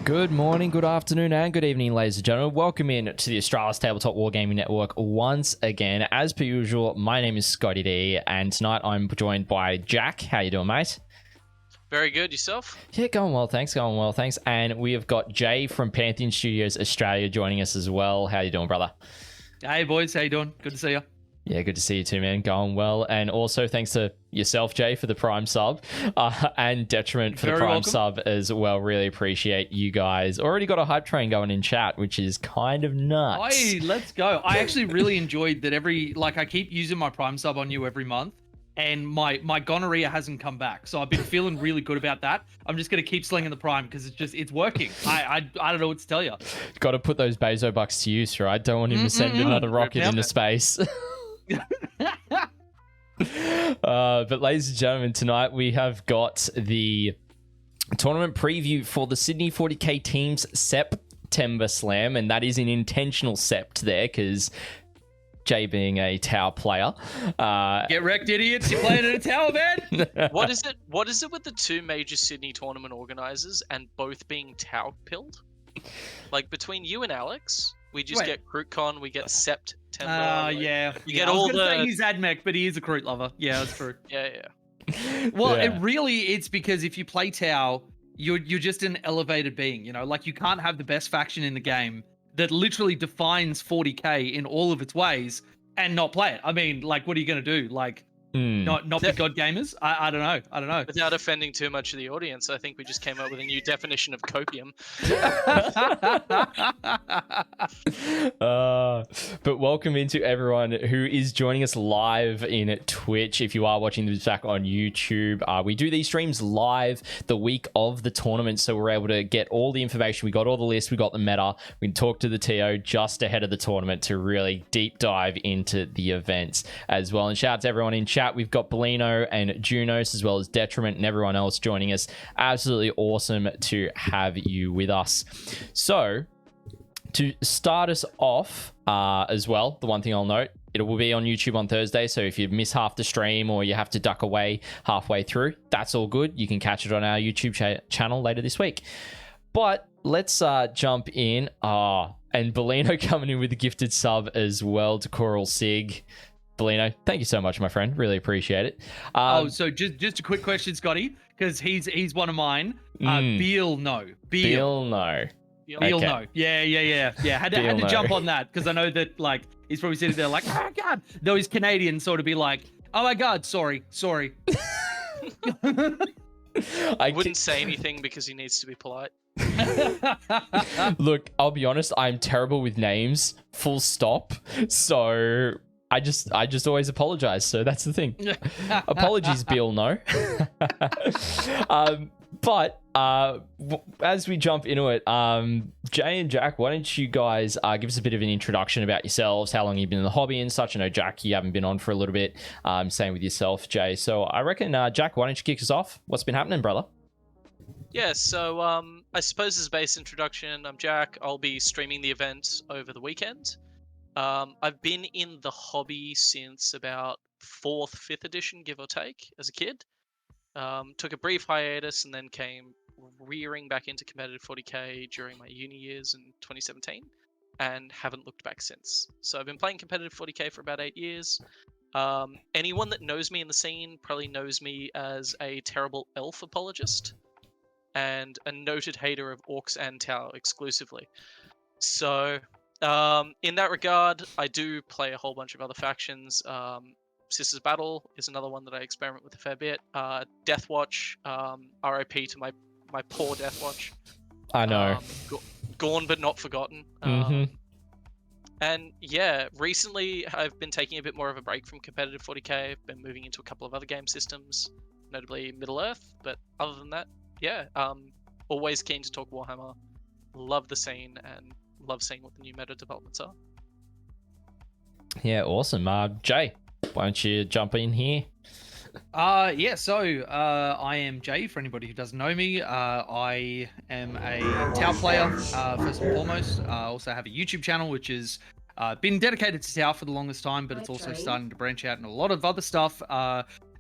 Good morning, good afternoon, and good evening, ladies and gentlemen. Welcome in to the Australia's Tabletop Wargaming Network once again. As per usual, my name is ScottyD, and tonight I'm joined by Jack. How you doing, mate? Very good. Yourself? Yeah, going well, thanks. Going well, thanks. And we have got Jay from Pantheon Studios Australia joining us as well. How you doing, brother? Hey, boys. How you doing? Good to see you. Yeah, good to see you too, man. Going well. And also thanks to yourself, Jay, for the Prime sub and Detriment for the Prime sub as well. Really appreciate you guys. Already got a hype train going in chat, which is kind of nuts. Hey, let's go. I actually really enjoyed that I keep using my Prime sub on you every month and my gonorrhea hasn't come back. So I've been feeling really good about that. I'm just going to keep slinging the Prime because it's working. I don't know what to tell you. Got to put those Bezo bucks to use, right? Don't want him to send another rocket into space. But ladies and gentlemen, tonight we have got the tournament preview for the Sydney 40k Teams Sept-ember Slam, and that is an intentional sept there because Jay being a tower player. Get wrecked, idiots! You're playing in a tower, man. What is it with the two major Sydney tournament organizers and both being tower pilled? Like between you and Alex, we just get CrootCon, we get Sept-ember. Yeah. You get all the. Say he's Admech, but he is a Kroot lover. Yeah, that's true. Yeah. Well, it's because if you play Tau, you're just an elevated being, you know? Like, you can't have the best faction in the game that literally defines 40k in all of its ways and not play it. I mean, like, what are you going to do? Like, not be God gamers? I don't know. Without offending too much of the audience, I think we just came up with a new definition of copium. But welcome into everyone who is joining us live in Twitch. If you are watching this back on YouTube, we do these streams live the week of the tournament, so we're able to get all the information. We got all the lists, we got the meta, we can talk to the TO just ahead of the tournament to really deep dive into the events as well. And shout out to everyone in chat. We've got Bellino and Junos as well as Detriment and everyone else joining us. Absolutely awesome to have you with us. So to start us off as well, the one thing I'll note, it will be on YouTube on Thursday, so if you miss half the stream or you have to duck away halfway through, that's all good. You can catch it on our YouTube channel later this week. But let's jump in. And Bellino coming in with a gifted sub as well to Coral Sig. Bellino, thank you so much, my friend. Really appreciate it. So just a quick question, Scotty, because he's one of mine. Beal, no. Beal, no. Beal, no. Yeah. Had to jump on that because I know that like he's probably sitting there like, oh god. Though he's Canadian, sort of be like, oh my god, sorry. I wouldn't say anything because he needs to be polite. Look, I'll be honest, I'm terrible with names, full stop. So I just always apologize. So that's the thing. Apologies, Bill, no. But as we jump into it, Jay and Jack, why don't you guys give us a bit of an introduction about yourselves, how long you've been in the hobby and such. I know, Jack, you haven't been on for a little bit. Same with yourself, Jay. So I reckon, Jack, why don't you kick us off? What's been happening, brother? Yeah, so I suppose as a base introduction, I'm Jack. I'll be streaming the event over the weekend. I've been in the hobby since about 4th, 5th edition, give or take, as a kid. Took a brief hiatus and then came rearing back into competitive 40k during my uni years in 2017 and haven't looked back since. So I've been playing competitive 40k for about 8 years. Anyone that knows me in the scene probably knows me as a terrible elf apologist and a noted hater of orcs and Tau exclusively. So in that regard, I do play a whole bunch of other factions. Sisters Battle is another one that I experiment with a fair bit. Deathwatch, RIP to my poor Deathwatch. I know. Gone but not forgotten. And yeah, recently I've been taking a bit more of a break from competitive 40k. I've been moving into a couple of other game systems, notably Middle-earth. But other than that, yeah, always keen to talk Warhammer. Love the scene and love seeing what the new meta developments are. Yeah, awesome. Jay, why don't you jump in here? So I am Jay, for anybody who doesn't know me. I am a Tau player, first and foremost. I also have a YouTube channel, which is been dedicated to Tau for the longest time, but it's also starting to branch out in a lot of other stuff.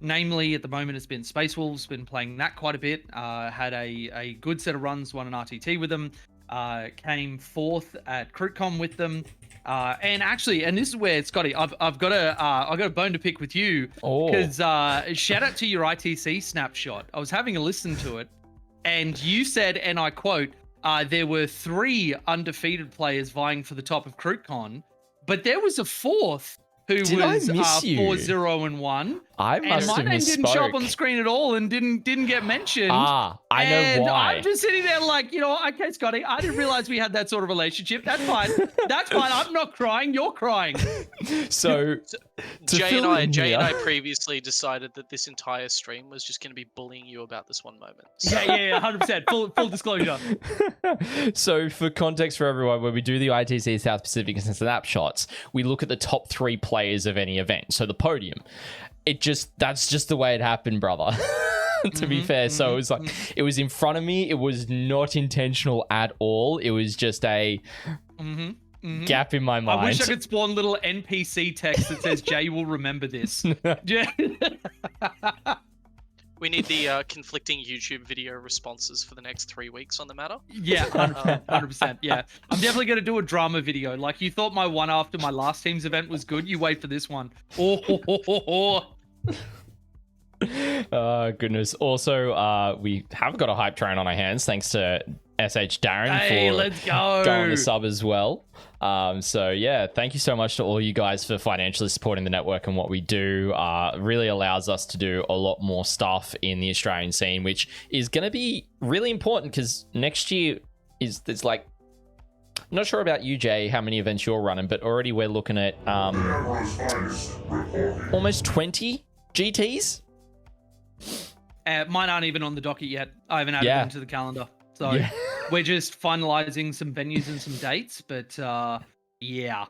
Namely, at the moment, it's been Space Wolves. Been playing that quite a bit. Had a good set of runs, won an RTT with them. Came fourth at CruitCon with them. And actually, and this is where, Scotty, I've got a bone to pick with you, because shout out to your ITC snapshot. I was having a listen to it, and you said, and I quote, there were 3 undefeated players vying for the top of CruitCon, but there was a 4th who Did was I miss you? 4-0-1. I And must my have name didn't show up on the misspoke. screen at all and didn't get mentioned. I And know why. I'm just sitting there like, okay, Scotty, I didn't realize we had that sort of relationship. That's fine. That's fine. I'm not crying. You're crying. So, Jay and I previously decided that this entire stream was just going to be bullying you about this one moment. So. Yeah, 100%. Full disclosure. So for context for everyone, when we do the ITC South Pacific snapshots, we look at the top 3 players of any event. So the podium. That's just the way it happened, brother. To be fair. So it was like, it was in front of me. It was not intentional at all. It was just a gap in my mind. I wish I could spawn little NPC text that says, Jay will remember this. We need the conflicting YouTube video responses for the next 3 weeks on the matter. Yeah, 100%. Yeah. I'm definitely going to do a drama video. Like, you thought my one after my last team's event was good. You wait for this one. Goodness. Also, we have got a hype train on our hands thanks to SH Darren for let's go. going to sub as well. So yeah, thank you so much to all you guys for financially supporting the network and what we do. Really allows us to do a lot more stuff in the Australian scene, which is going to be really important because next year it's like, I'm not sure about you, Jay, how many events you're running, but already we're looking at almost 20 GTs. Mine aren't even on the docket yet. I haven't added them to the calendar. So we're just finalizing some venues and some dates. But yeah.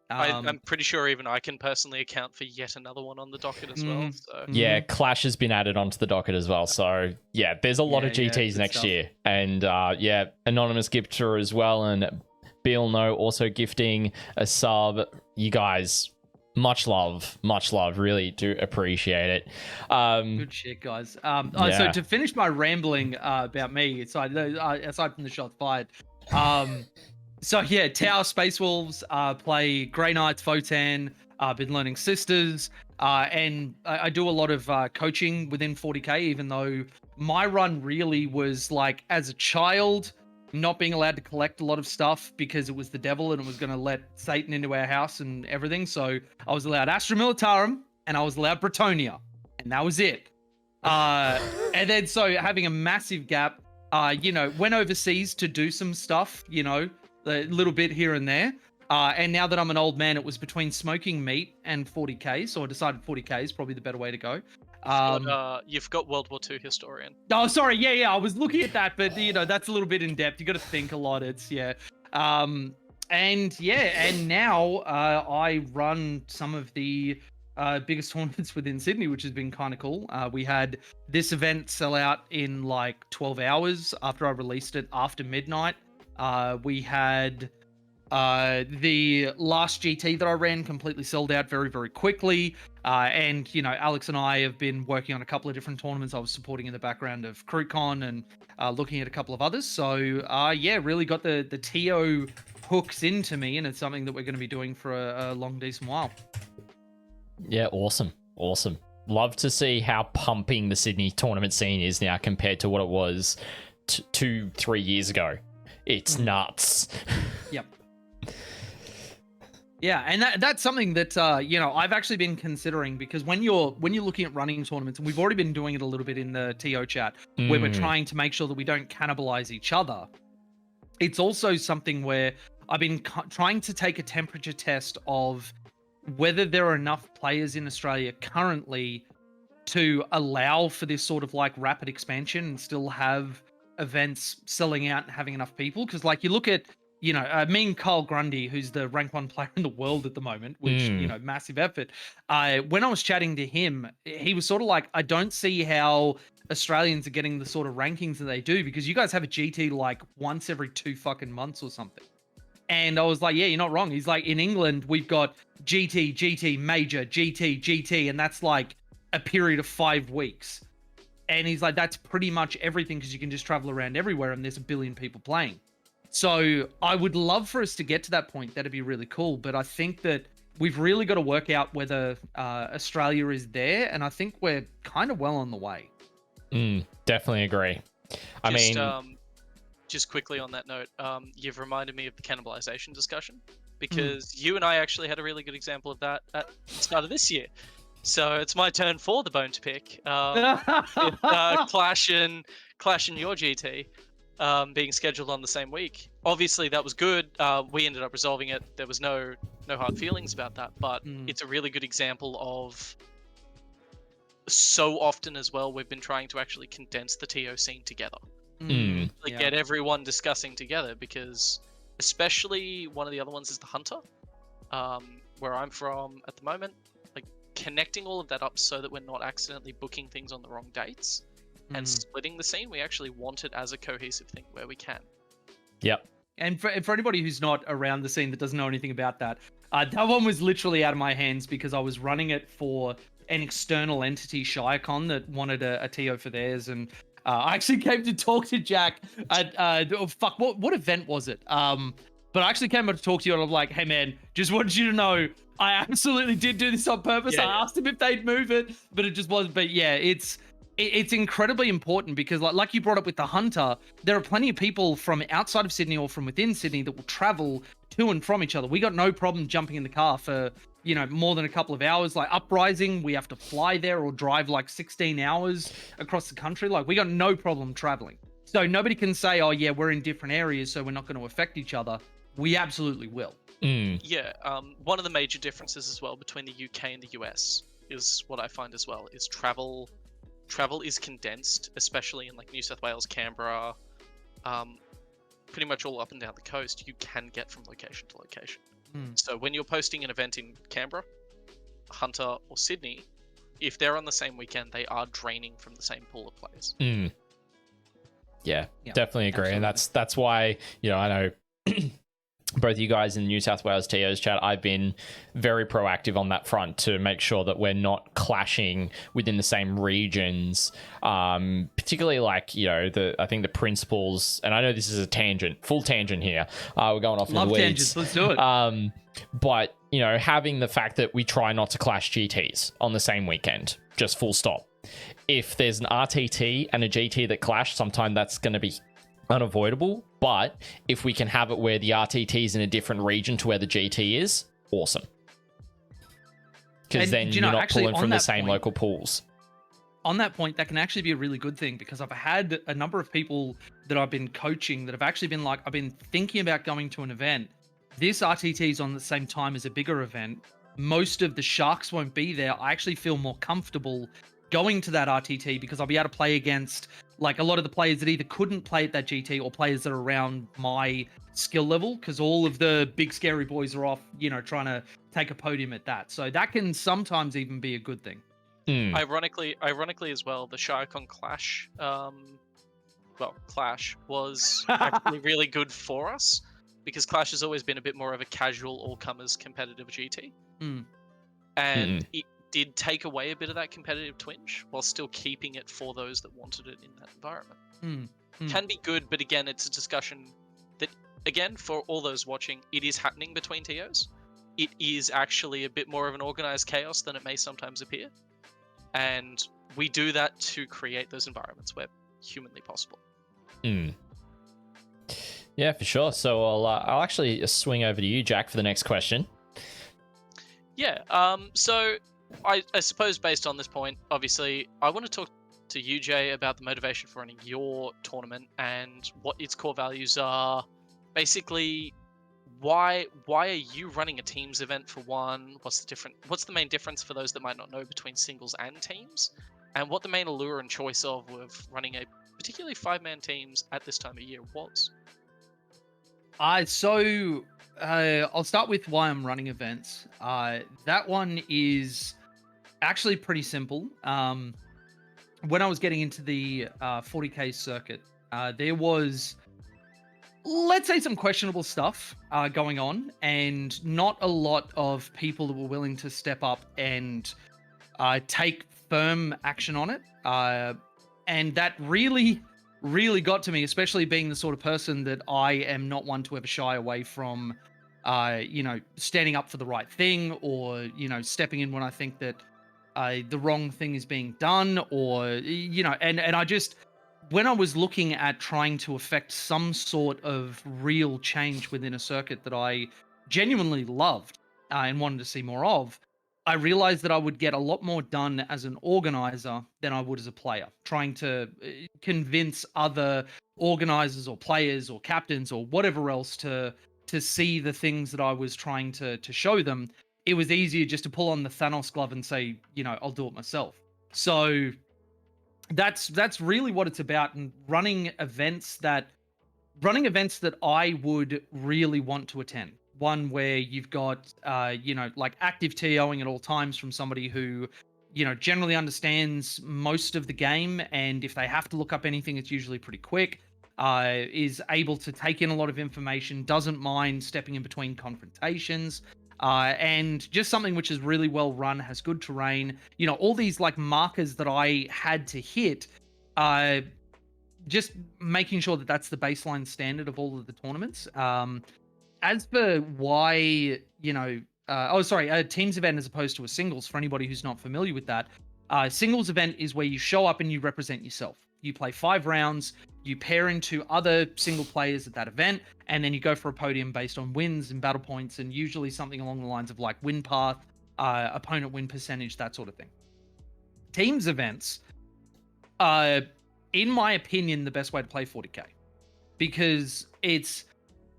I'm pretty sure even I can personally account for yet another one on the docket as well. So. Yeah, Clash has been added onto the docket as well. So yeah, there's a lot of GTs next year. And Anonymous Gifter as well. And Bill No also gifting a sub. You guys, much love, really do appreciate it. Good shit, guys. So to finish my rambling about me, aside from the shots fired, so yeah, Tau Space Wolves play Grey Knights, Photan, been learning Sisters, and I do a lot of coaching within 40k, even though my run really was like as a child, not being allowed to collect a lot of stuff because it was the devil and it was going to let Satan into our house and everything. So I was allowed Astra Militarum and I was allowed Bretonia, and that was it. And then so having a massive gap, went overseas to do some stuff, a little bit here and there. And now that I'm an old man, it was between smoking meat and 40k. So I decided 40k is probably the better way to go. You've got World War II historian. Oh, sorry. Yeah. I was looking at that, but that's a little bit in depth. You got to think a lot. It's and now I run some of the biggest tournaments within Sydney, which has been kind of cool. We had this event sell out in like 12 hours after I released it after midnight. We had the last GT that I ran completely sold out very, very quickly. And Alex and I have been working on a couple of different tournaments. I was supporting in the background of CrewCon and looking at a couple of others. So really got the TO hooks into me, and it's something that we're going to be doing for a long, decent while. Yeah, awesome. Love to see how pumping the Sydney tournament scene is now compared to what it was 2-3 years ago. It's nuts. Yep. Yeah, and that's something that I've actually been considering, because when you're looking at running tournaments, and we've already been doing it a little bit in the TO chat, where we're trying to make sure that we don't cannibalize each other. It's also something where I've been trying to take a temperature test of whether there are enough players in Australia currently to allow for this sort of like rapid expansion and still have events selling out and having enough people. Because like you look at me and Kyle Grundy, who's the rank 1 player in the world at the moment, which, massive effort. When I was chatting to him, he was sort of like, I don't see how Australians are getting the sort of rankings that they do, because you guys have a GT like once every 2 fucking months or something. And I was like, yeah, you're not wrong. He's like, in England, we've got GT, Major, GT, and that's like a period of 5 weeks. And he's like, that's pretty much everything because you can just travel around everywhere and there's a billion people playing. So I would love for us to get to that point. That'd be really cool. But I think that we've really got to work out whether Australia is there. And I think we're kind of well on the way. Definitely agree. I mean, just quickly on that note, you've reminded me of the cannibalization discussion because you and I actually had a really good example of that at the start of this year. So it's my turn for the bone to pick. Clash and your GT being scheduled on the same week. Obviously, that was good. We ended up resolving it. There was no hard feelings about that. But it's a really good example of so often as well we've been trying to actually condense the TO scene together. Get everyone discussing together because especially one of the other ones is the Hunter, where I'm from at the moment. Connecting all of that up so that we're not accidentally booking things on the wrong dates and splitting the scene. We actually want it as a cohesive thing where we can. Yep. And for anybody who's not around the scene that doesn't know anything about that, that one was literally out of my hands because I was running it for an external entity, ShireCon, that wanted a TO for theirs. And I actually came to talk to Jack at, what event was it? But I actually came up to talk to you and I'm like, hey man, just wanted you to know, I absolutely did do this on purpose. I asked him if they'd move it, but it just wasn't. But yeah, it's incredibly important because like you brought up with the Hunter, there are plenty of people from outside of Sydney or from within Sydney that will travel to and from each other. We got no problem jumping in the car for, more than a couple of hours. Like Uprising, we have to fly there or drive like 16 hours across the country. Like we got no problem traveling. So nobody can say, oh yeah, we're in different areas, so we're not going to affect each other. We absolutely will. Yeah, one of the major differences as well between the UK and the US is what I find as well is travel is condensed, especially in like New South Wales, Canberra, pretty much all up and down the coast. You can get from location to location. So when you're posting an event in Canberra, Hunter, or Sydney, if they're on the same weekend, they are draining from the same pool of players. Yeah, definitely agree. Absolutely. And that's why, I know both you guys in the New South Wales TOs chat, I've been very proactive on that front to make sure that we're not clashing within the same regions. Particularly like, I think the principles, and I know this is a full tangent here. We're going off in the weeds. Love tangents, let's do it. But, having the fact that we try not to clash GTs on the same weekend, just full stop. If there's an RTT and a GT that clash, sometimes that's going to be unavoidable, but if we can have it where the RTT is in a different region to where the GT is, awesome. Because then you're not pulling from the same local pools. On that point, that can actually be a really good thing because I've had a number of people that I've been coaching that have actually been like, I've been thinking about going to an event. This RTT is on the same time as a bigger event. Most of the Sharks won't be there. I actually feel more comfortable going to that RTT because I'll be able to play against like a lot of the players that either couldn't play at that GT or players that are around my skill level because all of the big scary boys are off, trying to take a podium at that. So that can sometimes even be a good thing. Ironically as well, the ShireCon Clash, Clash was actually really good for us because Clash has always been a bit more of a casual all-comers competitive GT. And it did take away a bit of that competitive twinge while still keeping it for those that wanted it in that environment. Can be good, but again, it's a discussion that, again, for all those watching, it is happening between TOs. It is actually a bit more of an organized chaos than it may sometimes appear. And we do that to create those environments where humanly possible. Yeah, for sure. So I'll actually swing over to you, Jack, for the next question. Yeah, so I suppose based on this point, obviously, I want to talk to you, Jay, about the motivation for running your tournament and what its core values are. Basically, why are you running a teams event for one? What's the main difference for those that might not know between singles and teams? And what the main allure and choice of running a particularly 5-man teams at this time of year was? I'll start with why I'm running events. That one is actually pretty simple. When I was getting into the 40K circuit, there was, let's say, some questionable stuff going on, and not a lot of people that were willing to step up and take firm action on it. And that really, really got to me, especially being the sort of person that I am not one to ever shy away from, standing up for the right thing, or, stepping in when I think that the wrong thing is being done, or, and I just, when I was looking at trying to affect some sort of real change within a circuit that I genuinely loved and wanted to see more of, I realized that I would get a lot more done as an organizer than I would as a player, trying to convince other organizers or players or captains or whatever else to see the things that I was trying to show them. It was easier just to pull on the Thanos glove and say, I'll do it myself. So that's really what it's about, and running events that I would really want to attend. One where you've got, like active TOing at all times from somebody who, generally understands most of the game. And if they have to look up anything, it's usually pretty quick, is able to take in a lot of information, doesn't mind stepping in between confrontations, and just something which is really well run, has good terrain, all these like markers that I had to hit, just making sure that that's the baseline standard of all of the tournaments. As for why, a teams event as opposed to a singles, for anybody who's not familiar with that, singles event is where you show up and you represent yourself. You play 5 rounds, you pair into other single players at that event, and then you go for a podium based on wins and battle points, and usually something along the lines of like win path, opponent win percentage, that sort of thing. Teams events, in my opinion, the best way to play 40k, because it's,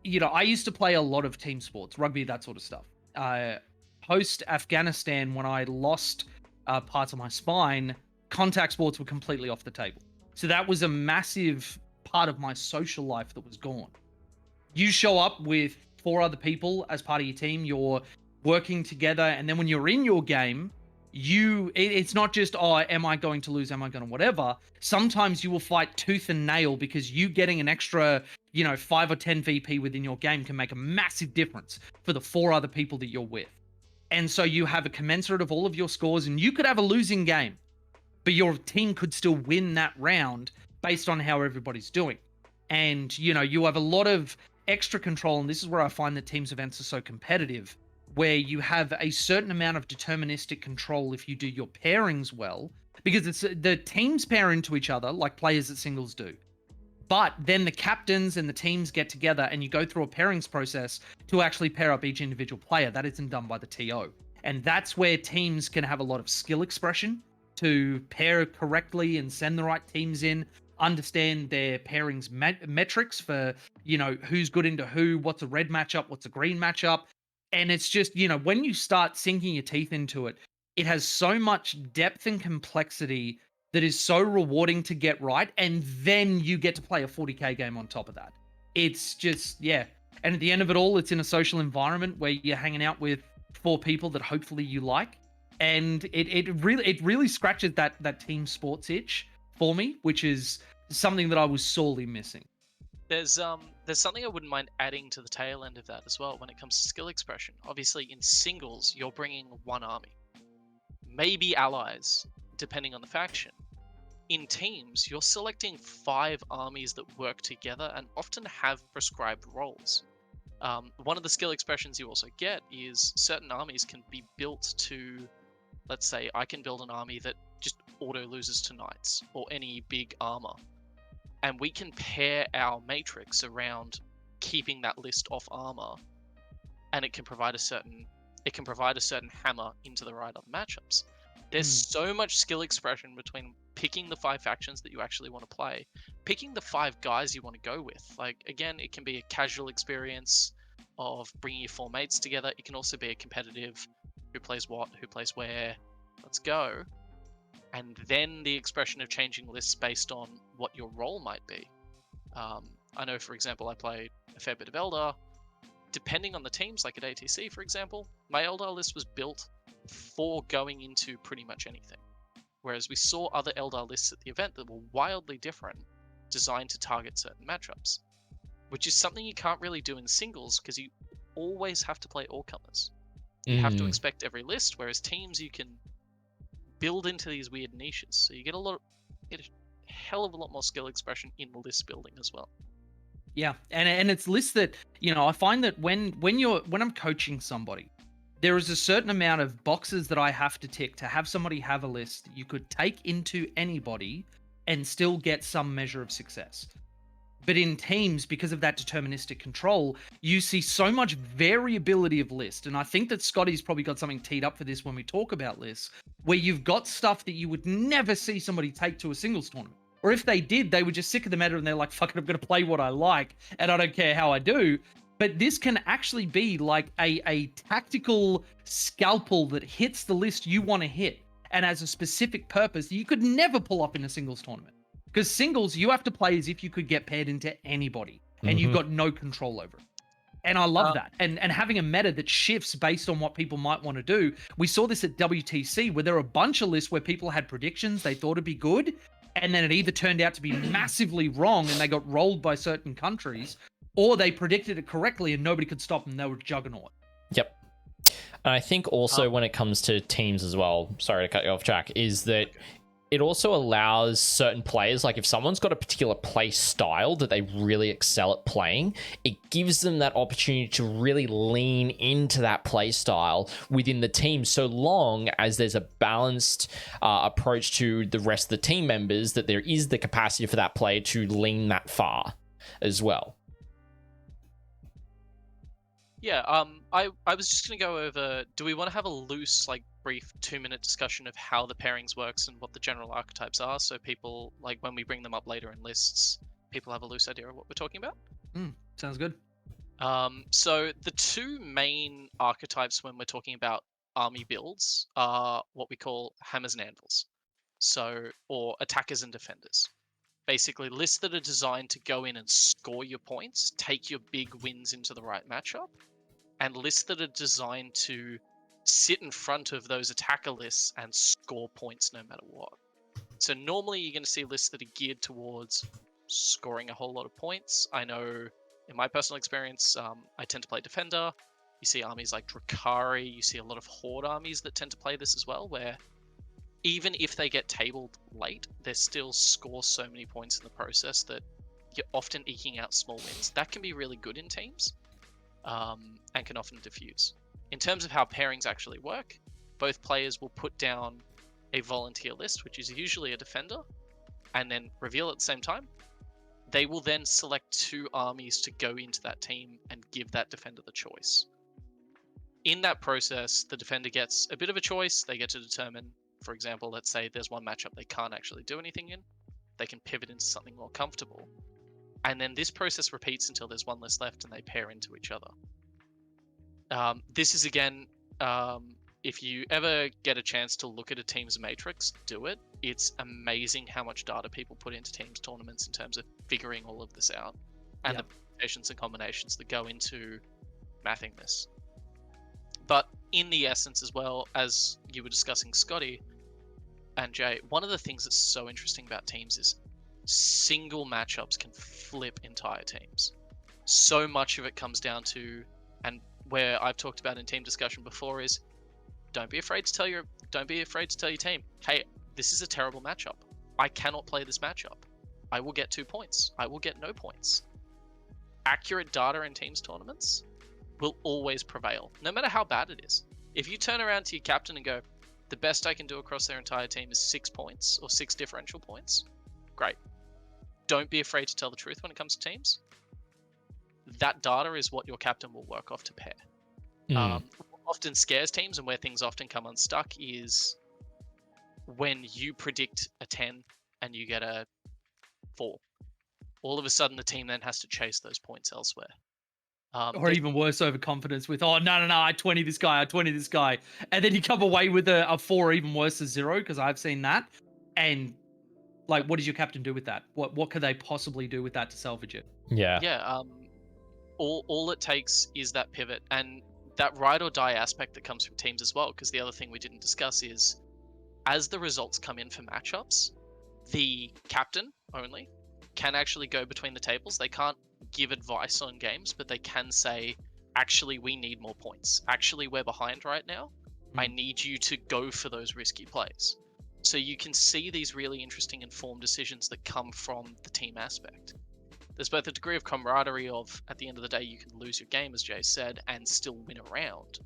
I used to play a lot of team sports, rugby, that sort of stuff. Post Afghanistan, when I lost parts of my spine, contact sports were completely off the table. So that was a massive part of my social life that was gone. You show up with 4 other people as part of your team, you're working together, and then when you're in your game, it's not just, am I going to lose, am I going to whatever. Sometimes you will fight tooth and nail, because you getting an extra 5 or 10 VP within your game can make a massive difference for the 4 other people that you're with. And so you have a commensurate of all of your scores, and you could have a losing game, but your team could still win that round based on how everybody's doing. And you have a lot of extra control, and this is where I find that teams events are so competitive, where you have a certain amount of deterministic control if you do your pairings well, because it's the teams pair into each other like players at singles do. But then the captains and the teams get together and you go through a pairings process to actually pair up each individual player. That isn't done by the TO. And that's where teams can have a lot of skill expression to pair correctly and send the right teams in, understand their pairings metrics for, who's good into who, what's a red matchup, what's a green matchup. And it's just, when you start sinking your teeth into it, it has so much depth and complexity that is so rewarding to get right. And then you get to play a 40k game on top of that. It's just, yeah. And at the end of it all, it's in a social environment where you're hanging out with 4 people that hopefully you like. And it really scratches that team sports itch for me, which is something that I was sorely missing. There's something I wouldn't mind adding to the tail end of that as well when it comes to skill expression. Obviously, in singles, you're bringing 1 army, maybe allies, depending on the faction. In teams, you're selecting 5 armies that work together and often have prescribed roles. One of the skill expressions you also get is certain armies can be built to, let's say, I can build an army that just auto loses to knights or any big armor. And we can pair our matrix around keeping that list off armor, and it can provide a certain hammer into the right other matchups. There's so much skill expression between picking the 5 factions that you actually want to play, picking the 5 guys you want to go with. Like, again, it can be a casual experience of bringing your 4 mates together. It can also be a competitive, who plays what, who plays where, let's go. And then the expression of changing lists based on what your role might be. I know, for example, I played a fair bit of Eldar. Depending on the teams, like at ATC, for example, my Eldar list was built for going into pretty much anything. Whereas we saw other Eldar lists at the event that were wildly different, designed to target certain matchups. Which is something you can't really do in singles, because you always have to play all comers. You have to expect every list, whereas teams, you can build into these weird niches. So you get a hell of a lot more skill expression in list building as well. Yeah, and it's lists that, you know, I find that when I'm coaching somebody, there is a certain amount of boxes that I have to tick to have somebody have a list you could take into anybody and still get some measure of success. But in teams, because of that deterministic control, you see so much variability of list. And I think that Scotty's probably got something teed up for this when we talk about lists, where you've got stuff that you would never see somebody take to a singles tournament. Or if they did, they were just sick of the meta and they're like, fuck it, I'm going to play what I like and I don't care how I do. But this can actually be like a tactical scalpel that hits the list you want to hit and has a specific purpose that you could never pull off in a singles tournament. Because singles, you have to play as if you could get paired into anybody, and you've got no control over it. And I love that. And having a meta that shifts based on what people might want to do. We saw this at WTC, where there are a bunch of lists where people had predictions they thought it'd be good, and then it either turned out to be massively wrong and they got rolled by certain countries, or they predicted it correctly and nobody could stop them. They were juggernaut. Yep. And I think also when it comes to teams as well, sorry to cut you off, Jack, is that it also allows certain players, like if someone's got a particular play style that they really excel at playing, it gives them that opportunity to really lean into that play style within the team, so long as there's a balanced approach to the rest of the team members, that there is the capacity for that player to lean that far as well. Yeah, I was just going to go over, do we want to have a loose, like, brief 2-minute discussion of how the pairings works and what the general archetypes are, so people, like, when we bring them up later in lists, people have a loose idea of what we're talking about? Sounds good. So the two main archetypes when we're talking about army builds are what we call hammers and anvils, or attackers and defenders. Basically, lists that are designed to go in and score your points, take your big wins into the right matchup, and lists that are designed to sit in front of those attacker lists and score points no matter what. So normally you're going to see lists that are geared towards scoring a whole lot of points. I know in my personal experience, I tend to play defender. You see armies like Drakari, you see a lot of horde armies that tend to play this as well, where even if they get tabled late, they still score so many points in the process that you're often eking out small wins. That can be really good in teams, and can often diffuse. In terms of how pairings actually work, both players will put down a volunteer list, which is usually a defender, and then reveal at the same time. They will then select 2 armies to go into that team and give that defender the choice. In that process, the defender gets a bit of a choice. They get to determine, for example, let's say there's one matchup they can't actually do anything in. They can pivot into something more comfortable. And then this process repeats until there's one list left and they pair into each other. This is, again, if you ever get a chance to look at a team's matrix, do it. It's amazing how much data people put into teams tournaments in terms of figuring all of this out, and the permutations and combinations that go into mathing this. But in the essence as well, as you were discussing, Scotty and Jay, one of the things that's so interesting about teams is single matchups can flip entire teams. So much of it comes down to, and where I've talked about in team discussion before, is don't be afraid to tell your team, hey, this is a terrible matchup. I cannot play this matchup. I will get 2 points. I will get no points. Accurate data in teams tournaments will always prevail, no matter how bad it is. If you turn around to your captain and go, the best I can do across their entire team is 6 points or 6 differential points, great. Don't be afraid to tell the truth when it comes to teams. That data is what your captain will work off to pair. What often scares teams and where things often come unstuck is when you predict a 10 and you get a 4. All of a sudden the team then has to chase those points elsewhere. Or even worse, overconfidence with, oh, no, I 20 this guy. And then you come away with a 4, or even worse, a 0, because I've seen that. And, like, what does your captain do with that? What could they possibly do with that to salvage it? Yeah. Yeah, all it takes is that pivot, and that ride or die aspect that comes from teams as well, because the other thing we didn't discuss is, as the results come in for matchups, the captain only can actually go between the tables. They can't give advice on games, but they can say, actually, we need more points. Actually, we're behind right now. I need you to go for those risky plays. So you can see these really interesting informed decisions that come from the team aspect. There's both a degree of camaraderie of, at the end of the day, you can lose your game, as Jay said, and still win a round.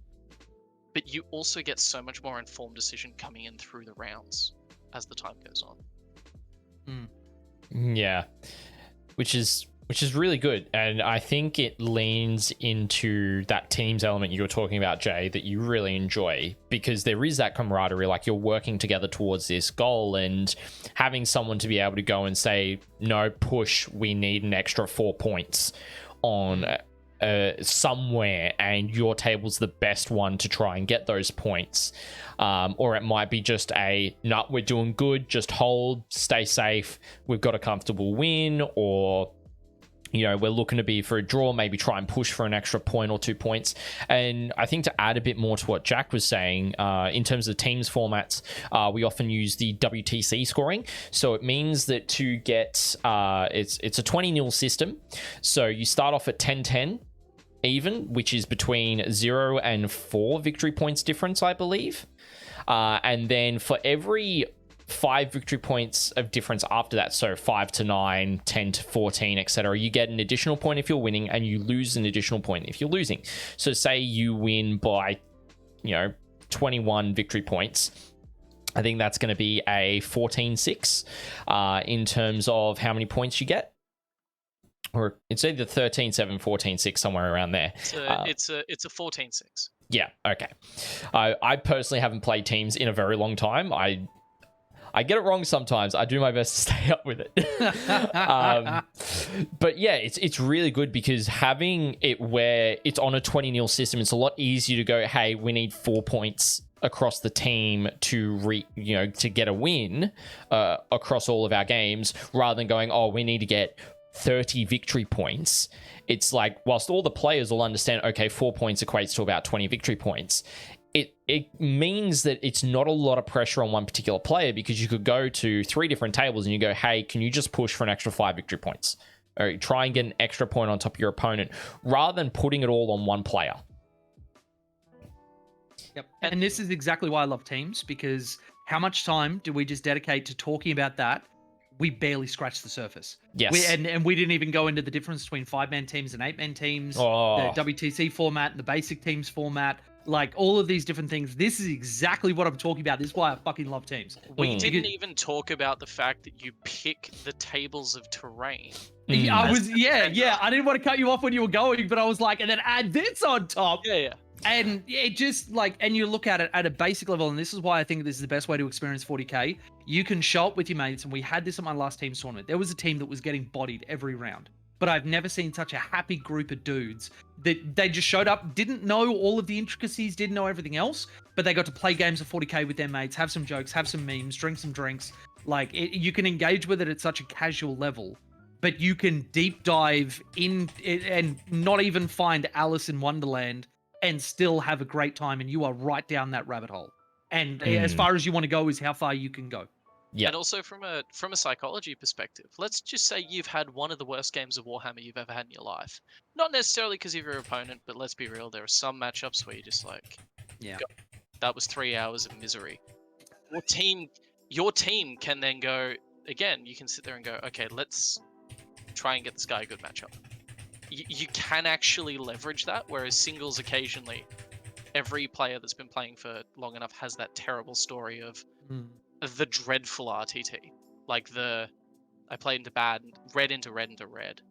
But you also get so much more informed decision coming in through the rounds as the time goes on. Yeah, which is really good, and I think it leans into that teams element you were talking about, Jay, that you really enjoy, because there is that camaraderie, like you're working together towards this goal, and having someone to be able to go and say, no, push, we need an extra 4 points on somewhere, and your table's the best one to try and get those points. Or it might be just no, we're doing good, just hold, stay safe, we've got a comfortable win, or we're looking to be for a draw, maybe try and push for an extra point or 2 points. And I think to add a bit more to what Jack was saying, in terms of teams formats, we often use the WTC scoring. So it means that to get, it's a 20-0 system. So you start off at 10-10 even, which is between 0 and 4 victory points difference, I believe. And then for every 5 victory points of difference after that, so 5-9, 10-14, etc., you get an additional point if you're winning, and you lose an additional point if you're losing. So say you win by 21 victory points, I think that's going to be a 14-6 in terms of how many points you get, or it's either 13-7, 14-6, somewhere around there. It's a 14-6. Yeah, okay. I personally haven't played Teams in a very long time. I get it wrong sometimes. I do my best to stay up with it. But yeah, it's really good, because having it where it's on a 20-0 system, it's a lot easier to go, hey, we need 4 points across the team to to get a win across all of our games, rather than going, oh, we need to get 30 victory points. It's like, whilst all the players will understand, okay, 4 points equates to about 20 victory points, it means that it's not a lot of pressure on one particular player, because you could go to 3 different tables and you go, hey, can you just push for an extra 5 victory points? Or try and get an extra point on top of your opponent, rather than putting it all on one player. Yep. And this is exactly why I love Teams, because how much time do we just dedicate to talking about that? We barely scratched the surface. Yes. And we didn't even go into the difference between 5-man teams and 8-man teams, the WTC format and the basic teams format, like all of these different things. This is exactly what I'm talking about. This is why I fucking love Teams. We didn't even talk about the fact that you pick the tables of terrain. I didn't want to cut you off when you were going, but I was like, and then add this on top. Yeah. And it just and you look at it at a basic level, and this is why I think this is the best way to experience 40k. You can show up with your mates, and we had this at my last team tournament. There was a team that was getting bodied every round, but I've never seen such a happy group of dudes that they just showed up, didn't know all of the intricacies, didn't know everything else, but they got to play games of 40k with their mates, have some jokes, have some memes, drink some drinks. You can engage with it at such a casual level, but you can deep dive in and not even find Alice in Wonderland and still have a great time, and you are right down that rabbit hole. And as far as you want to go is how far you can go. Yeah. And also from a psychology perspective, let's just say you've had one of the worst games of Warhammer you've ever had in your life. Not necessarily because of your opponent, but let's be real, there are some matchups where you're just like, that was 3 hours of misery. Your team can then go, again, you can sit there and go, okay, let's try and get this guy a good matchup. You can actually leverage that, whereas singles occasionally, every player that's been playing for long enough has that terrible story of the dreadful RTT. Like I played into bad, red into red into red.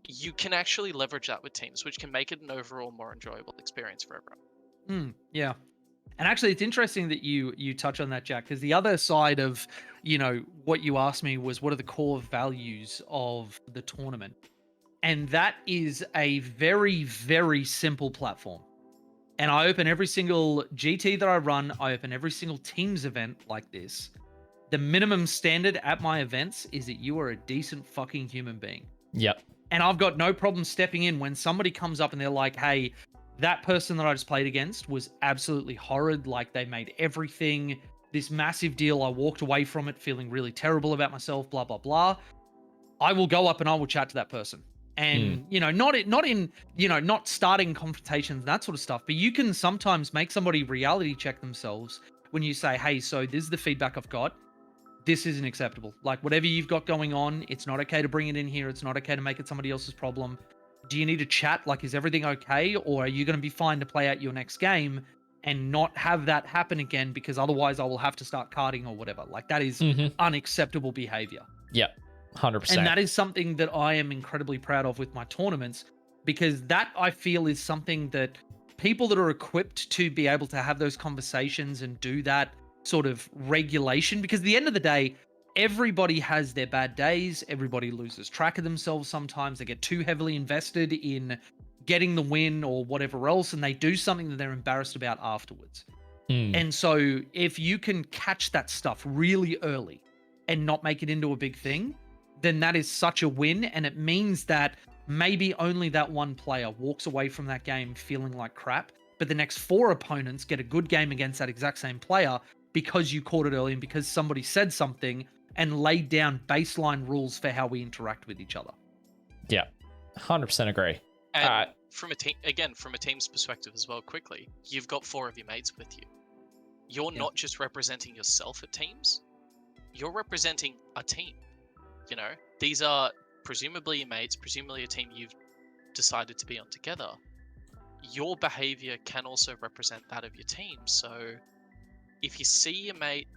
You can actually leverage that with teams, which can make it an overall more enjoyable experience for everyone. Yeah. And actually, it's interesting that you touch on that, Jack, because the other side of, what you asked me was, what are the core values of the tournament? And that is a very, very simple platform. And I open every single GT that I run, I open every single Teams event like this. The minimum standard at my events is that you are a decent fucking human being. Yep. And I've got no problem stepping in when somebody comes up and they're like, hey, that person that I just played against was absolutely horrid. Like, they made everything this massive deal. I walked away from it feeling really terrible about myself, blah, blah, blah. I will go up and I will chat to that person. And, not starting confrontations and that sort of stuff, but you can sometimes make somebody reality check themselves when you say, hey, so this is the feedback I've got. This isn't acceptable. Like, whatever you've got going on, it's not okay to bring it in here. It's not okay to make it somebody else's problem. Do you need to chat? Like, is everything okay? Or are you going to be fine to play out your next game and not have that happen again? Because otherwise I will have to start carding or whatever. Like, that is unacceptable behavior. Yeah, 100%. And that is something that I am incredibly proud of with my tournaments, because that, I feel, is something that people that are equipped to be able to have those conversations and do that sort of regulation, because at the end of the day, everybody has their bad days. Everybody loses track of themselves sometimes. They get too heavily invested in getting the win or whatever else, and they do something that they're embarrassed about afterwards. And so if you can catch that stuff really early and not make it into a big thing, then that is such a win. And it means that maybe only that one player walks away from that game feeling like crap, but the next 4 opponents get a good game against that exact same player because you caught it early and because somebody said something and laid down baseline rules for how we interact with each other. Yeah, 100% agree. And from a team, again, from a team's perspective as well, quickly, you've got 4 of your mates with you. You're not just representing yourself at teams, you're representing a team. You know, these are presumably your mates, presumably a team you've decided to be on together. Your behavior can also represent that of your team. So if you see your mate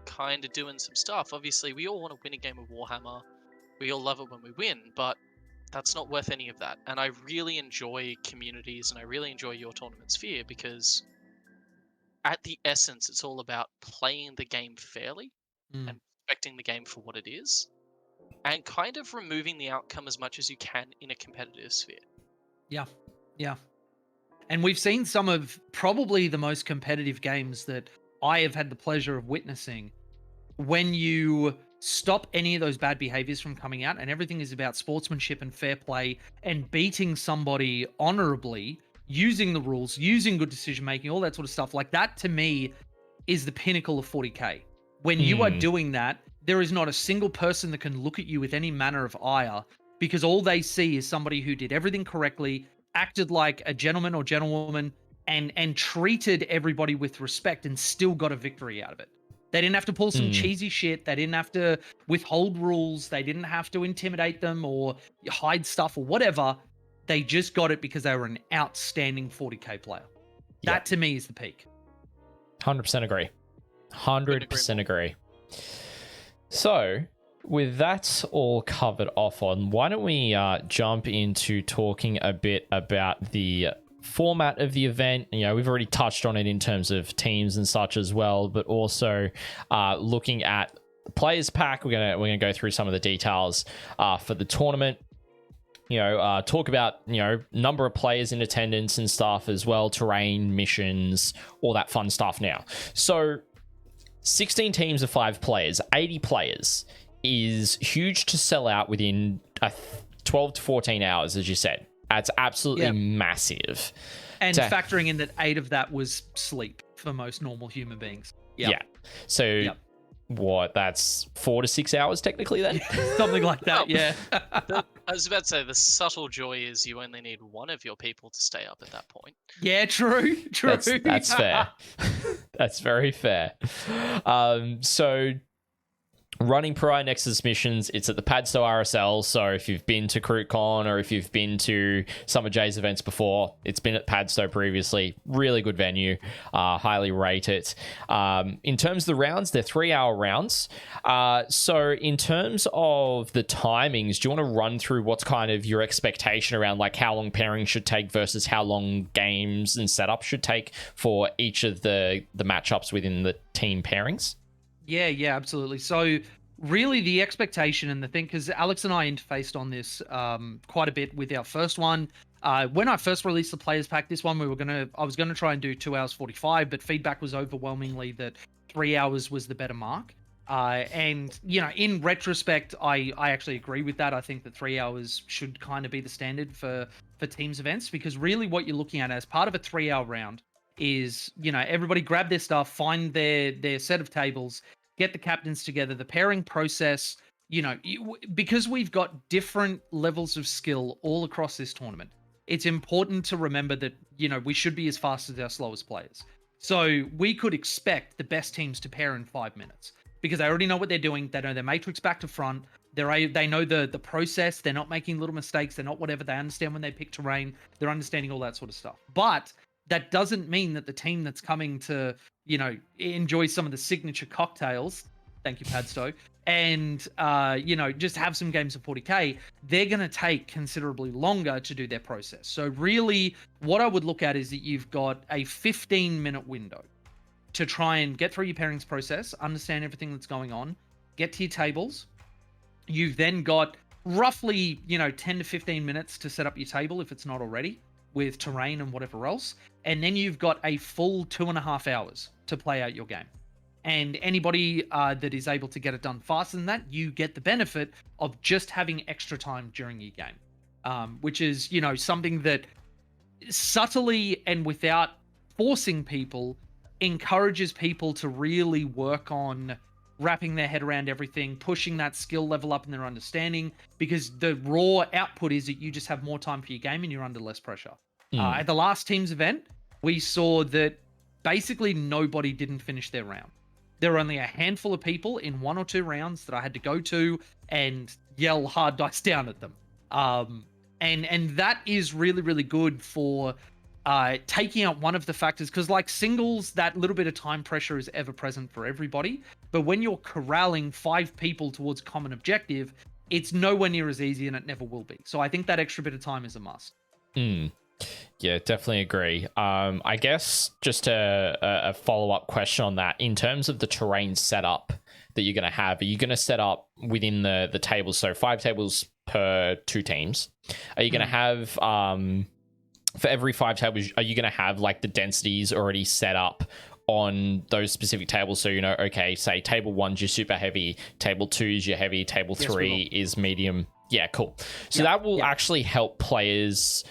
kind of doing some stuff, obviously we all want to win a game of Warhammer. We all love it when we win, but that's not worth any of that. And I really enjoy communities, and I really enjoy your tournament sphere, because at the essence, it's all about playing the game fairly and respecting the game for what it is, and kind of removing the outcome as much as you can in a competitive sphere. Yeah. And we've seen some of probably the most competitive games that I have had the pleasure of witnessing, when you stop any of those bad behaviors from coming out and everything is about sportsmanship and fair play and beating somebody honorably, using the rules, using good decision making, all that sort of stuff. Like, that to me is the pinnacle of 40k. When you are doing that, there is not a single person that can look at you with any manner of ire, because all they see is somebody who did everything correctly, acted like a gentleman or gentlewoman, and treated everybody with respect and still got a victory out of it. They didn't have to pull some cheesy shit. They didn't have to withhold rules. They didn't have to intimidate them or hide stuff or whatever. They just got it because they were an outstanding 40k player. That to me is the peak. 100% agree. 100% agree. So, with that all covered off on, why don't we jump into talking a bit about the format of the event. You know, we've already touched on it in terms of teams and such as well, but also looking at the players pack. We're gonna go through some of the details for the tournament. You know, talk about, you know, number of players in attendance and stuff as well, terrain, missions, all that fun stuff now. So 16 teams of 5 players, 80 players is huge to sell out within 12 to 14 hours, as you said. That's absolutely massive. And factoring in that 8 of that was sleep for most normal human beings. Yeah. So what, that's 4 to 6 hours technically then? Something like that, yeah. I was about to say, the subtle joy is you only need one of your people to stay up at that point. Yeah, true. That's fair. That's very fair. So running Pariah Nexus missions, it's at the Padstow RSL. So if you've been to CrewCon or if you've been to some of Jay's events before, it's been at Padstow previously. Really good venue. Highly rate it. In terms of the rounds, they're 3-hour rounds. So in terms of the timings, do you want to run through what's kind of your expectation around like how long pairing should take versus how long games and setup should take for each of the matchups within the team pairings? Yeah, absolutely. So really the expectation and the thing, because Alex and I interfaced on this quite a bit with our first one. When I first released the players pack, this one I was gonna try and do 2 hours 45, but feedback was overwhelmingly that 3 hours was the better mark. And you know, in retrospect, I actually agree with that. I think that 3 hours should kind of be the standard for teams events, because really what you're looking at as part of a 3-hour round is, you know, everybody grab their stuff, find their set of tables, get the captains together, the pairing process, you know, because we've got different levels of skill all across this tournament. It's important to remember that, you know, we should be as fast as our slowest players. So we could expect the best teams to pair in 5 minutes because they already know what they're doing. They know their matrix back to front. They know the process. They're not making little mistakes. They're not whatever. They understand when they pick terrain. They're understanding all that sort of stuff. But that doesn't mean that the team that's coming to, enjoy some of the signature cocktails, thank you, Padstow, and, just have some games of 40K, they're going to take considerably longer to do their process. So really, what I would look at is that you've got a 15-minute window to try and get through your pairings process, understand everything that's going on, get to your tables. You've then got roughly, 10 to 15 minutes to set up your table if it's not already, with terrain and whatever else. And then you've got a full 2.5 hours to play out your game. And anybody that is able to get it done faster than that, you get the benefit of just having extra time during your game, which is, something that subtly and without forcing people encourages people to really work on wrapping their head around everything, pushing that skill level up in their understanding, because the raw output is that you just have more time for your game and you're under less pressure. At the last Teams event, we saw that basically nobody didn't finish their round. There were only a handful of people in 1 or 2 rounds that I had to go to and yell hard dice down at them. And that is really, really good for taking out one of the factors, because like singles, that little bit of time pressure is ever present for everybody. But when you're corralling 5 people towards a common objective, it's nowhere near as easy, and it never will be. So I think that extra bit of time is a must. Yeah, definitely agree. I guess just a follow-up question on that. In terms of the terrain setup that you're going to have, are you going to set up within the tables? So 5 tables per 2 teams. Are you going to have... for every 5 tables, are you going to have like the densities already set up on those specific tables? So, okay, say table 1's your super heavy, table 2 is your heavy, table 3 is medium. Yeah, cool. So that will actually help players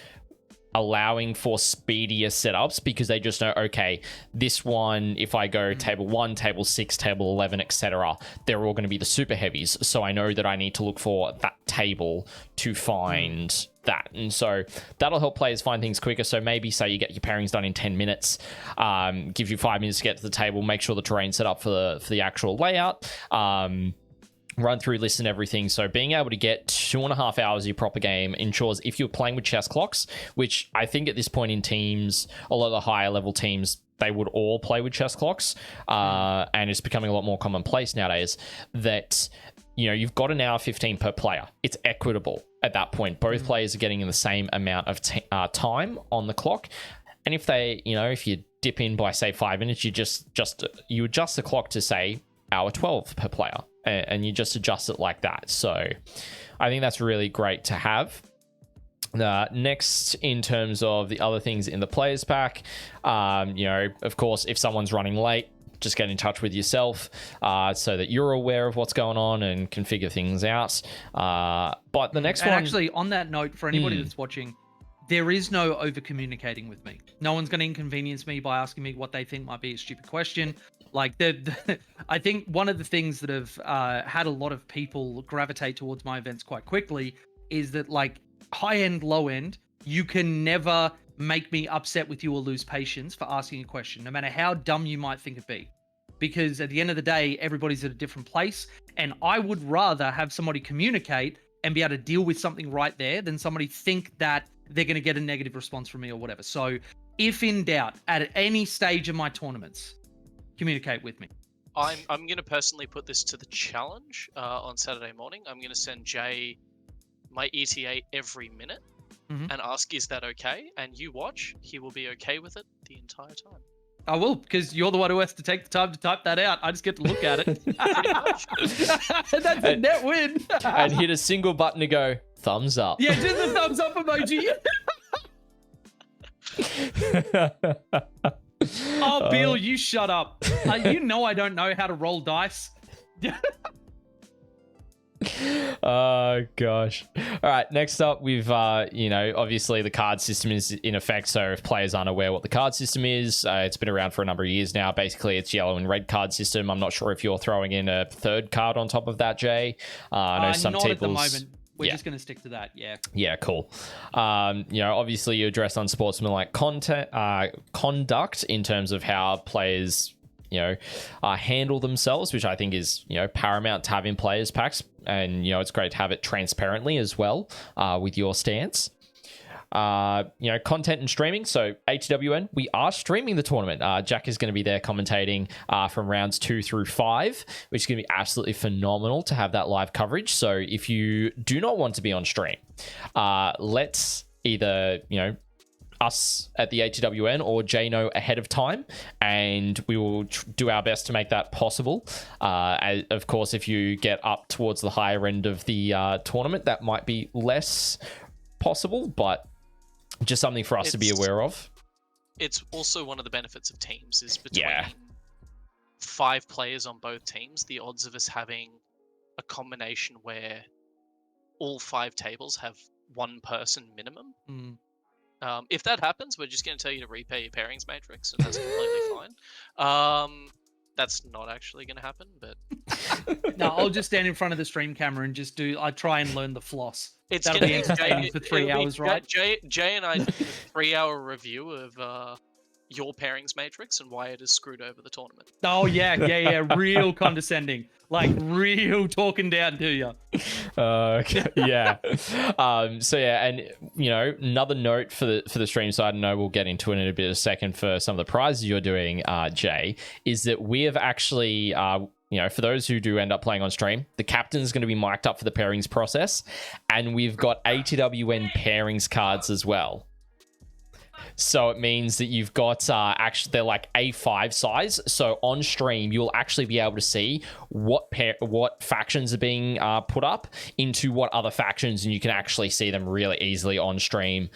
allowing for speedier setups, because they just know, okay, this one, if I go table 1, table 6, table 11, etc., they're all going to be the super heavies. So I know that I need to look for that table to find that. And so that'll help players find things quicker. So maybe say you get your pairings done in 10 minutes, give you 5 minutes to get to the table, make sure the terrain's set up for the actual layout, run through, listen, everything. So being able to get 2.5 hours of your proper game ensures, if you're playing with chess clocks, which I think at this point in teams, a lot of the higher level teams, they would all play with chess clocks, and it's becoming a lot more commonplace nowadays, that you've got an hour 15 per player. It's equitable at that point. Both players are getting in the same amount of time on the clock. And if they, if you dip in by say 5 minutes, you you adjust the clock to say hour 12 per player, and you just adjust it like that. So I think that's really great to have. Next, in terms of the other things in the players pack, of course, if someone's running late, just get in touch with yourself so that you're aware of what's going on and can figure things out. But the next one... Actually, on that note, for anybody that's watching, there is no over communicating with me. No one's going to inconvenience me by asking me what they think might be a stupid question. Like, I think one of the things that have had a lot of people gravitate towards my events quite quickly is that, like, high end, low end, you can never make me upset with you or lose patience for asking a question, no matter how dumb you might think it be. Because at the end of the day, everybody's at a different place, and I would rather have somebody communicate and be able to deal with something right there than somebody think that they're going to get a negative response from me or whatever. So if in doubt, at any stage of my tournaments, communicate with me. I'm going to personally put this to the challenge on Saturday morning. I'm going to send Jay my ETA every minute and ask, is that okay? And you watch, he will be okay with it the entire time. I will, because you're the one who has to take the time to type that out. I just get to look at it. That's a net win. And hit a single button to go, thumbs up. Yeah, just the thumbs up emoji. Oh, Bill, you shut up. You know I don't know how to roll dice. Oh gosh. All right, next up we've obviously the card system is in effect. So if players aren't aware what the card system is, it's been around for a number of years now. Basically it's yellow and red card system. I'm not sure if you're throwing in a third card on top of that, Jay. I know some not tables... at the moment. We're just going to stick to that. Yeah. Yeah, cool. Obviously you address unsportsmanlike conduct in terms of how players, handle themselves, which I think is, paramount to have in players packs. And, it's great to have it transparently as well with your stance. Content and streaming. So ATWN, we are streaming the tournament. Jack is going to be there commentating from rounds 2 through 5, which is going to be absolutely phenomenal to have that live coverage. So if you do not want to be on stream, let's either, us at the ATWN or Jay know ahead of time, and we will do our best to make that possible. Of course, if you get up towards the higher end of the tournament, that might be less possible, but just something for us to be aware of. It's also one of the benefits of teams is between 5 players on both teams, the odds of us having a combination where all 5 tables have 1 person minimum. If that happens, we're just going to tell you to repair your pairings matrix, and that's completely fine. That's not actually going to happen, but no, I'll just stand in front of the stream camera and I try and learn the floss. It's That'll be entertaining for 3 hours, right? Jay and I did a 3-hour review of your pairings matrix and why it is screwed over the tournament. Oh yeah, real condescending, like real talking down to you. Okay. Yeah. And another note for the stream side, I know we'll get into it in a bit of a second for some of the prizes you're doing, Jay, is that we have actually for those who do end up playing on stream, the captain is going to be mic'd up for the pairings process, and we've got ATWN pairings cards as well. So it means that you've got actually they're like A5 size. So on stream, you'll actually be able to see what factions are being put up into what other factions, and you can actually see them really easily on stream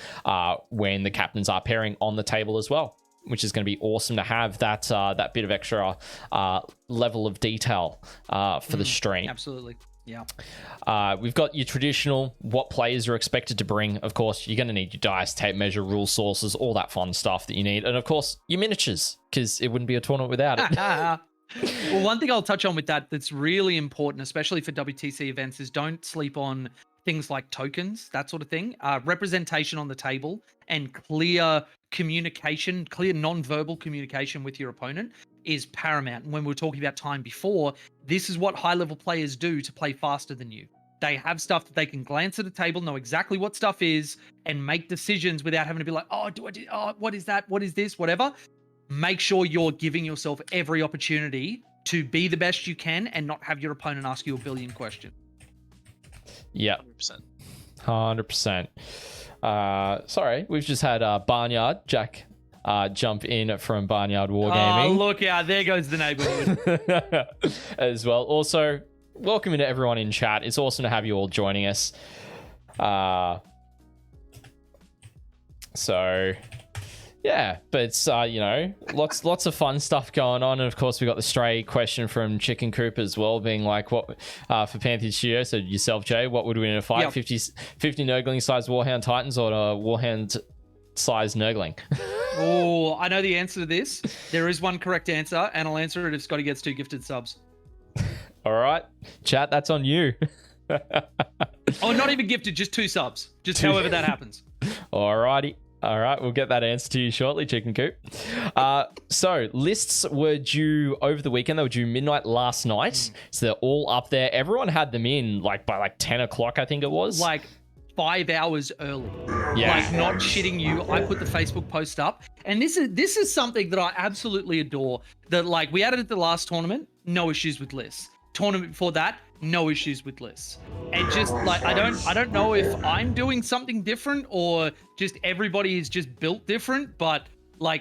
when the captains are pairing on the table as well, which is going to be awesome to have that bit of extra level of detail for the stream. Absolutely. Yeah. We've got your traditional what players are expected to bring. Of course, you're going to need your dice, tape measure, rule sources, all that fun stuff that you need. And of course, your miniatures, because it wouldn't be a tournament without it. Well, one thing I'll touch on with that's really important, especially for WTC events, is don't sleep on things like tokens, that sort of thing. Representation on the table and clear communication, clear non-verbal communication with your opponent is paramount. And when we were talking about time before, this is what high-level players do to play faster than you. They have stuff that they can glance at a table, know exactly what stuff is, and make decisions without having to be like, what is that? What is this? Whatever. Make sure you're giving yourself every opportunity to be the best you can and not have your opponent ask you a billion questions. Yeah. 100%. Sorry, we've just had Barnyard Jack jump in from Barnyard Wargaming. Oh, look out. There goes the neighborhood. As well. Also, welcome to everyone in chat. It's awesome to have you all joining us. Yeah, but it's, lots of fun stuff going on. And of course, we got the stray question from Chicken Coop as well, being like, what for Pantheon Studios, so yourself, Jay, what would win in a fight? Yep. 50 Nurgling sized Warhound Titans or a Warhound sized Nurgling? Oh, I know the answer to this. There is one correct answer, and I'll answer it if Scotty gets 2 gifted subs. All right, chat, that's on you. Oh, not even gifted, just 2 subs. Just however that happens. All righty. All right, we'll get that answer to you shortly, Chicken Coop. So lists were due over the weekend. They were due midnight last night. So they're all up there. Everyone had them in by 10 o'clock, I think it was. 5 hours early. Yeah. Not shitting you. I put the Facebook post up. And this is something that I absolutely adore. That we added at the last tournament, no issues with lists. Tournament before that, no issues with lists. And just I don't know if I'm doing something different or just everybody is just built different, but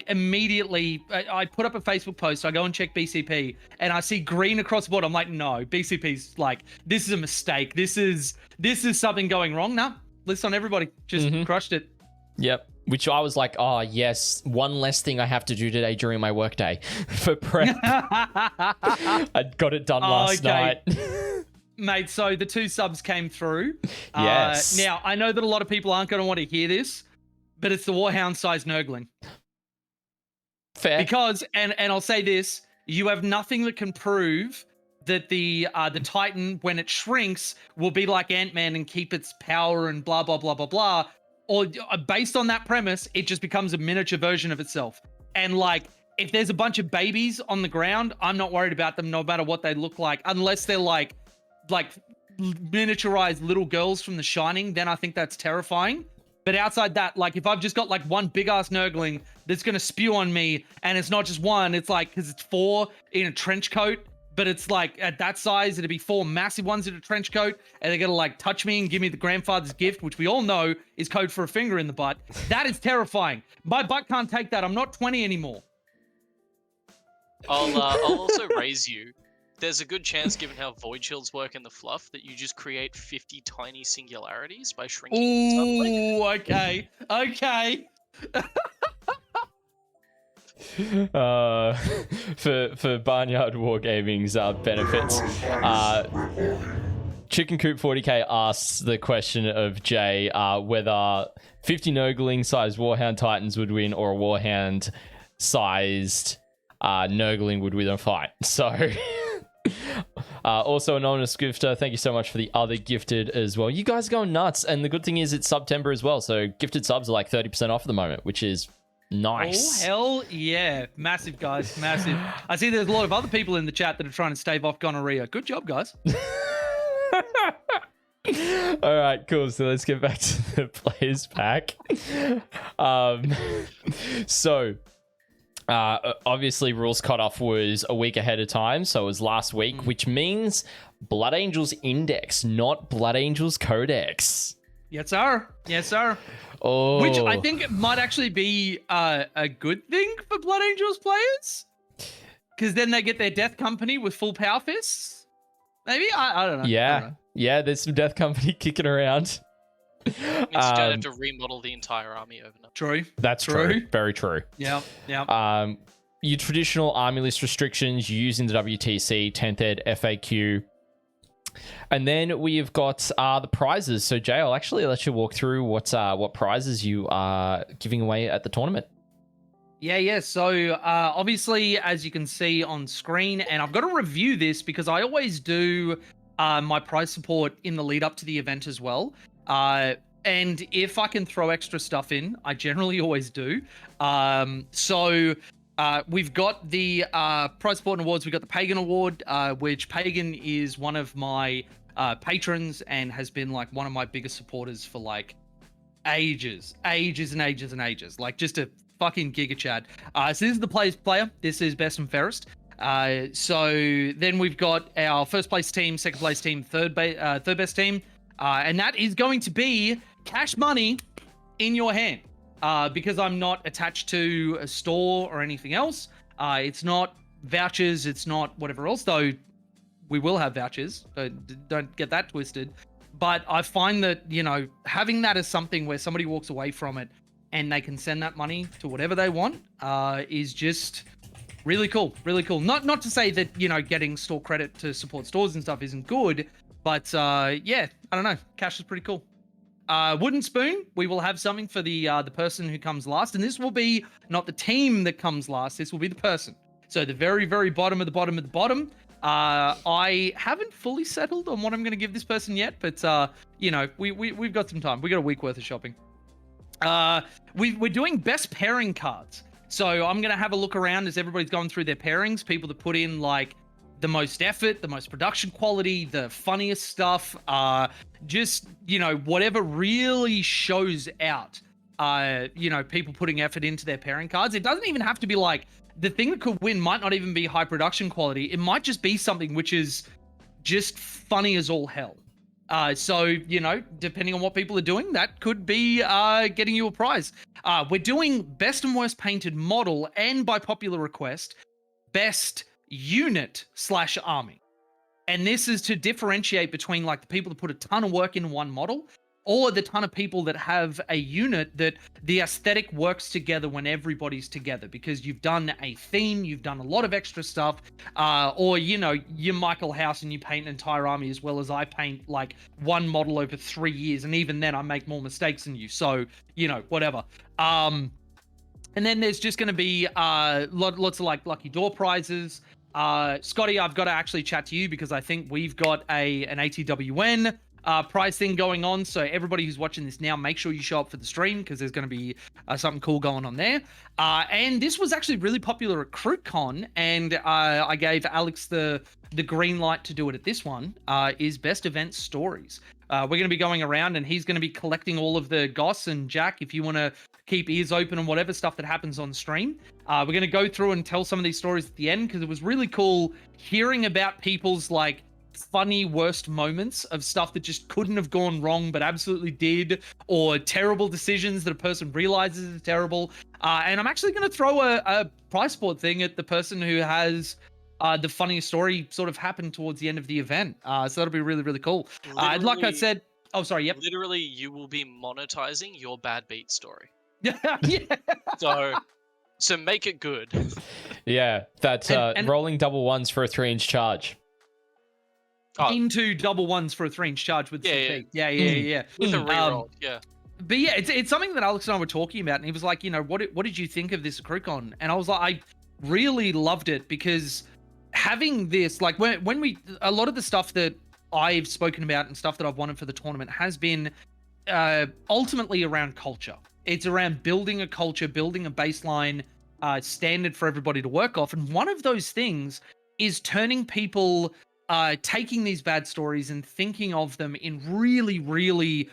immediately I put up a Facebook post, I go and check BCP and I see green across the board. I'm like, no, BCP's this is a mistake. This is something going wrong. Nah, list on everybody. Just crushed it. Yep. Which I was like, oh, yes, one less thing I have to do today during my workday for prep. I got it done last night. Mate, so the 2 subs came through. Yes. Now, I know that a lot of people aren't going to want to hear this, but it's the Warhound-sized Nurgling. Fair. Because, and I'll say this, you have nothing that can prove that the Titan, when it shrinks, will be like Ant-Man and keep its power and blah, blah, blah, blah, blah. Or based on that premise, it just becomes a miniature version of itself. And like, if there's a bunch of babies on the ground, I'm not worried about them no matter what they look like, unless they're like miniaturized little girls from The Shining, then I think that's terrifying. But outside that, like if I've just got like one big ass nurgling that's going to spew on me, and it's not just one, it's like, because it's 4 in a trench coat, but it's like at that size, it'd be 4 massive ones in a trench coat, and they're going to like touch me and give me the grandfather's gift, which we all know is code for a finger in the butt. That is terrifying. My butt can't take that. I'm not 20 anymore. I'll also raise you. There's a good chance, given how void shields work in the fluff, that you just create 50 tiny singularities by shrinking. Ooh, okay. For Barnyard Wargaming's benefits, Chicken Coop 40k asks the question of Jay whether 50 Nurgling sized Warhound Titans would win, or a Warhound sized Nurgling would win a fight. So also anonymous gifter, thank you so much for the other gifted as well. You guys are going nuts, and the good thing is it's September as well, so gifted subs are like 30% off at the moment, which is nice. Oh hell yeah, massive guys, massive. I see there's a lot of other people in the chat that are trying to stave off gonorrhea. Good job, guys. All right, cool. So let's get back to the players pack. Obviously rules cutoff was a week ahead of time, so it was last week, which means Blood Angels Index, not Blood Angels Codex. Yes, sir. Yes, sir. Oh, which I think it might actually be a good thing for Blood Angels players, because then they get their Death Company with full power fists. Maybe I don't know. Yeah. There's some Death Company kicking around. Means you don't have to remodel the entire army overnight. True. That's true. Very true. Yeah. Your traditional army list restrictions you use in the WTC, 10th Ed, FAQ. And then we've got the prizes. So Jay, I'll actually let you walk through what prizes you are giving away at the tournament. Yeah. So obviously, as you can see on screen, and I've got to review this because I always do my prize support in the lead up to the event as well. And if I can throw extra stuff in, I generally always do. So we've got the prize support and awards. We've got the Pagan Award, which Pagan is one of my patrons and has been like one of my biggest supporters for like ages, like just a fucking giga chad. So this is the player's player. This is best and fairest. So then we've got our first place team, second place team, third best team. And that is going to be cash money in your hand, because I'm not attached to a store or anything else. It's not vouchers. It's not whatever else, though we will have vouchers. So don't get that twisted. But I find that, having that as something where somebody walks away from it and they can send that money to whatever they want is just really cool. Really cool. Not to say that, getting store credit to support stores and stuff isn't good. But yeah, I don't know. Cash is pretty cool. Wooden Spoon, we will have something for the person who comes last. And this will be not the team that comes last. This will be the person. So the very, very bottom of the bottom of the bottom. I haven't fully settled on what I'm going to give this person yet. But, we've got some time. We got a week worth of shopping. We're doing best pairing cards. So I'm going to have a look around as everybody's going through their pairings. People that put in like the most effort, the most production quality, the funniest stuff, just, whatever really shows out, people putting effort into their pairing cards. It doesn't even have to be like, the thing that could win might not even be high production quality. It might just be something which is just funny as all hell. So, depending on what people are doing, that could be getting you a prize. We're doing best and worst painted model, and by popular request, best unit/army. And this is to differentiate between like the people that put a ton of work in one model, or the ton of people that have a unit that the aesthetic works together when everybody's together, because you've done a theme, you've done a lot of extra stuff, or you're Michael House and you paint an entire army as well as I paint like one model over 3 years, and even then I make more mistakes than you, so whatever. And then there's just going to be lots of like lucky door prizes. Scotty, I've got to actually chat to you because I think we've got an ATWN prize thing going on. So everybody who's watching this now, make sure you show up for the stream because there's going to be something cool going on there. And this was actually really popular at CruitCon, and I gave Alex the green light to do it at this one, is Best Event Stories. We're going to be going around and he's going to be collecting all of the goss. And Jack, if you want to keep ears open on whatever stuff that happens on stream, we're going to go through and tell some of these stories at the end because it was really cool hearing about people's like funny worst moments of stuff that just couldn't have gone wrong but absolutely did, or terrible decisions that a person realizes is terrible. And I'm actually going to throw a prize board thing at the person who has the funniest story sort of happened towards the end of the event. So that'll be really, really cool. Like I said, oh, sorry. Yep. Literally, you will be monetizing your bad beat story. Yeah. So make it good. Yeah, that's rolling double ones for a 3-inch charge. Into double ones for a 3-inch charge with CP. Yeah. With a reroll, yeah. But yeah, it's something that Alex and I were talking about, and he was like, you know, what did you think of this at CruitCon? And I was like, I really loved it because having this, like, when we, a lot of the stuff that I've spoken about and stuff that I've wanted for the tournament has been ultimately around culture. It's around building a culture, building a baseline standard for everybody to work off. And one of those things is turning people, taking these bad stories and thinking of them in really, really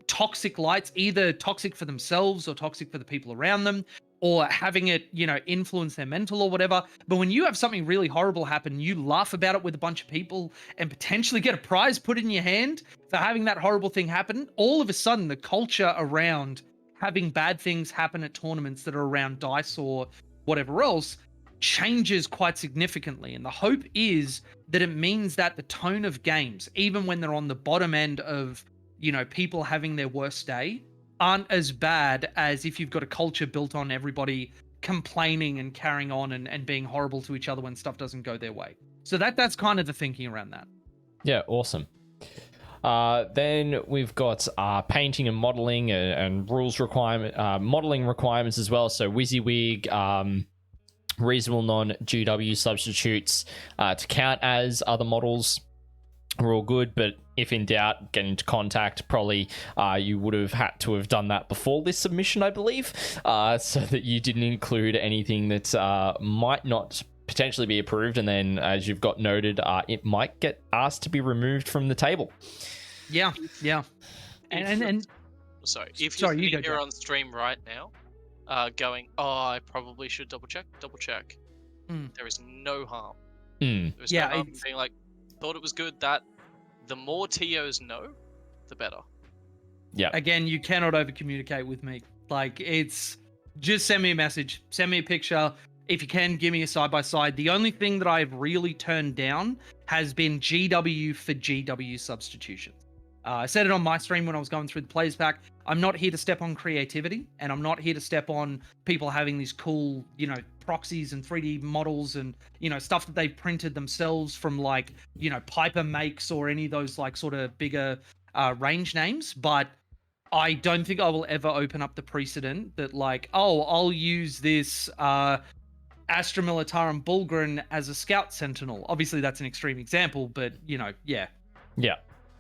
toxic lights, either toxic for themselves or toxic for the people around them, or having it, you know, influence their mental or whatever. But when you have something really horrible happen, you laugh about it with a bunch of people and potentially get a prize put in your hand for having that horrible thing happen. All of a sudden, the culture around having bad things happen at tournaments that are around dice or whatever else changes quite significantly. And the hope is that it means that the tone of games, even when they're on the bottom end of, you know, people having their worst day, aren't as bad as if you've got a culture built on everybody complaining and carrying on and being horrible to each other when stuff doesn't go their way. So that's kind of the thinking around that. Yeah, awesome. Then we've got painting and modeling and rules requirement, modeling requirements as well. So WYSIWYG, reasonable non-GW substitutes to count as other models are all good, but if in doubt, get into contact. Probably you would have had to have done that before this submission, I believe, so that you didn't include anything that might not potentially be approved, and then as you've got noted, it might get asked to be removed from the table. Yeah. And sorry, if you're sitting here on stream right now, going, oh, I probably should double check. There is no harm. There is no harm in being like, thought it was good. That the more TOs know, the better. Yeah. Again, you cannot over communicate with me. Like, it's just send me a message, send me a picture. If you can, give me a side-by-side. The only thing that I've really turned down has been GW for GW substitutions. I said it on my stream when I was going through the Players Pack. I'm not here to step on creativity, and I'm not here to step on people having these cool, you know, proxies and 3D models and, you know, stuff that they've printed themselves from, like, you know, Piper Makes or any of those, like, sort of bigger range names. But I don't think I will ever open up the precedent that, like, oh, I'll use this Astra Militarum Bulgrin as a Scout Sentinel. Obviously, that's an extreme example, but, you know, yeah.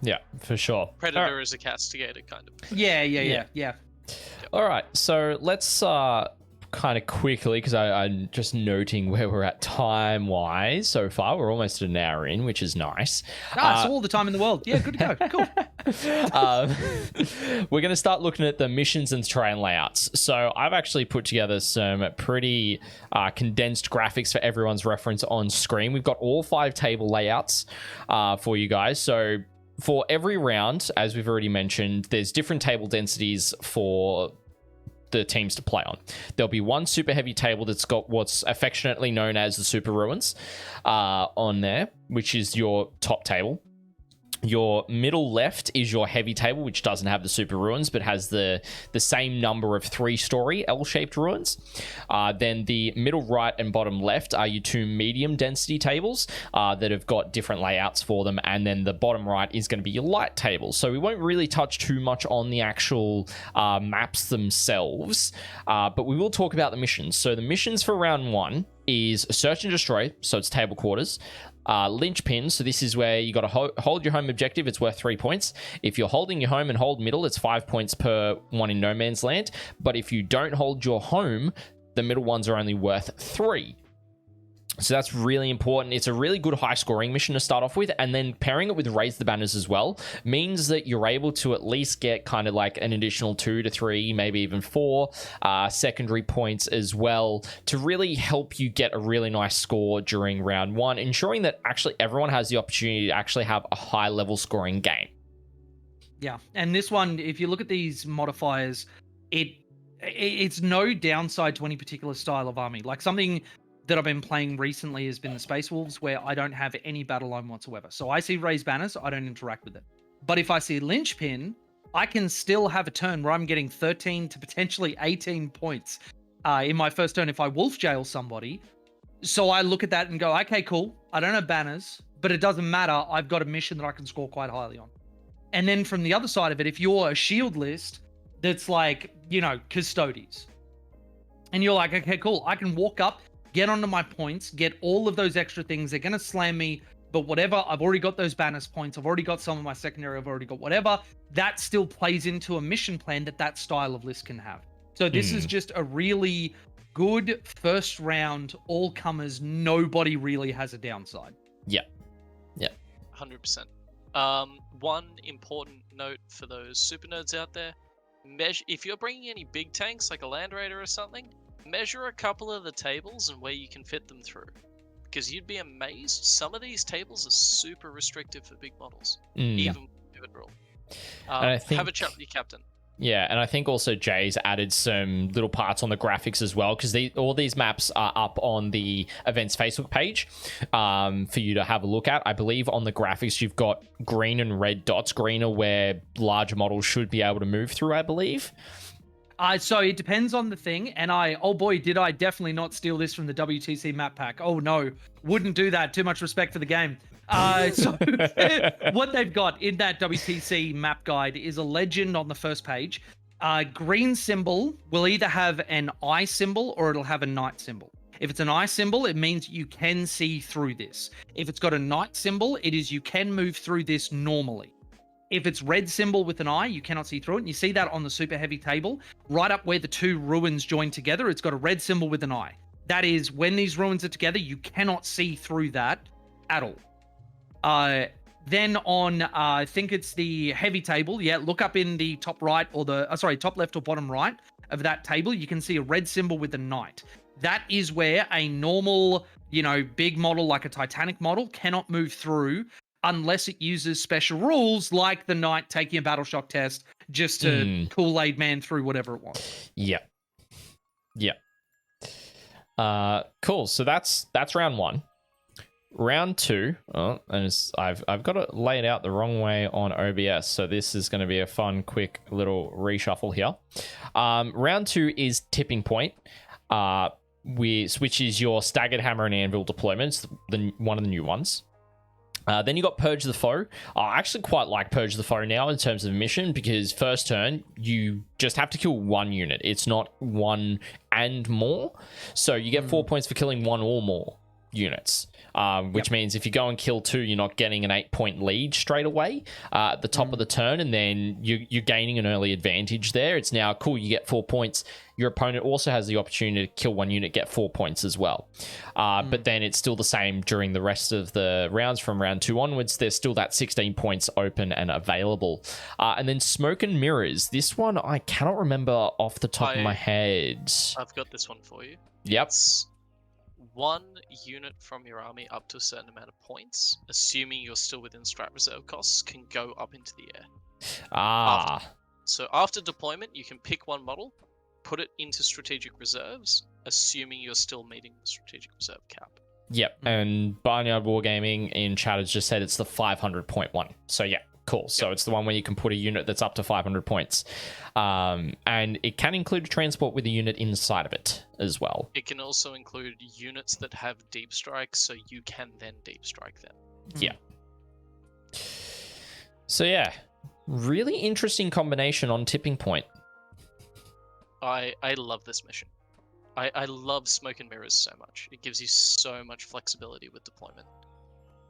Yeah, for sure. Predator is a castigator, kind of. Yeah. All right, so let's kind of quickly, because I'm just noting where we're at time-wise so far. We're almost an hour in, which is nice. It's all the time in the world. Yeah, good to go. Cool. We're going to start looking at the missions and terrain layouts. So I've actually put together some pretty condensed graphics for everyone's reference on screen. We've got all 5 table layouts for you guys. So for every round, as we've already mentioned, there's different table densities for the teams to play on. There'll be one super heavy table that's got what's affectionately known as the Super Ruins on there, which is your top table. Your middle left is your heavy table, which doesn't have the Super Ruins, but has the same number of 3-story L-shaped ruins. Then the middle right and bottom left are your 2 medium density tables that have got different layouts for them. And then the bottom right is going to be your light table. So we won't really touch too much on the actual maps themselves, but we will talk about the missions. So the missions for round 1 is search and destroy, so it's table quarters. Linchpin, so this is where you got to hold your home objective. It's worth 3 points. If you're holding your home and hold middle, it's 5 points per one in no man's land. But if you don't hold your home, the middle ones are only worth 3. So that's really important. It's a really good high scoring mission to start off with, and then pairing it with Raise the Banners as well means that you're able to at least get kind of like an additional 2 to 3, maybe even 4 secondary points as well to really help you get a really nice score during round 1, ensuring that actually everyone has the opportunity to actually have a high level scoring game. Yeah, and this one, if you look at these modifiers, it's no downside to any particular style of army. Like something that I've been playing recently has been the Space Wolves, where I don't have any battle line whatsoever. So I see Raised Banners, I don't interact with it. But if I see Linchpin, I can still have a turn where I'm getting 13 to potentially 18 points in my first turn if I wolf jail somebody. So I look at that and go, okay, cool. I don't have banners, but it doesn't matter. I've got a mission that I can score quite highly on. And then from the other side of it, if you're a shield list that's like, Custodes, and you're like, okay, cool. I can walk up, get onto my points, get all of those extra things. They're going to slam me, but whatever. I've already got those banners points. I've already got some of my secondary. I've already got whatever. That still plays into a mission plan that style of list can have. So this is just a really good first round, all comers. Nobody really has a downside. Yeah. 100%. One important note for those super nerds out there, if you're bringing any big tanks like a Land Raider or something, measure a couple of the tables and where you can fit them through, because you'd be amazed. Some of these tables are super restrictive for big models, even with pivot rule. Have a chat with your captain. Yeah, and I think also Jay's added some little parts on the graphics as well, because all these maps are up on the event's Facebook page for you to have a look at. I believe on the graphics you've got green and red dots. Green are where larger models should be able to move through, I believe. So it depends on the thing, and oh boy, did I definitely not steal this from the WTC map pack. Oh no, wouldn't do that. Too much respect for the game. So what they've got in that WTC map guide is a legend on the first page. Green symbol will either have an eye symbol or it'll have a knight symbol. If it's an eye symbol, it means you can see through this. If it's got a knight symbol, it is you can move through this normally. If it's red symbol with an eye, you cannot see through it. And you see that on the super heavy table, right up where the two ruins join together, it's got a red symbol with an eye. That is, when these ruins are together, you cannot see through that at all. Then on, I think it's the heavy table. Yeah, look up in the top right or top left or bottom right of that table. You can see a red symbol with a knight. That is where a normal, big model like a Titanic model cannot move through unless it uses special rules like the knight taking a battle shock test just to Kool-Aid man through whatever it wants. Yeah. Cool. So that's round 1. Round 2, and I've got to lay it out the wrong way on OBS, so this is going to be a fun, quick little reshuffle here. Round 2 is Tipping Point, which is your Staggered Hammer and Anvil deployments, one of the new ones. Then you got Purge the Foe. I actually quite like Purge the Foe now in terms of mission, because first turn, you just have to kill one unit. It's not one and more. So you get 4 points for killing one or more units, which means if you go and kill 2, you're not getting an 8-point lead straight away at the top of the turn, and then you're gaining an early advantage there. It's now cool, you get 4 points. Your opponent also has the opportunity to kill one unit, get 4 points as well. But then it's still the same during the rest of the rounds from round 2 onwards. There's still that 16 points open and available. And then Smoke and Mirrors. This one I cannot remember off the top of my head. I've got this one for you. Yep. It's 1 unit from your army up to a certain amount of points, assuming you're still within strat reserve costs, can go up into the air. So after deployment, you can pick one model, put it into strategic reserves, assuming you're still meeting the strategic reserve cap. Yep, and Barnyard Wargaming in chat has just said it's the 500 point one. So yeah, cool. So it's the one where you can put a unit that's up to 500 points. And it can include a transport with a unit inside of it as well. It can also include units that have deep strike, so you can then deep strike them. Yeah. So yeah, really interesting combination on Tipping Point. I love this mission. I love smoke and mirrors so much. It gives you so much flexibility with deployment.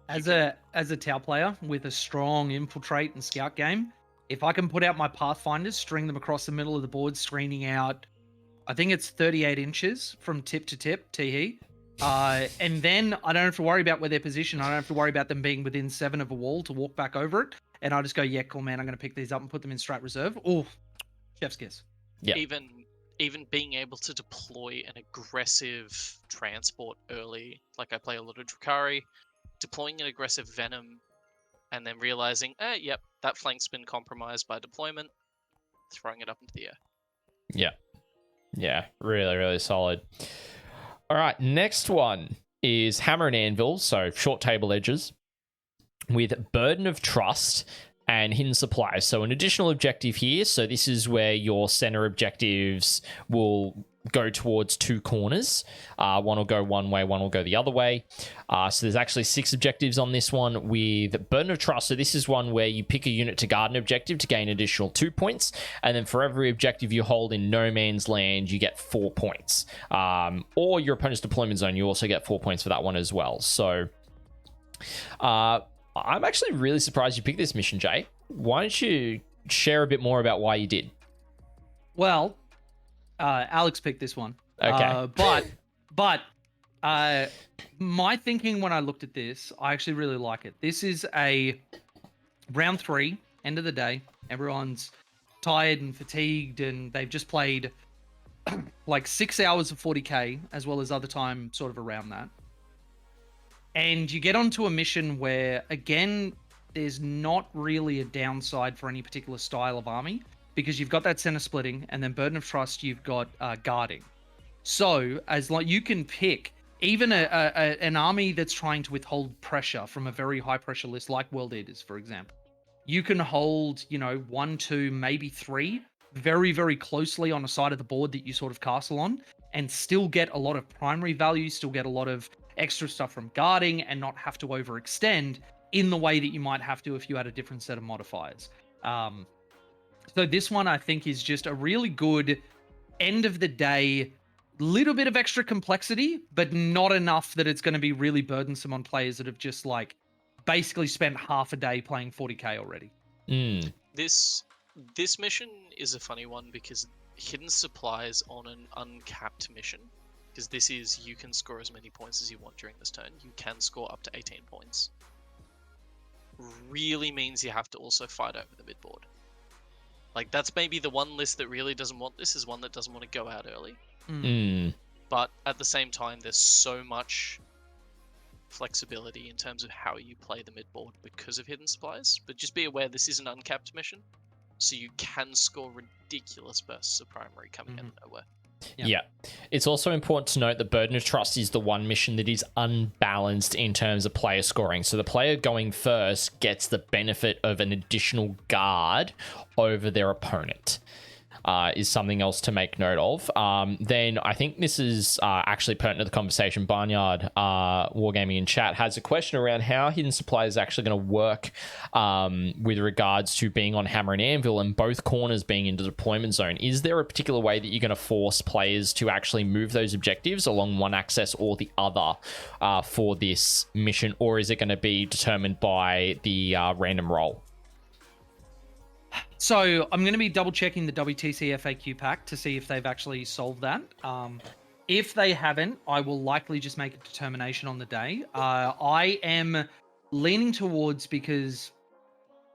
As a Tau player with a strong infiltrate and scout game, if I can put out my Pathfinders, string them across the middle of the board, screening out, I think it's 38 inches from tip to tip, Teehee. And then I don't have to worry about where they're positioned. I don't have to worry about them being within 7 of a wall to walk back over it. And I just go, yeah, cool, man, I'm going to pick these up and put them in strat reserve. Oh, chef's kiss. Yeah. Even being able to deploy an aggressive transport early, like I play a lot of Drukhari, deploying an aggressive Venom, and then realizing, yep, that flank's been compromised by deployment, throwing it up into the air. Yeah. Yeah, really, really solid. All right, next one is Hammer and Anvil, so short table edges, with Burden of Trust and Hidden Supplies. So an additional objective here. So this is where your center objectives will go towards 2 corners. One will go one way, one will go the other way. So there's actually 6 objectives on this one with Burden of Trust. So this is one where you pick a unit to guard an objective to gain additional 2 points. And then for every objective you hold in no man's land, you get 4 points. Or your opponent's deployment zone, you also get 4 points for that one as well. So I'm actually really surprised you picked this mission, Jay. Why don't you share a bit more about why you did? Well, Alex picked this one. Okay. But my thinking when I looked at this, I actually really like it. This is a round 3, end of the day. Everyone's tired and fatigued, and they've just played like 6 hours of 40k, as well as other time sort of around that. And you get onto a mission where, again, there's not really a downside for any particular style of army, because you've got that center splitting, and then Burden of Trust, you've got guarding. So as like you can pick even an army that's trying to withhold pressure from a very high pressure list, like World Eaters, for example. You can hold, 1, 2, maybe 3 very, very closely on a side of the board that you sort of castle on, and still get a lot of primary value, still get a lot of extra stuff from guarding, and not have to overextend in the way that you might have to if you had a different set of modifiers. So this one, I think, is just a really good end of the day, little bit of extra complexity, but not enough that it's going to be really burdensome on players that have just like basically spent half a day playing 40k already. This mission is a funny one because Hidden Supplies on an uncapped mission, because this is you can score as many points as you want during this turn. You can score up to 18 points. Really means you have to also fight over the midboard. Like, that's maybe the one list that really doesn't want this, is one that doesn't want to go out early. But at the same time, there's so much flexibility in terms of how you play the midboard because of Hidden Supplies. But just be aware, this is an uncapped mission, so you can score ridiculous bursts of primary coming out of nowhere. Yeah. It's also important to note that Burden of Trust is the one mission that is unbalanced in terms of player scoring. So the player going first gets the benefit of an additional guard over their opponent. Is something else to make note of. Then I think this is actually pertinent to the conversation. Barnyard Wargaming in chat has a question around how Hidden Supply is actually going to work with regards to being on Hammer and Anvil and both corners being in the deployment zone. Is there a particular way that you're going to force players to actually move those objectives along one axis or the other for this mission, or is it going to be determined by the random roll? So I'm going to be double checking the WTC FAQ pack to see if they've actually solved that. If they haven't, I will likely just make a determination on the day. I am leaning towards, because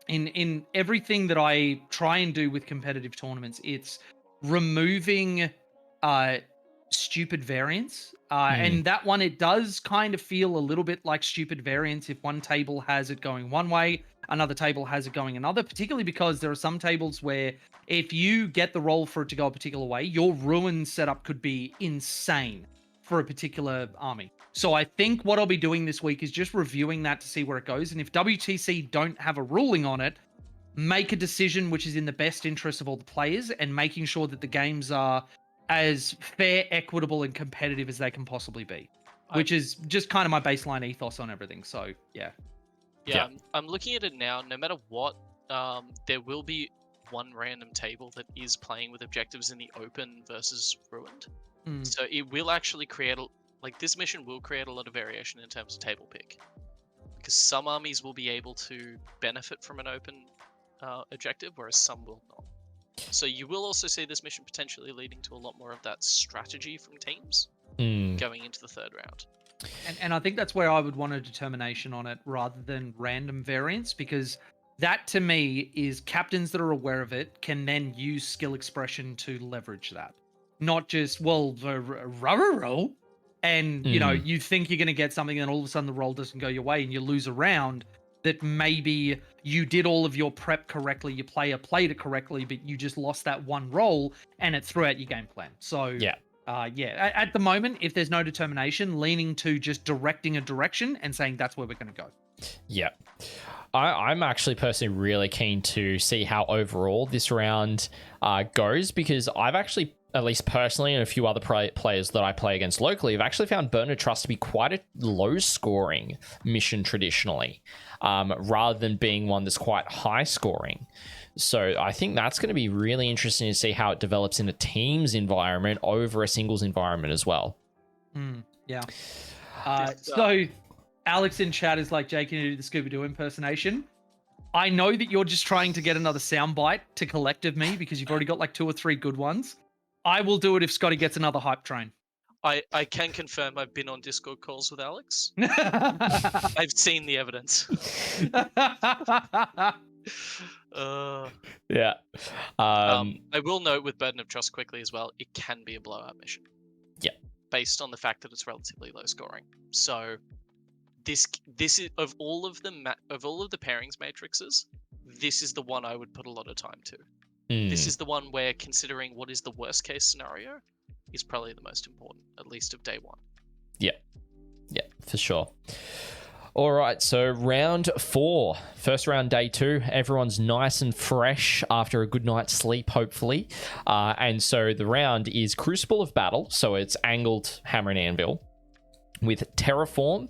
in everything that I try and do with competitive tournaments, it's removing stupid variance. And that one, it does kind of feel a little bit like stupid variance if one table has it going one way, another table has it going another, particularly because there are some tables where if you get the roll for it to go a particular way, your ruin setup could be insane for a particular army. So I think what I'll be doing this week is just reviewing that to see where it goes. And if WTC don't have a ruling on it, make a decision which is in the best interest of all the players and making sure that the games are as fair, equitable, and competitive as they can possibly be, which is just kind of my baseline ethos on everything. So, yeah. Yeah, I'm looking at it now. No matter what, there will be one random table that is playing with objectives in the open versus ruined. So it will actually create this mission will create a lot of variation in terms of table pick, because some armies will be able to benefit from an open objective, whereas some will not. So you will also see this mission potentially leading to a lot more of that strategy from teams going into the third round. And I think that's where I would want a determination on it rather than random variants, because that to me is captains that are aware of it can then use skill expression to leverage that. Not just, well, the rubber roll, and you think you're going to get something, and all of a sudden the roll doesn't go your way and you lose a round that maybe you did all of your prep correctly, your player played it correctly, but you just lost that one roll and it threw out your game plan. So at the moment, if there's no determination, leaning to just directing a direction and saying that's where we're going to go. Yeah. I'm actually personally really keen to see how overall this round goes, because I've actually, at least personally, and a few other players that I play against locally, have actually found Burn of Trust to be quite a low-scoring mission traditionally, rather than being one that's quite high-scoring. So I think that's going to be really interesting to see how it develops in a team's environment over a singles environment as well. Yeah. So Alex in chat is like, Jay, can you do the Scooby-Doo impersonation? I know that you're just trying to get another soundbite to collect of me because you've already got like 2 or 3 good ones. I will do it if Scotty gets another hype train. I can confirm I've been on Discord calls with Alex. I've seen the evidence. Yeah. I will note with Burden of Trust quickly as well, it can be a blowout mission. Yeah. Based on the fact that it's relatively low scoring. So this is of all of the pairings matrices, this is the one I would put a lot of time to. This is the one where, considering what is the worst case scenario, is probably the most important, at least of day one. Yeah, for sure. All right, so round 4, first round, day 2. Everyone's nice and fresh after a good night's sleep, hopefully. And so the round is Crucible of Battle, so it's angled hammer and anvil, with Terraform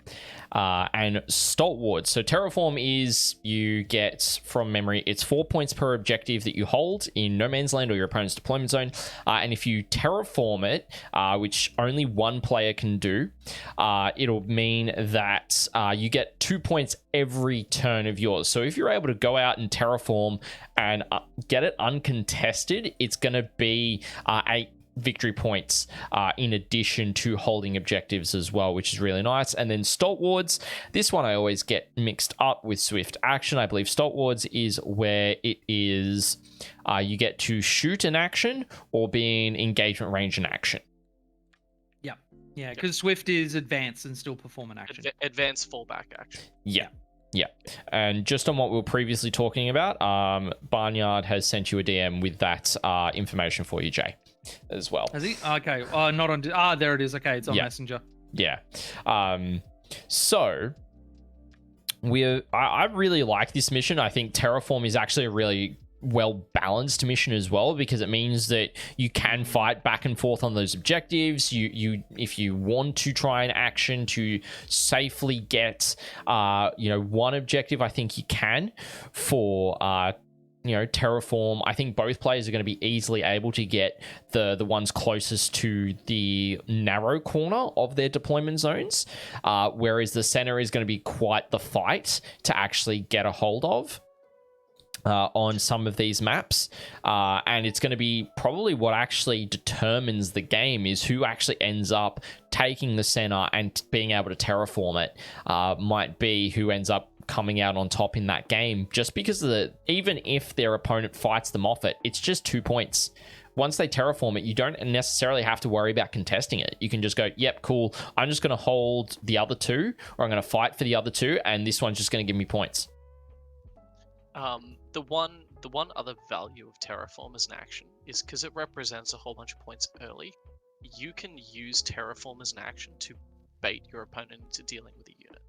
and Stalwart. So Terraform is, you get, from memory, it's 4 points per objective that you hold in no man's land or your opponent's deployment zone. And if you terraform it, which only one player can do, it'll mean that you get 2 points every turn of yours. So if you're able to go out and terraform and get it uncontested, it's going to be 8 victory points in addition to holding objectives as well, which is really nice. And then Stalwarts, this one I always get mixed up with Swift Action. I believe Stalwarts is where it is you get to shoot an action or be in engagement range in action. Yeah, because Swift is advance and still perform an action. Advanced fallback action. Yeah. And just on what we were previously talking about, Barnyard has sent you a DM with that information for you, Jay, as well. Has he? Okay. Not on. There it is. Okay, it's on Messenger. Yeah. So I really like this mission. I think Terraform is actually a really well-balanced mission as well, because it means that you can fight back and forth on those objectives. You if you want to try an action to safely get one objective, I think you can. For Terraform, I think both players are going to be easily able to get the ones closest to the narrow corner of their deployment zones, whereas the center is going to be quite the fight to actually get a hold of on some of these maps. And it's going to be probably what actually determines the game, is who actually ends up taking the center and being able to terraform it, might be who ends up coming out on top in that game, just because even if their opponent fights them off it, it's just 2 points. Once they terraform it, you don't necessarily have to worry about contesting it. You can just go, yep, cool, I'm just going to hold the other 2, or I'm going to fight for the other 2, and this one's just going to give me points. The one other value of Terraform as an action is because it represents a whole bunch of points early. You can use Terraform as an action to bait your opponent into dealing with a unit.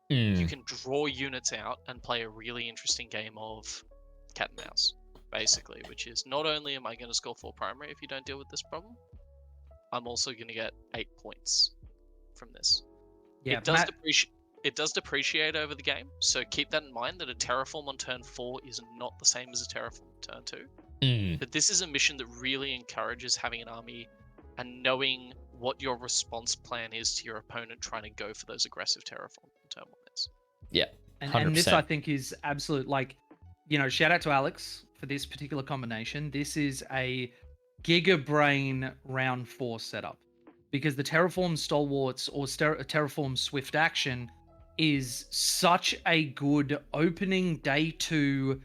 You can draw units out and play a really interesting game of cat and mouse, basically, which is, not only am I going to score 4 primary if you don't deal with this problem, I'm also going to get 8 points from this. Yeah, it does depreciate over the game, so keep that in mind, that a terraform on turn 4 is not the same as a terraform on turn 2. But this is a mission that really encourages having an army and knowing what your response plan is to your opponent trying to go for those aggressive terraform turmoils. Yeah, 100%. And this, I think, is absolute, like, shout out to Alex for this particular combination. This is a Giga Brain round 4 setup, because the Terraform Stalwarts or Terraform Swift Action is such a good opening day 2.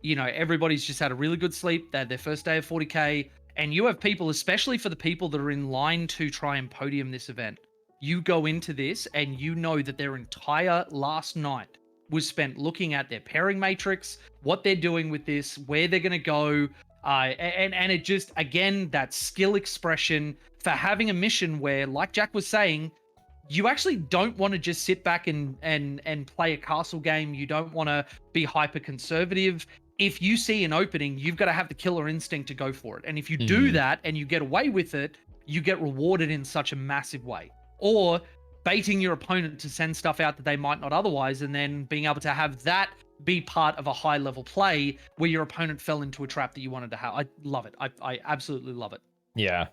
Everybody's just had a really good sleep. They had their first day of 40k. And you have people, especially for the people that are in line to try and podium this event, you go into this and you know that their entire last night was spent looking at their pairing matrix, what they're doing with this, where they're going to go. And it just, again, that skill expression for having a mission where, like Jack was saying, you actually don't want to just sit back and play a castle game. You don't want to be hyper conservative. If you see an opening, you've got to have the killer instinct to go for it. And if you do that and you get away with it, you get rewarded in such a massive way. Or baiting your opponent to send stuff out that they might not otherwise, and then being able to have that be part of a high level play where your opponent fell into a trap that you wanted to have. I love it. I absolutely love it. Yeah.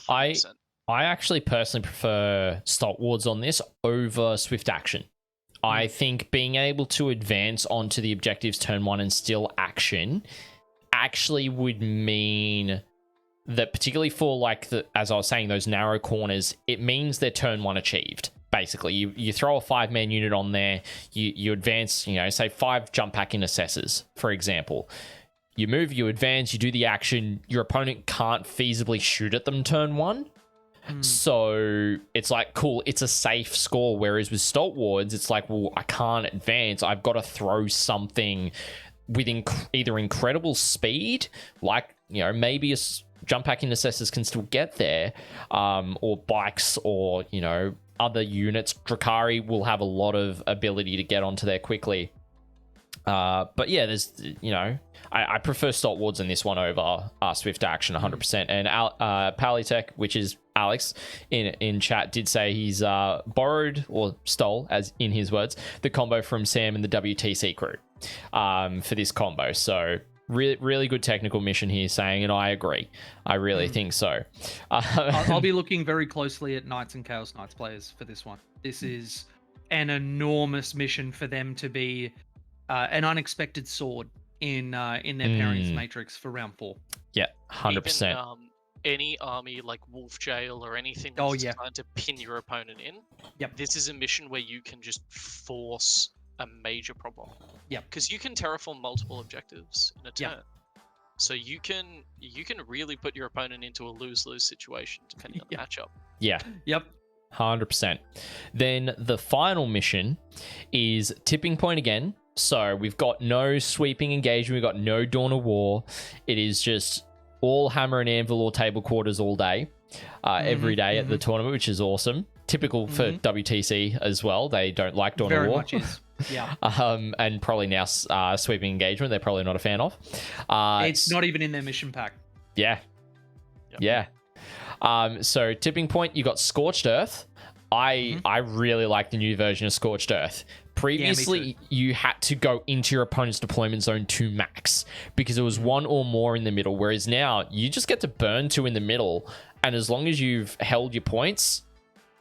100%. I actually personally prefer Stalwarts on this over Swift Action. I think being able to advance onto the objectives turn 1 and still action actually would mean that, particularly for, like, as I was saying, those narrow corners, it means they're turn 1 achieved. Basically, you throw a 5-man unit on there, you advance, say 5 jump pack intercessors, for example. You move, you advance, you do the action, your opponent can't feasibly shoot at them turn 1. So it's like, cool, it's a safe score. Whereas with Stalwarts, it's like, well, I can't advance. I've got to throw something with either incredible speed, like, maybe a jump pack intercessors can still get there, or bikes, or, other units. Drakari will have a lot of ability to get onto there quickly. But yeah, there's, I prefer Stalwarts in this one over Swift Action 100%. And Palitech, which is Alex in chat, did say he's borrowed or stole, as in his words, the combo from Sam and the WTC crew for this combo. So really, really good technical mission here, saying, and I agree. I really think so. I'll be looking very closely at Knights and Chaos Knights players for this one. This is an enormous mission for them to be an unexpected sword in their pairings matrix for round 4. Yeah, 100%. Even, any army like Wolf Jail or anything that's trying to pin your opponent in. Yep. This is a mission where you can just force a major problem. Yep. Because you can terraform multiple objectives in a turn. Yep. So you can really put your opponent into a lose-lose situation depending on the matchup. Yeah. Yep. 100%. Then the final mission is Tipping Point again. So we've got no sweeping engagement. We've got no Dawn of War. It is just all hammer and anvil or table quarters all day, every day at the tournament, which is awesome. Typical for WTC as well. They don't like Dawn of War. Very much is. Yeah. And probably now sweeping engagement, they're probably not a fan of. It's not even in their mission pack. Yeah. Yep. Yeah. So Tipping Point, you got Scorched Earth. I really like the new version of Scorched Earth. Previously, you had to go into your opponent's deployment zone to max because it was 1 or more in the middle, whereas now you just get to burn 2 in the middle, and as long as you've held your points,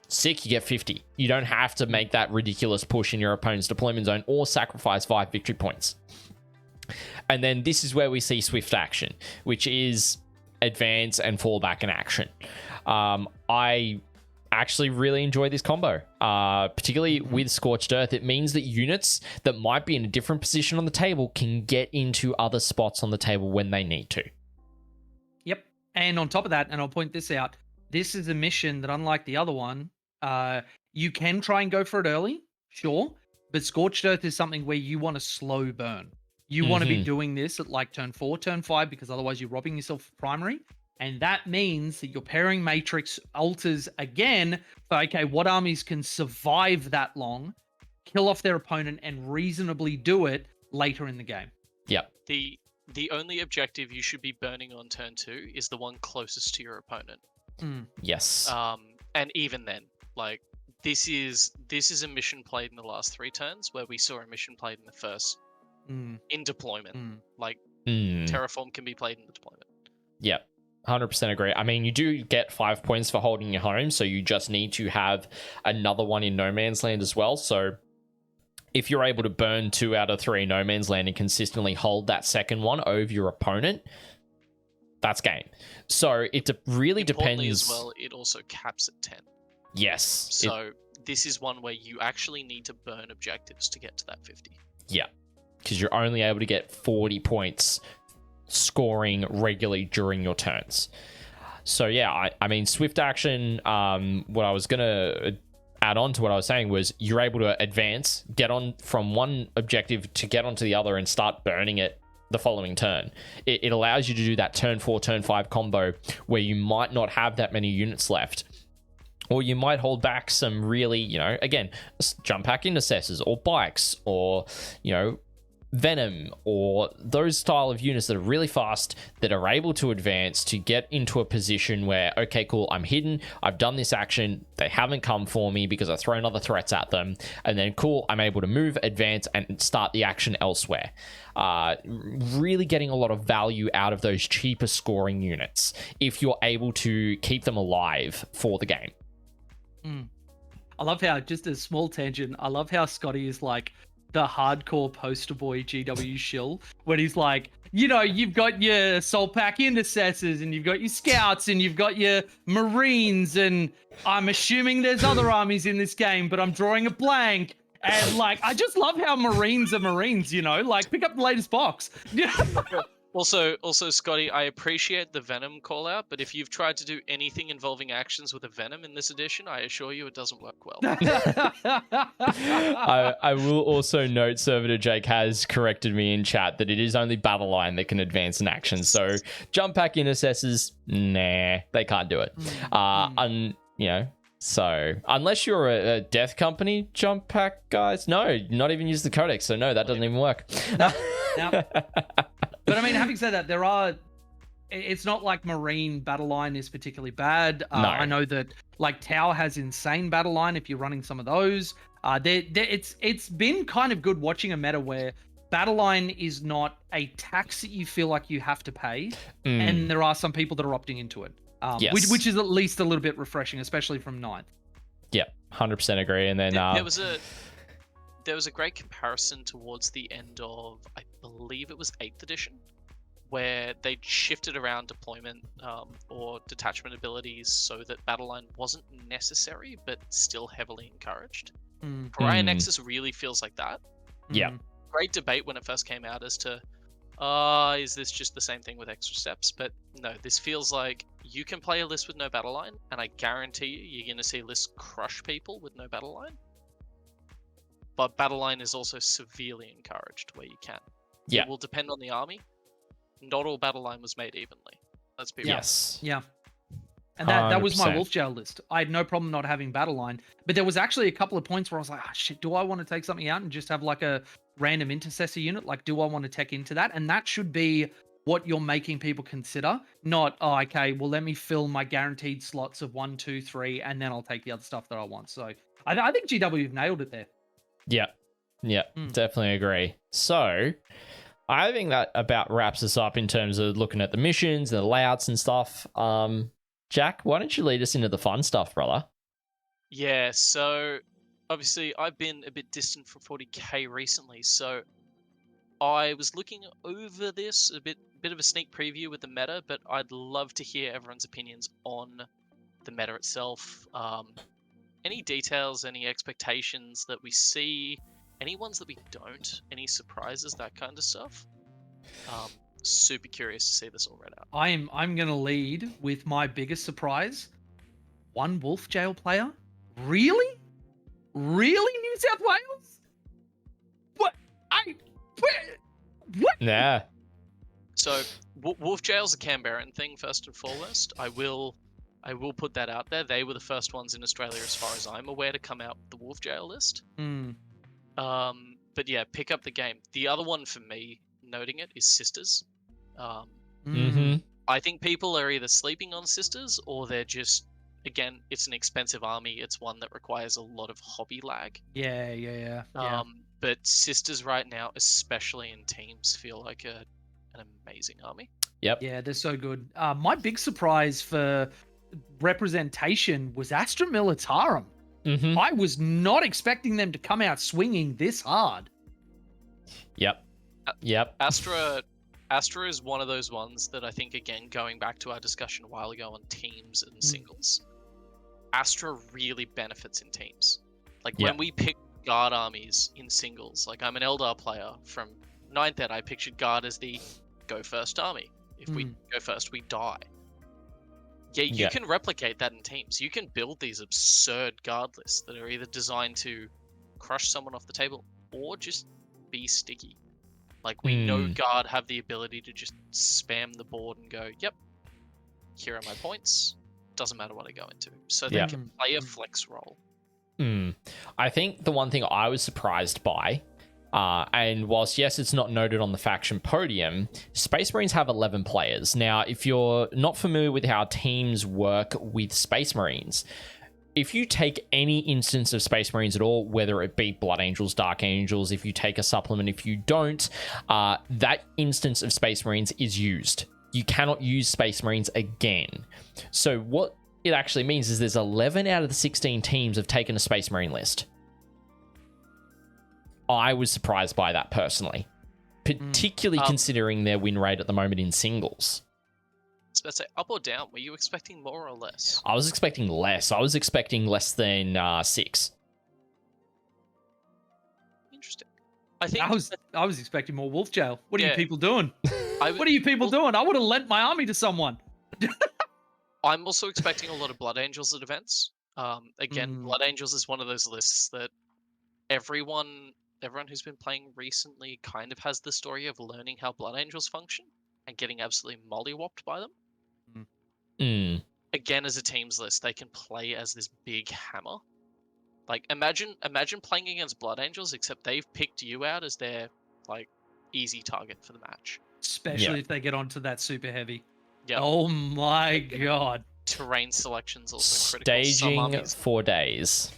sick, you get 50. You don't have to make that ridiculous push in your opponent's deployment zone or sacrifice 5 victory points. And then this is where we see Swift Action, which is advance and fall back in action. I actually really enjoy this combo, particularly with Scorched Earth. It means that units that might be in a different position on the table can get into other spots on the table when they need to. Yep. And on top of that, and I'll point this out, this is a mission that, unlike the other one, you can try and go for it early, sure, but Scorched Earth is something where you want to slow burn. You want to be doing this at like turn 4, turn 5, because otherwise you're robbing yourself of primary. And that means that your pairing matrix alters again for, okay, what armies can survive that long, kill off their opponent, and reasonably do it later in the game. Yep. The only objective you should be burning on turn 2 is the one closest to your opponent. Yes. And even then, like, this is a mission played in the last 3 turns where we saw a mission played in the first in deployment. Like, Terraform can be played in the deployment. Yep. 100% agree. I mean, you do get 5 points for holding your home, so you just need to have another one in No Man's Land as well. So if you're able to burn 2 out of 3 No Man's Land and consistently hold that second one over your opponent, that's game. So it really Importantly depends. As well, it also caps at 10. Yes. So this is one where you actually need to burn objectives to get to that 50. Yeah, because you're only able to get 40 points scoring regularly during your turns. So yeah, I mean, swift action, what I was going to add on to what I was saying was you're able to advance, get on from one objective to get onto the other and start burning it the following turn. It allows you to do that turn 4, turn 5 combo where you might not have that many units left. Or you might hold back some really, again, jump pack intercessors or bikes or, venom or those style of units that are really fast that are able to advance to get into a position where, okay, cool, I'm hidden, I've done this action, they haven't come for me because I've thrown other threats at them, and then cool, I'm able to move, advance, and start the action elsewhere. Really getting a lot of value out of those cheaper scoring units if you're able to keep them alive for the game. I love how, just a small tangent, I love how Scotty is like the hardcore poster boy GW shill, when he's like, you've got your soul pack intercessors and you've got your scouts and you've got your marines, and I'm assuming there's other armies in this game, but I'm drawing a blank. And like, I just love how marines are marines, like pick up the latest box. Also, Scotty, I appreciate the Venom call out, but if you've tried to do anything involving actions with a Venom in this edition, I assure you it doesn't work well. I will also note, Servitor Jake has corrected me in chat that it is only Battle Line that can advance an action. So jump pack intercessors, nah, they can't do it. So unless you're a Death Company jump pack guys, no, not even use the codex. So no, that doesn't even work. No. But I mean, having said that, it's not like Marine Battle Line is particularly bad. No. I know that like Tau has insane Battle Line if you're running some of those. It's been kind of good watching a meta where Battle Line is not a tax that you feel like you have to pay, and there are some people that are opting into it, yes. which is at least a little bit refreshing, especially from 9th. Yeah, 100% agree. And then there was a great comparison towards the end of, I believe it was 8th edition, where they shifted around deployment or detachment abilities so that Battle Line wasn't necessary, but still heavily encouraged. Pariah Nexus really feels like that. Yeah. Great debate when it first came out as to, is this just the same thing with extra steps? But no, this feels like you can play a list with no Battle Line, and I guarantee you're going to see lists crush people with no Battle Line. But Battle Line is also severely encouraged where you can. Yeah. It will depend on the army. Not all Battle Line was made evenly. Let's be real. Yes. Yeah. And that was my 100%. Wolf Jail list. I had no problem not having Battle Line. But there was actually a couple of points where I was like, shit, do I want to take something out and just have like a random intercessor unit? Like, do I want to tech into that? And that should be what you're making people consider. Not, okay, well, let me fill my guaranteed slots of 1, 2, 3, and then I'll take the other stuff that I want. So I think GW have nailed it there. Yeah, definitely agree. So I think that about wraps us up in terms of looking at the missions and the layouts and stuff. Jack, why don't you lead us into the fun stuff, brother? Yeah, so obviously I've been a bit distant from 40k recently, so I was looking over this, a bit of a sneak preview with the meta, but I'd love to hear everyone's opinions on the meta itself. Any details, any expectations that we see, any ones that we don't, any surprises, that kind of stuff. Super curious to see this all read out. I'm gonna lead with my biggest surprise. One Wolf Jail player? Really? New South Wales? What? What? Yeah. So Wolf Jail's a Canberran thing first and foremost. I will put that out there. They were the first ones in Australia, as far as I'm aware, to come out with the Wolf Jail list. But yeah, pick up the game. The other one for me, noting it, is Sisters. I think people are either sleeping on Sisters or they're just, again, it's an expensive army. It's one that requires a lot of hobby lag. Yeah. But Sisters right now, especially in teams, feel like a an amazing army. Yep. Yeah, they're so good. My big surprise for representation was Astra Militarum. Mm-hmm. I was not expecting them to come out swinging this hard. Yep. Yep. Astra is one of those ones that I think, again, going back to our discussion a while ago on teams and singles, Astra really benefits in teams. Like when we pick guard armies in singles, like I'm an Eldar player from 9th Ed, I pictured guard as the go first army. If we go first, we die. Yeah, you can replicate that in teams. You can build these absurd guard lists that are either designed to crush someone off the table or just be sticky. Like, we know guard have the ability to just spam the board and go, yep, here are my points. Doesn't matter what I go into. So they can play a flex role. I think the one thing I was surprised by, and whilst, yes, it's not noted on the faction podium, Space Marines have 11 players. Now, if you're not familiar with how teams work with Space Marines, if you take any instance of Space Marines at all, whether it be Blood Angels, Dark Angels, if you take a supplement, if you don't, that instance of Space Marines is used. You cannot use Space Marines again. So what it actually means is there's 11 out of the 16 teams have taken a Space Marine list. I was surprised by that personally, particularly considering their win rate at the moment in singles. I was about to say, up or down? Were you expecting more or less? I was expecting less. I was expecting less than 6. Interesting. I think I was expecting more Wolf Jail. What are you Yeah. people doing? What are you people doing? I would have lent my army to someone. I'm also expecting a lot of Blood Angels at events. Again, Blood Angels is one of those lists that everyone who's been playing recently kind of has the story of learning how Blood Angels function and getting absolutely mollywopped by them. Again, as a teams list, they can play as this big hammer. Like, imagine playing against Blood Angels, except they've picked you out as their, like, easy target for the match. Especially if they get onto that super heavy. Yeah. Oh my god. Terrain selection's also critical. Staging for days.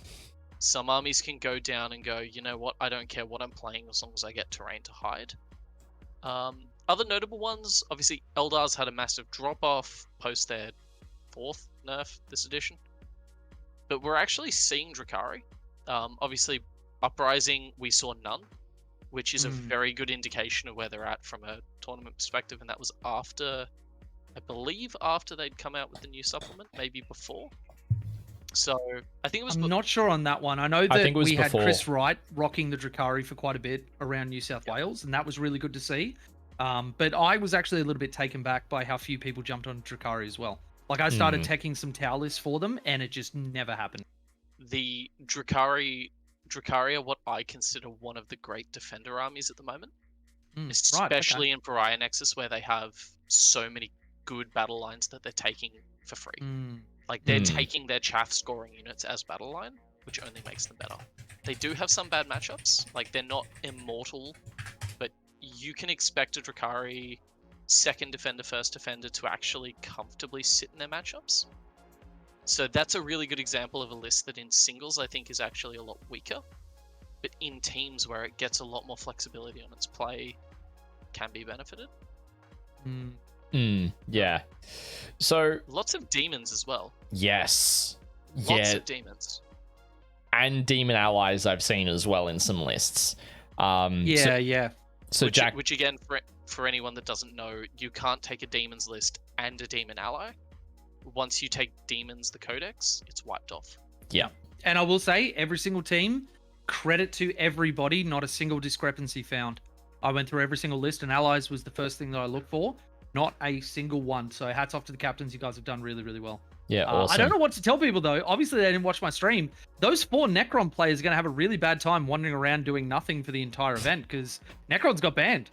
Some armies can go down and go, you know what, I don't care what I'm playing as long as I get terrain to hide. Other notable ones, obviously Eldar's had a massive drop-off post their 4th nerf this edition. But we're actually seeing Drakari. Obviously, Uprising, we saw none, which is a very good indication of where they're at from a tournament perspective, and that was after, I believe, after they'd come out with the new supplement, maybe before. So I think it was. I'm not sure on that one. I know that we had before. Chris Wright rocking the Drakari for quite a bit around New South Wales, and that was really good to see. But I was actually a little bit taken back by how few people jumped on Drakari as well. Like, I started teching some Tau lists for them, and it just never happened. The Drakari are what I consider one of the great defender armies at the moment, especially in Pariah Nexus, where they have so many good battle lines that they're taking for free. Like, they're taking their chaff scoring units as battle line, which only makes them better. They do have some bad matchups. Like, they're not immortal, but you can expect a Drakari second defender, first defender to actually comfortably sit in their matchups. So that's a really good example of a list that in singles I think is actually a lot weaker, but in teams where it gets a lot more flexibility on its play can be benefited. Yeah. So lots of demons as well. Yes. Lots of demons. And demon allies I've seen as well in some lists. So Jack, which again, for anyone that doesn't know, you can't take a demons list and a demon ally. Once you take demons, the codex, it's wiped off. Yeah. And I will say, every single team, credit to everybody, not a single discrepancy found. I went through every single list, and allies was the first thing that I looked for. Not a single one. So hats off to the captains. You guys have done really, really well. Yeah, awesome. I don't know what to tell people, though. Obviously, they didn't watch my stream. Those 4 Necron players are going to have a really bad time wandering around doing nothing for the entire event because Necrons got banned.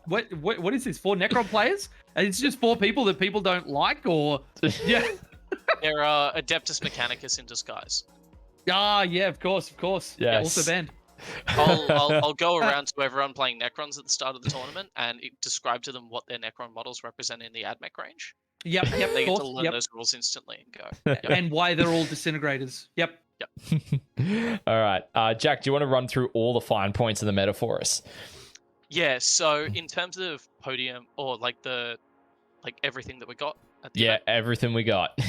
What is this? 4 Necron players? And it's just 4 people that people don't like, or yeah. They're Adeptus Mechanicus in disguise. Ah, yeah, of course. Yes. Yeah, also banned. I'll go around to everyone playing Necrons at the start of the tournament and describe to them what their Necron models represent in the AdMech range. Yep. They get to learn those rules instantly and go. Yep. And why they're all disintegrators. Yep. All right. Jack, do you want to run through all the fine points of the meta for us? Yeah, so in terms of Podium, or like everything that we got at the Yeah, event. everything we got.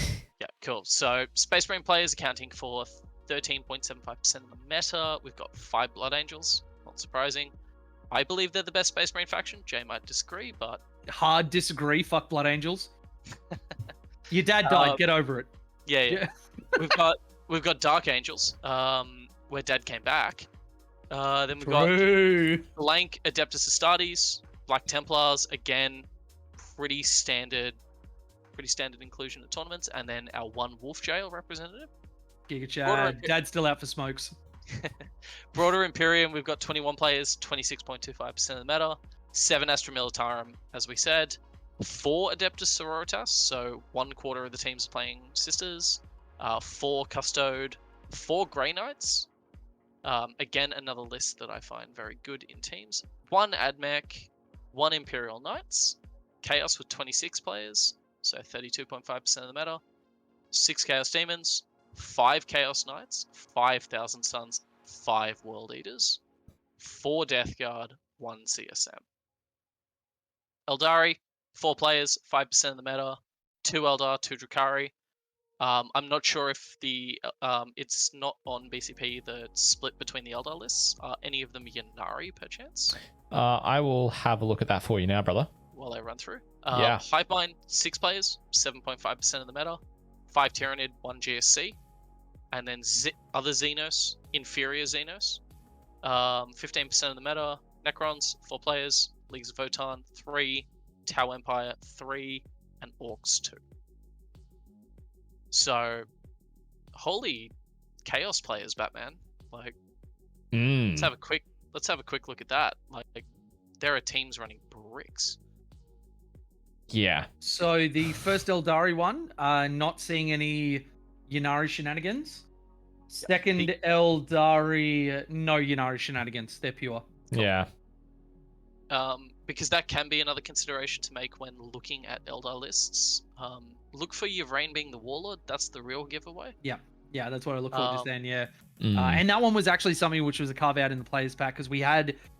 Yeah, cool. So Space Marine players accounting for 13.75% of the meta. We've got 5 Blood Angels, not surprising. I believe they're the best Space Marine faction. Jay might disagree, but Hard disagree. Fuck Blood Angels. Your dad died. Get over it. Yeah. we've got Dark Angels, where Dad came back. Then we've got Blank Adeptus Astartes, Black Templars, again, pretty standard inclusion at tournaments, and then our 1 Wolf Jail representative. Giga Chad. Dad's still out for smokes. Broader Imperium, we've got 21 players, 26.25% of the meta, 7 Astra Militarum, as we said, 4 Adeptus Sororitas, so 1/4 of the teams are playing Sisters, 4 Custode, 4 Grey Knights. Again, another list that I find very good in teams. 1 AdMech, 1 Imperial Knights, Chaos with 26 players, so 32.5% of the meta, 6 Chaos Demons, 5 Chaos Knights, 5,000 Suns, 5 World Eaters, 4 Death Guard, 1 CSM. Eldari, 4 players, 5% of the meta, 2 Eldar, 2 Drukhari. I'm not sure if it's not on BCP the split between the Eldar lists. Are any of them Yannari, perchance? I will have a look at that for you now, brother. While I run through. Yeah. Hivebind, 6 players, 7.5% of the meta, 5 Tyranid, 1 GSC, and then other Xenos, inferior Xenos, 15% of the meta, Necrons, 4 players, Leagues of Votann, 3, Tau Empire, 3, and Orcs, 2. So, holy chaos players, Batman! Like, let's have a quick look at that. Like, there are teams running bricks. Yeah. So the first Eldari one, not seeing any Yannari shenanigans. Second Eldari, no Yannari shenanigans. They're pure. Cool. Yeah. Because that can be another consideration to make when looking at Eldar lists. Look for Yvrain being the Warlord. That's the real giveaway. Yeah, that's what I look for just then, yeah. Mm. And that one was actually something which was a carve-out in the players pack, because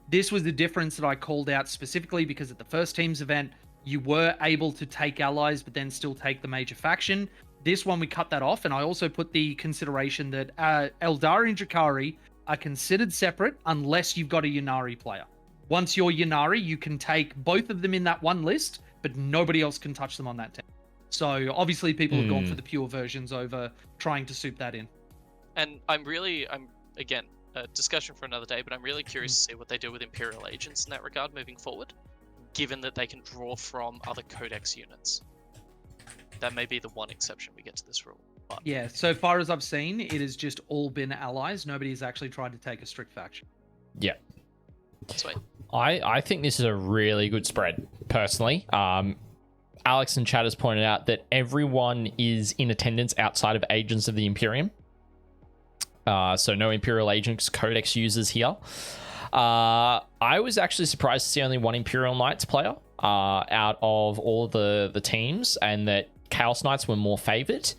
this was the difference that I called out specifically, because at the first teams event, you were able to take allies, but then still take the major faction. This one, we cut that off, and I also put the consideration that Eldari and Drukhari are considered separate unless you've got a Yannari player. Once you're Yannari, you can take both of them in that one list, but nobody else can touch them on that team. So obviously people have gone for the pure versions over trying to soup that in. And again, a discussion for another day, but I'm really curious to see what they do with Imperial agents in that regard moving forward, given that they can draw from other codex units. That may be the one exception we get to this rule. But... yeah, so far as I've seen, it has just all been allies. Nobody's actually tried to take a strict faction. Yeah. Sweet. I think this is a really good spread, personally. Alex and Chad has pointed out that everyone is in attendance outside of Agents of the Imperium. So no Imperial Agents Codex users here. I was actually surprised to see only 1 Imperial Knights player out of all of the teams, and that Chaos Knights were more favored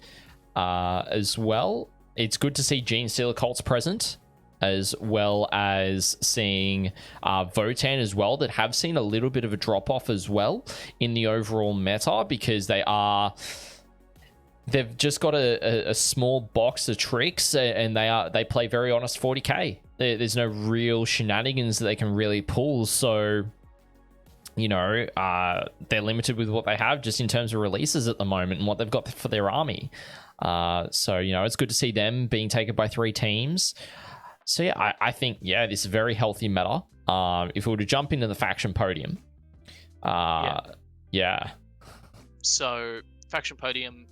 as well. It's good to see Gene Stealer Cults present, as well as seeing Votann as well, that have seen a little bit of a drop off as well in the overall meta, because they've just got a small box of tricks, and they play very honest 40k. There's no real shenanigans that they can really pull, so they're limited with what they have just in terms of releases at the moment and what they've got for their army. So it's good to see them being taken by 3 teams. So yeah, I think this is a very healthy meta. If we were to jump into the faction podium, yeah. So faction podium,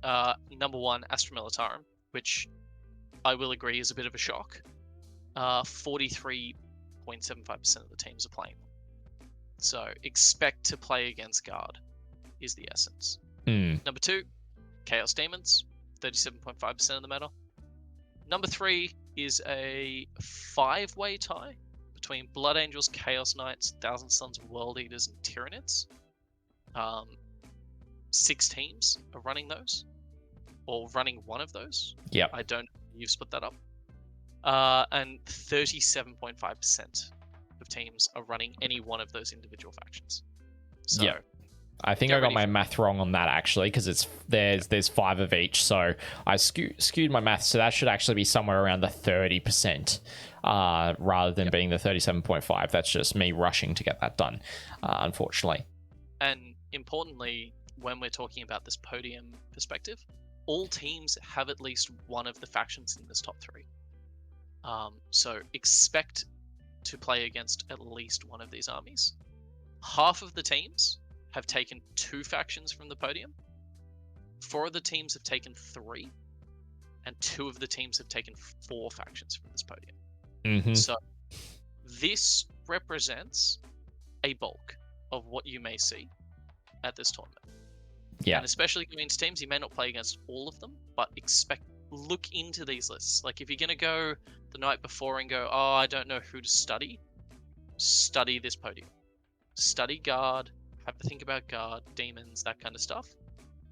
number 1, Astra Militarum, which I will agree is a bit of a shock. 43.75% of the teams are playing. So expect to play against Guard is the essence. Number 2, Chaos Demons, 37.5% of the meta. Number 3 is a 5-way tie between Blood Angels, Chaos Knights, Thousand Sons, World Eaters, and Tyranids. 6 teams are running those, or running one of those. Yeah, I don't. You've split that up. And 37.5% of teams are running any one of those individual factions. So yeah. I think I got my math wrong on that actually, because there's 5 of each, so I skewed my math, so that should actually be somewhere around the 30%, rather than being the 37.5. That's just me rushing to get that done, unfortunately. And importantly, when we're talking about this podium perspective, all teams have at least one of the factions in this top 3. So expect to play against at least one of these armies. Half of the teams have taken 2 factions from the podium. 4 of the teams have taken 3, and 2 of the teams have taken 4 factions from this podium. Mm-hmm. So this represents a bulk of what you may see at this tournament. Yeah. And especially going into teams, you may not play against all of them, but look into these lists. Like if you're gonna go the night before and go, oh, I don't know who to study this podium. Study guard, have a think about guard, demons, that kind of stuff,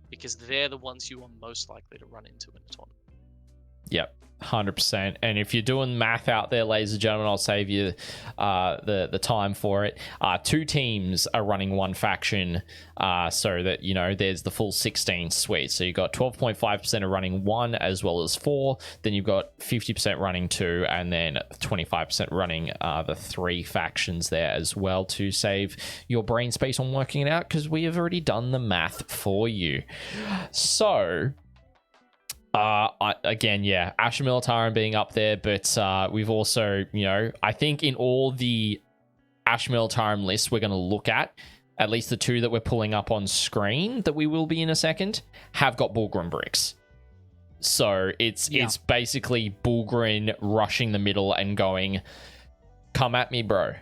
because they're the ones you are most likely to run into in a tournament. Yep, 100%. And if you're doing math out there, ladies and gentlemen, I'll save you the time for it. 2 teams are running 1 faction, so that, there's the full 16 suite. So you've got 12.5% are running 1 as well as 4. Then you've got 50% running 2, and then 25% running the 3 factions there as well, to save your brain space on working it out, because we have already done the math for you. So again, Astra Militarum being up there, but we've also, I think in all the Astra Militarum lists we're going to look at least the 2 that we're pulling up on screen, that we will be in a second, have got Bullgrim bricks. So it's basically Bullgrim rushing the middle and going, come at me, bro.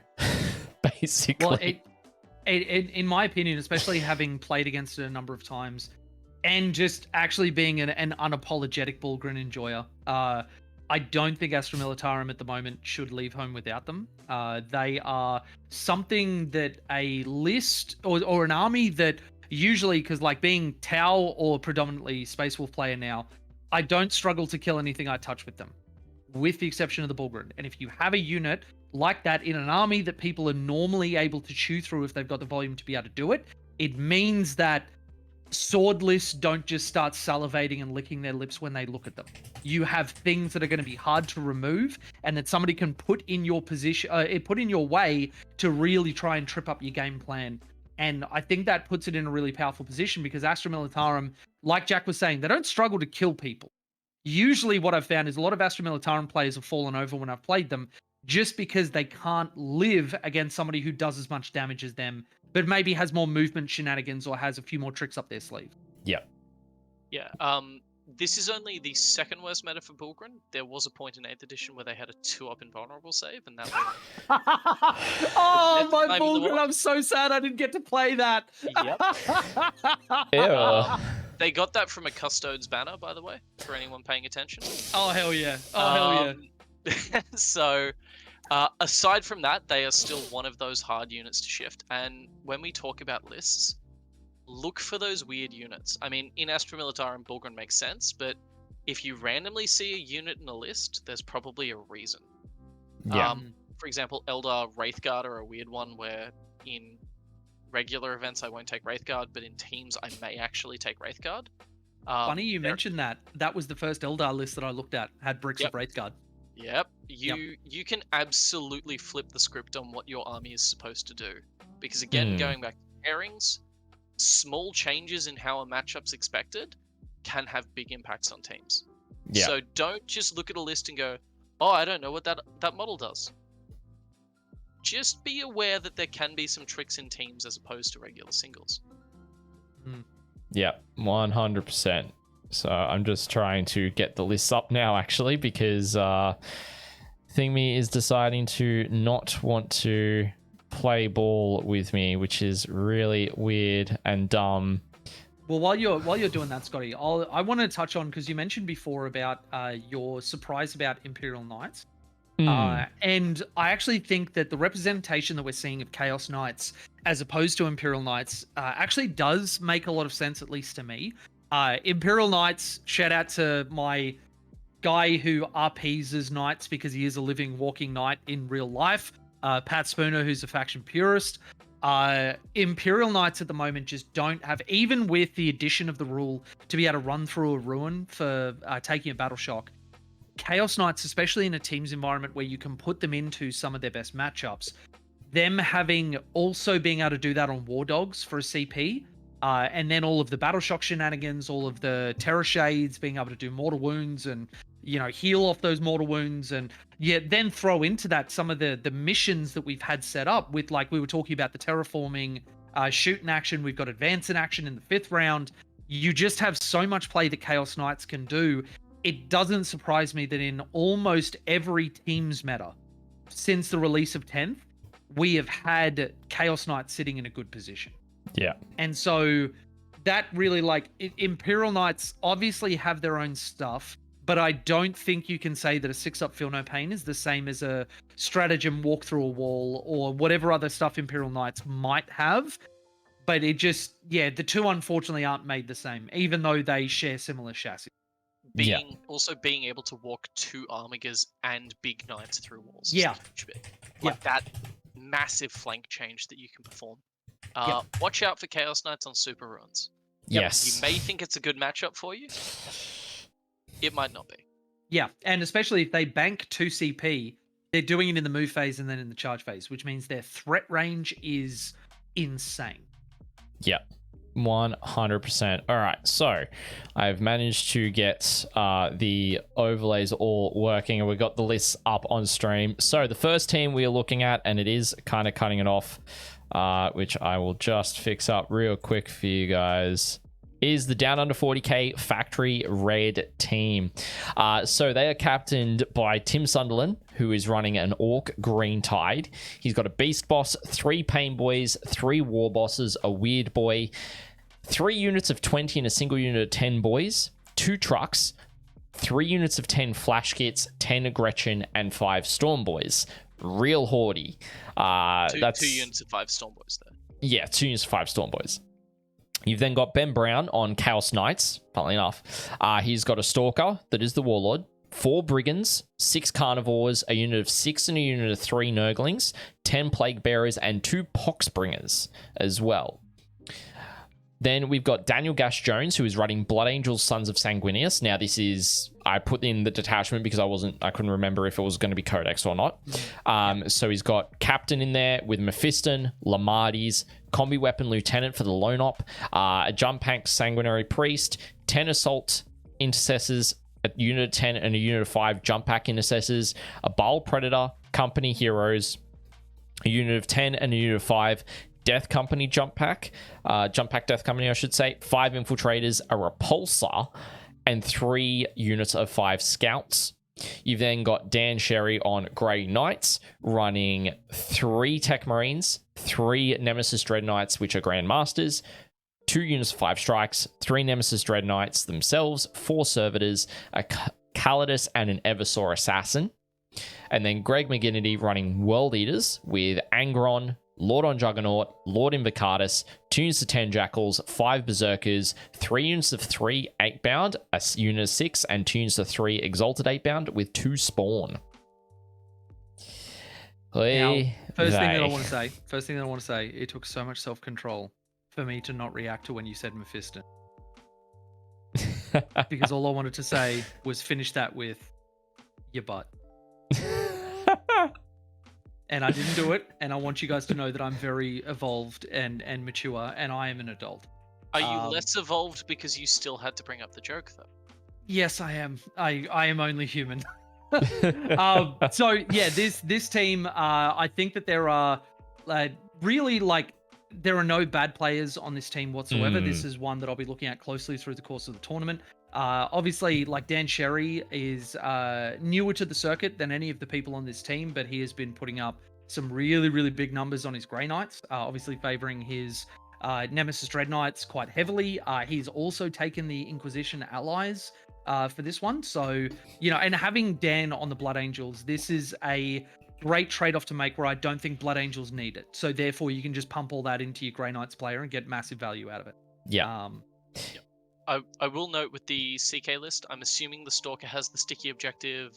Basically. Well, in my opinion, especially having played against it a number of times, and just actually being an unapologetic Bullgrim enjoyer, I don't think Astra Militarum at the moment should leave home without them. They are something that a list or an army that usually, because like being Tau or predominantly Space Wolf player now, I don't struggle to kill anything I touch with them, with the exception of the Bullgrim. And if you have a unit like that in an army that people are normally able to chew through if they've got the volume to be able to do it, it means that swordlists don't just start salivating and licking their lips when they look at them. You have things that are going to be hard to remove, and that somebody can put in your position, put in your way to really try and trip up your game plan. And I think that puts it in a really powerful position, because Astra Militarum, like Jack was saying, they don't struggle to kill people. Usually what I've found is a lot of Astra Militarum players have fallen over when I've played them, just because they can't live against somebody who does as much damage as them, but maybe has more movement shenanigans or has a few more tricks up their sleeve. Yeah. This is only the second worst meta for Bullgrim. There was a point in 8th edition where they had a 2-up invulnerable save, and that was... Oh, my Bullgrim, I'm so sad I didn't get to play that. Yep. Ew. They got that from a Custodes banner, by the way, for anyone paying attention. Oh, hell yeah. Hell yeah. So... aside from that, they are still one of those hard units to shift. And when we talk about lists, look for those weird units. I mean, in Astra Militarum, Bullgrim makes sense, but if you randomly see a unit in a list, there's probably a reason. Yeah. For example, Eldar Wraithguard are a weird one, where in regular events I won't take Wraithguard, but in teams I may actually take Wraithguard. Funny you mentioned that. That was the first Eldar list that I looked at, had bricks of Wraithguard. Yep. You can absolutely flip the script on what your army is supposed to do. Because again, going back to pairings, small changes in how a matchup's expected can have big impacts on teams. Yeah. So don't just look at a list and go, oh, I don't know what that model does. Just be aware that there can be some tricks in teams as opposed to regular singles. Yeah, 100%. So I'm just trying to get the lists up now, actually, because Thingy is deciding to not want to play ball with me, which is really weird and dumb. Well, while you're doing that, Scotty, I want to touch on, because you mentioned before about your surprise about Imperial Knights. And I actually think that the representation that we're seeing of Chaos Knights as opposed to Imperial Knights actually does make a lot of sense, at least to me. Imperial Knights, shout out to my guy who RPs as Knights because he is a living, walking knight in real life. Pat Spooner, who's a faction purist. Imperial Knights at the moment just don't have, even with the addition of the rule to be able to run through a ruin for taking a battle shock, Chaos Knights, especially in a teams environment where you can put them into some of their best matchups, them having also being able to do that on War Dogs for a CP, and then all of the battle shock shenanigans, all of the terror shades, being able to do mortal wounds and heal off those mortal wounds, and then throw into that some of the missions that we've had set up with, like we were talking about, the terraforming, shoot in action. We've got advance in action in the 5th round. You just have so much play that Chaos Knights can do. It doesn't surprise me that in almost every team's meta since the release of 10th, we have had Chaos Knights sitting in a good position. Yeah. And so that really, Imperial Knights obviously have their own stuff, but I don't think you can say that a 6-up Feel No Pain is the same as a stratagem walk through a wall or whatever other stuff Imperial Knights might have. But it just, the two unfortunately aren't made the same, even though they share similar chassis. Also being able to walk 2 Armigers and big knights through walls. Yeah. That massive flank change that you can perform. Watch out for Chaos Knights on Super Ruins. Yes. You may think it's a good matchup for you. It might not be. Yeah, and especially if they bank 2 CP, they're doing it in the move phase and then in the charge phase, which means their threat range is insane. Yep. 100%. All right, so I've managed to get the overlays all working, and we've got the lists up on stream. So the first team we are looking at, and it is kind of cutting it off, which I will just fix up real quick for you guys, is the Down Under 40k Factory Red team. So they are captained by Tim Sunderland, who is running an Orc Green Tide. He's got a Beast Boss, 3 Pain Boys, 3 War Bosses, a Weird Boy, 3 units of 20 and a single unit of 10 Boys, 2 Trucks, 3 units of 10 Flash Kits, 10 Gretchen, and 5 Storm Boys. Real hordy. That's 2 units of 5 Storm Boys there. Yeah, 2 units of 5 Storm Boys. You've then got Ben Brown on Chaos Knights, funnily enough. He's got a Stalker, that is the Warlord, 4 Brigands, 6 Carnivores, a unit of 6 and a unit of 3 Nurglings, 10 Plague Bearers, and 2 Poxbringers as well. Then we've got Daniel Gash Jones, who is running Blood Angels, Sons of Sanguinius. Now, this is, I put in the detachment because I couldn't remember if it was going to be Codex or not. So he's got Captain in there with Mephiston, Lamardes, Combi Weapon Lieutenant for the Lone Op, a Jump Pack Sanguinary Priest, 10 Assault Intercessors, a unit of 10 and a unit of 5 Jump Pack Intercessors, a Baal Predator, Company Heroes, a unit of 10 and a unit of 5 Death Company Jump Pack Death Company, I should say, 5 Infiltrators, a Repulsor, and 3 units of 5 Scouts. You've then got Dan Sherry on Grey Knights, running 3 Tech Marines, 3 Nemesis Dread Knights, which are Grand Masters, 2 units of 5 Strikes, 3 Nemesis Dread Knights themselves, 4 Servitors, a Calidus, and an Eversaur Assassin. And then Greg McGinnity running World Eaters with Angron, Lord on Juggernaut, Lord Invocatus, 2 units of 10 Jackals, 5 Berserkers, 3 units of 3 8-bound, a unit of 6, and 2 units of 3 Exalted 8-bound with 2 Spawn. Now, first thing that I want to say, it took so much self-control for me to not react to when you said Mephiston. Because all I wanted to say was finish that with your butt. And I didn't do it, and I want you guys to know that I'm very evolved and mature, and I am an adult. Are you less evolved because you still had to bring up the joke, though? Yes, I am. I am only human. So yeah, this team, I think that there are really, there are no bad players on this team whatsoever. This is one that I'll be looking at closely through the course of the tournament. Obviously, Dan Sherry is newer to the circuit than any of the people on this team, but he has been putting up some really, really big numbers on his Grey Knights, obviously favoring his Nemesis Dread Knights quite heavily. He's also taken the Inquisition allies for this one. So, and having Dan on the Blood Angels, this is a great trade-off to make where I don't think Blood Angels need it. So therefore, you can just pump all that into your Grey Knights player and get massive value out of it. Yeah. I will note with the CK list, I'm assuming the Stalker has the sticky objective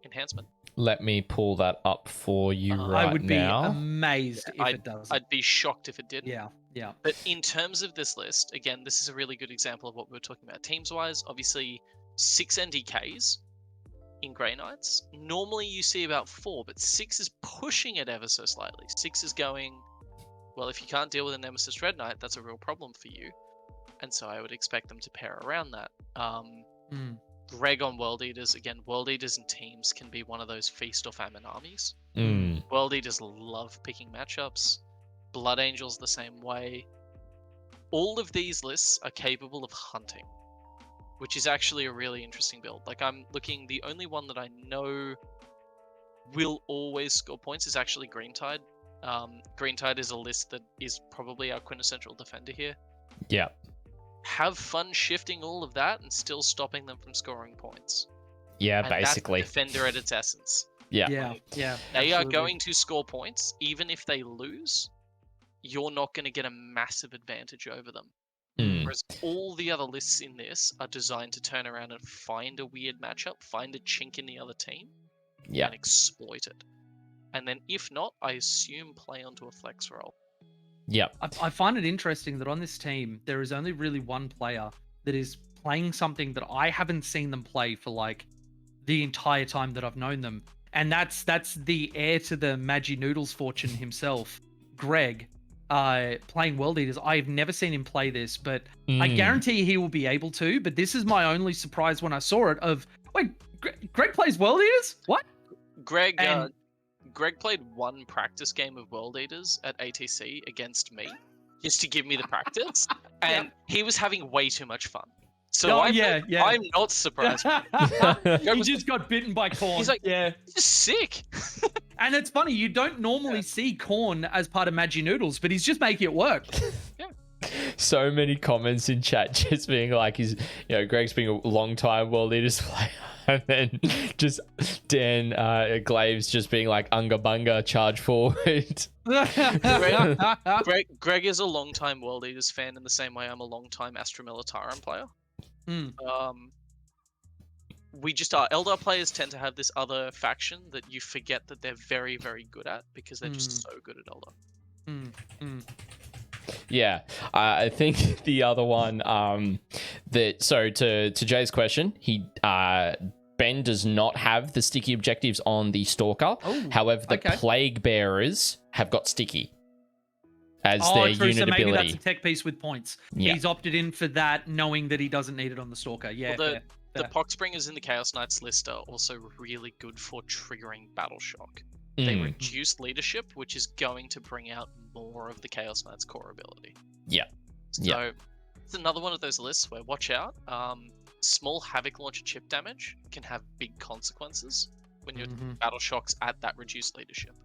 enhancement. Let me pull that up for you right now. I would be amazed if it does. I'd be shocked if it didn't. Yeah. But in terms of this list, again, this is a really good example of what we were talking about teams-wise. Obviously, 6 NDKs in Grey Knights. Normally you see about 4, but 6 is pushing it ever so slightly. 6 is going, well, if you can't deal with a Nemesis Red Knight, that's a real problem for you. And so I would expect them to pair around that. Greg on World Eaters, again, World Eaters and teams can be one of those feast or famine armies. World Eaters love picking matchups. Blood Angels the same way. All of these lists are capable of hunting, which is actually a really interesting build. Like, I'm looking, the only one that I know will always score points is actually Greentide. Greentide is a list that is probably our quintessential defender here. Yeah. Have fun shifting all of that and still stopping them from scoring points. Yeah, And basically. that's defender at its essence. Yeah. They are going to score points, even if they lose. You're not going to get a massive advantage over them. Whereas all the other lists in this are designed to turn around and find a weird matchup, find a chink in the other team, and exploit it. And then if not, I assume play onto a flex roll. Yeah. I find it interesting that on this team, there is only really one player that is playing something that I haven't seen them play for like the entire time that I've known them. And that's the heir to the Magi Noodles fortune himself, Greg, playing World Eaters. I've never seen him play this, but I guarantee he will be able to. But this is my only surprise when I saw it of, wait, Greg plays World Eaters? What? Greg played one practice game of World Eaters at ATC against me, just to give me the practice, and he was having way too much fun. So I'm not surprised. He just got bitten by Khorne. He's like, this is sick. And it's funny, you don't normally see Khorne as part of Magi Noodles, but he's just making it work. So many comments in chat just being like, Greg's being a long time World Eaters player. And then just Dan Glaves just being like, Unga Bunga, charge forward. Greg is a long-time World Eaters fan in the same way I'm a long-time Astra Militarum player. We just are. Eldar players tend to have this other faction that you forget that they're very, very good at because they're just so good at Eldar. Yeah, I think the other one to Jay's question, Ben does not have the sticky objectives on the Stalker. However, the Plague Bearers have got sticky as their unit so maybe ability. That's a tech piece with points. Yeah. He's opted in for that, knowing that he doesn't need it on the Stalker. Yeah. Well, the Poxbringers in the Chaos Knights list are also really good for triggering Battle Shock. They reduce leadership, which is going to bring out more of the Chaos Knight's core ability. Yeah. So it's another one of those lists where, watch out, small Havoc Launcher chip damage can have big consequences when your Battle Shock's at that reduced leadership.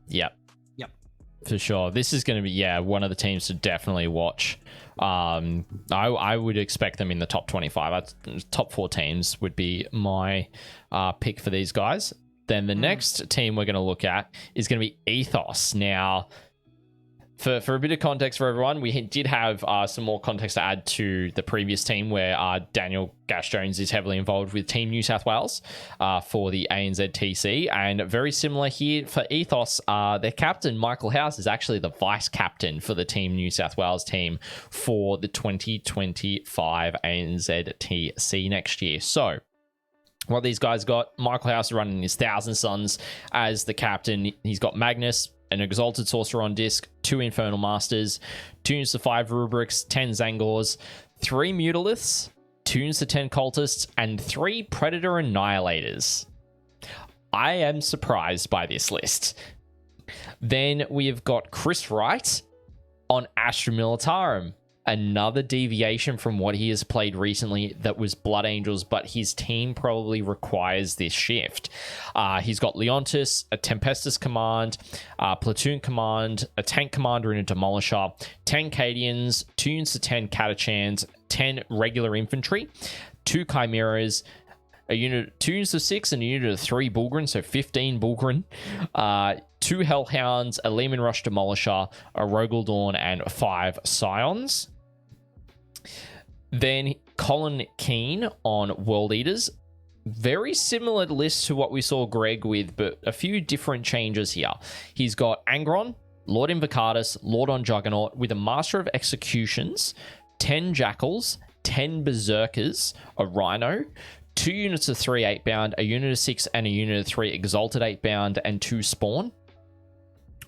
Yep. For sure. This is going to be, one of the teams to definitely watch. I would expect them in the top 25. Top 4 teams would be my pick for these guys. Then the next team we're going to look at is going to be Ethos. Now, for a bit of context for everyone, we did have some more context to add to the previous team where Daniel Gash-Jones is heavily involved with Team New South Wales for the ANZ TC. And very similar here for Ethos, their captain, Michael House, is actually the vice captain for the Team New South Wales team for the 2025 ANZ TC next year. So, what these guys got, Michael House running his Thousand Sons as the captain. He's got Magnus, an Exalted Sorcerer on disc, 2 Infernal Masters, tunes to 5 Rubrics, 10 Zangors, 3 Mutaliths, tunes to 10 Cultists, and 3 Predator Annihilators. I am surprised by this list. Then we've got Chris Wright on Astra Militarum. Another deviation from what he has played recently that was Blood Angels, but his team probably requires this shift. He's got Leontis, a Tempestus command, platoon command, a tank commander and a demolisher, 10 Cadians, tunes to 10 Catachans, 10 regular infantry, 2 Chimeras, a unit tunes of 6 and a unit of 3 Bulgrin, so 15 Bulgrin, 2 Hellhounds, a Lehman Rush Demolisher, a Rogel Dawn, and 5 Scions. Then Colin Keane on World Eaters. very similar list to what we saw Greg with, but a few different changes here. He's got Angron, Lord Invocatus, Lord on Juggernaut, with a Master of Executions, 10 Jackals, 10 Berserkers, a Rhino, 2 units of 3 8-bound, a unit of 6 and a unit of 3 Exalted 8-bound, and 2 Spawn.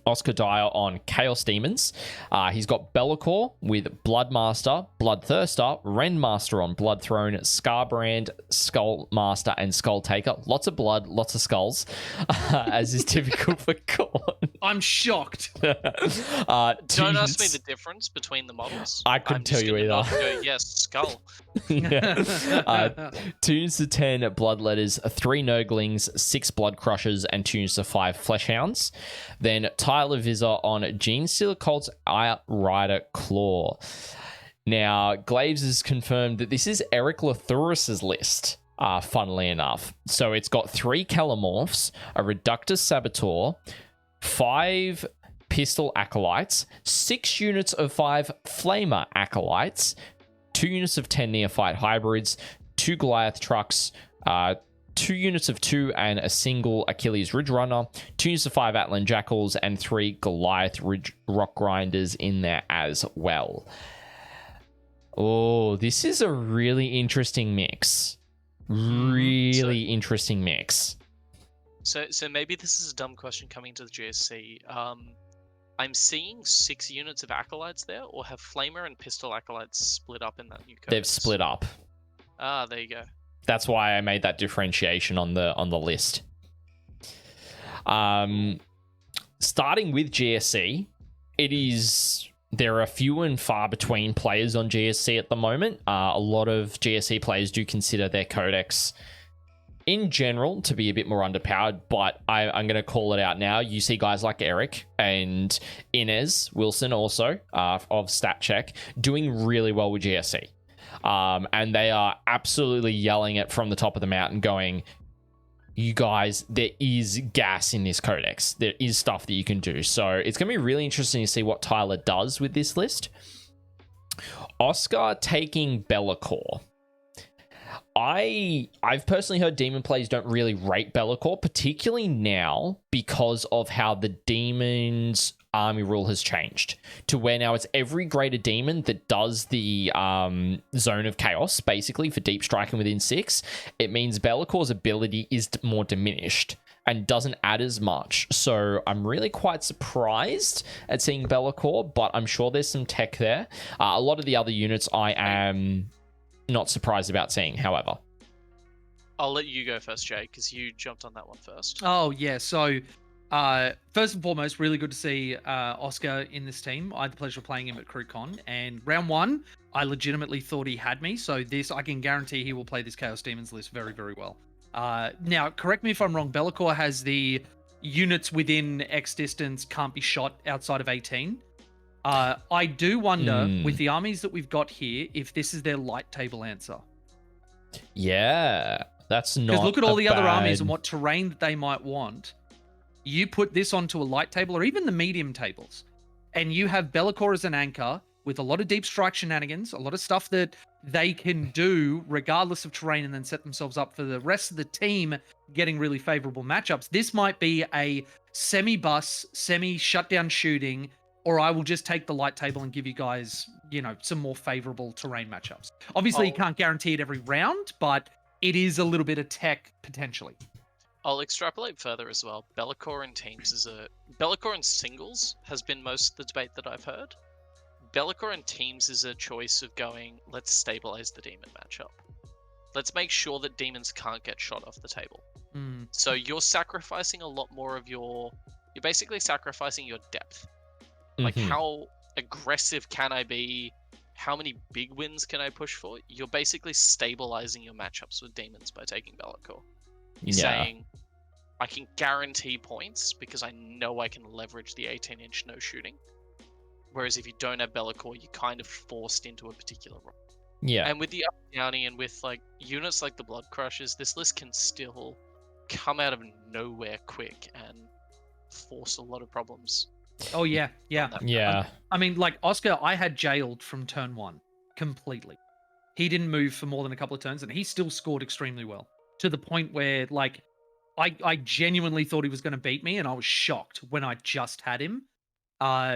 Oscar Dyer on Chaos Demons. He's got Be'lakor with Bloodmaster, Bloodthirster, Rendmaster on Bloodthrone, Scarbrand, Skullmaster, and Skulltaker. Lots of blood, lots of skulls, as is typical for Khorne. I'm shocked. Don't ask me the difference between the models. I couldn't tell you either. Go, yes, skull. 2 units of 10 Bloodletters, 3 Nurglings, 6 Blood Crushers, and 2 units of 5 Fleshhounds. Then Tyler Visor on Genestealer Cult's Outrider Claw. Now, Glaves has confirmed that this is Eric Lathuris's list, funnily enough. So it's got 3 Calamorphs, a Reductus Saboteur, 5 Pistol Acolytes, 6 units of 5 Flamer Acolytes, 2 units of 10 Neophyte Hybrids, 2 Goliath Trucks, 2 units of 2 and a single Achilles Ridge Runner, 2 units of 5 Atlan Jackals, and 3 Goliath Rock Grinders in there as well. Oh, this is a really interesting mix. Really interesting mix. So maybe this is a dumb question coming to the GSC. I'm seeing 6 units of Acolytes there, or have Flamer and Pistol Acolytes split up in that new codex? They've split up. Ah, there you go. That's why I made that differentiation on the list. Starting with GSC, there are few and far between players on GSC at the moment. A lot of GSC players do consider their codex in general to be a bit more underpowered, but I'm going to call it out now. You see guys like Eric and Inez Wilson also of StatCheck doing really well with GSC. And they are absolutely yelling it from the top of the mountain going, you guys, there is gas in this codex. There is stuff that you can do. So it's going to be really interesting to see what Tyler does with this list. Oscar taking Be'lakor. I've personally heard demon players don't really rate Be'lakor, particularly now because of how the demon's army rule has changed to where now it's every greater demon that does the zone of chaos, basically, for deep striking within 6. It means Be'lakor's ability is more diminished and doesn't add as much. So I'm really quite surprised at seeing Be'lakor, but I'm sure there's some tech there. A lot of the other units I am not surprised about seeing, however. I'll let you go first, Jay, because you jumped on that one first. Oh, yeah. So, first and foremost, really good to see Oscar in this team. I had the pleasure of playing him at CrewCon, and round 1, I legitimately thought he had me. So this, I can guarantee he will play this Chaos Demons list very, very well. Now, correct me if I'm wrong, Be'lakor has the units within X distance can't be shot outside of 18. I do wonder, with the armies that we've got here, if this is their light table answer. Yeah, that's not. Because look at all the other armies and what terrain that they might want. You put this onto a light table or even the medium tables, and you have Be'lakor as an anchor with a lot of deep strike shenanigans, a lot of stuff that they can do regardless of terrain, and then set themselves up for the rest of the team getting really favorable matchups. This might be a semi-bus, semi-shutdown shooting, or I will just take the light table and give you guys, some more favorable terrain matchups. Obviously, you can't guarantee it every round, but it is a little bit of tech potentially. I'll extrapolate further as well. Be'lakor in teams Be'lakor in singles has been most of the debate that I've heard. Be'lakor in teams is a choice of going, let's stabilize the demon matchup. Let's make sure that demons can't get shot off the table. So you're sacrificing a lot more of you're basically sacrificing your depth. Like, how aggressive can I be? How many big wins can I push for? You're basically stabilizing your matchups with demons by taking Be'lakor. You're saying, I can guarantee points because I know I can leverage the 18-inch no shooting. Whereas if you don't have Be'lakor, you're kind of forced into a particular role. Yeah. And with the up downy and with units like the Blood Crushers, this list can still come out of nowhere quick and force a lot of problems. Oh, yeah. Yeah. I mean, like Oscar, I had jailed from turn 1 completely. He didn't move for more than a couple of turns, and he still scored extremely well. to the point where like I genuinely thought he was going to beat me, and I was shocked when I just had him.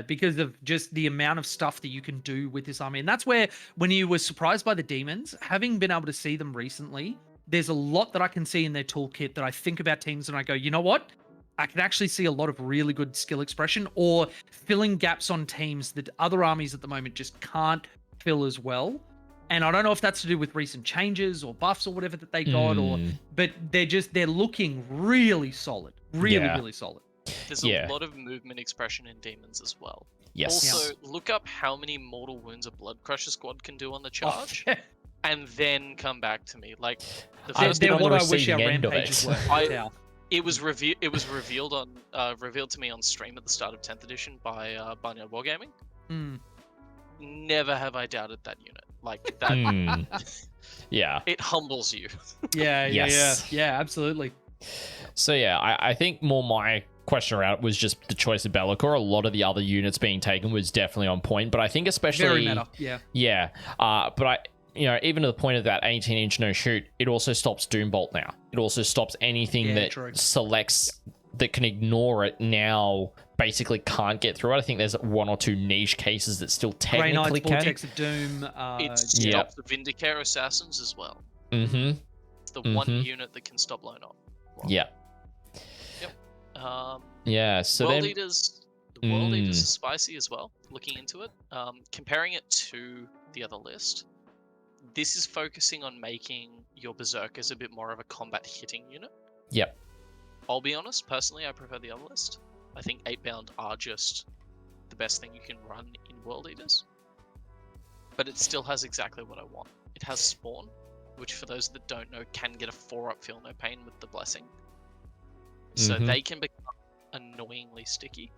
Because of just the amount of stuff that you can do with this army. And that's where, when you were surprised by the demons, having been able to see them recently, there's a lot that I can see in their toolkit that I think about teams and I go, you know what? I can actually see a lot of really good skill expression or filling gaps on teams that other armies at the moment just can't fill as well. And I don't know if that's to do with recent changes or buffs or whatever that they got, but they're looking really solid, really solid. There's a lot of movement expression in demons as well. Yes. Also, look up how many mortal wounds a Blood Crusher squad can do on the charge, and then come back to me. Like the first they're what I wish our rampages were. It was revealed to me on stream at the start of 10th edition by Barnyard Wargaming. Never have I doubted that unit. Like that. Yeah. It humbles you. Yeah, absolutely. So yeah, I think more my question around it was just the choice of Bellicor. A lot of the other units being taken was definitely on point, but I think especially very meta, yeah. But I, even to the point of that 18-inch no shoot, it also stops Doombolt now. It also stops anything that selects that can ignore it now. Basically can't get through it. I think there's one or two niche cases that still technically can. Vortex of Doom. It stops the Vindicator Assassins as well. It's the one unit that can stop Lone Op. Yeah. So World then, Eaters, the World Eaters are spicy as well. Looking into it, comparing it to the other list, this is focusing on making your Berserkers a bit more of a combat hitting unit. Yep. I'll be honest, personally, I prefer the other list. I think 8-bound are just the best thing you can run in World Eaters. But it still has exactly what I want. It has Spawn, which for those that don't know, can get a 4-up Feel No Pain with the Blessing. So they can become annoyingly sticky.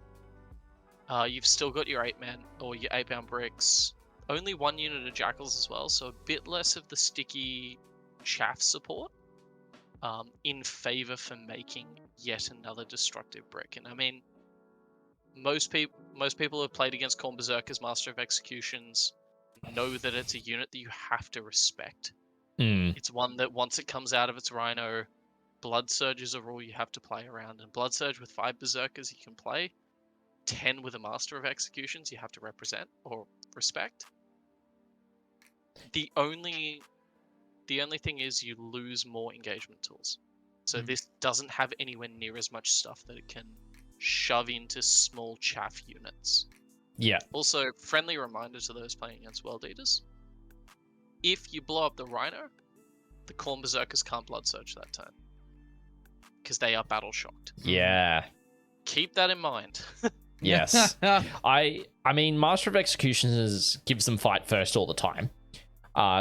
You've still got your 8-man or your 8-bound bricks. Only one unit of Jackals as well, so a bit less of the sticky chaff support. In favor for making yet another destructive brick. And I mean, most people who have played against Khorne Berserkers, Master of Executions, know that it's a unit that you have to respect. It's one that once it comes out of its Rhino, Blood Surge is a rule you have to play around. And Blood Surge with 5 Berserkers you can play, 10 with a Master of Executions you have to represent or respect. The only thing is you lose more engagement tools. So this doesn't have anywhere near as much stuff that it can shove into small chaff units. Yeah. Also, friendly reminder to those playing against World Eaters. If you blow up the Rhino, the Khorne Berserkers can't Blood Surge that turn. Because they are battle shocked. Yeah. Keep that in mind. Yes. I mean, Master of Executions gives them fight first all the time.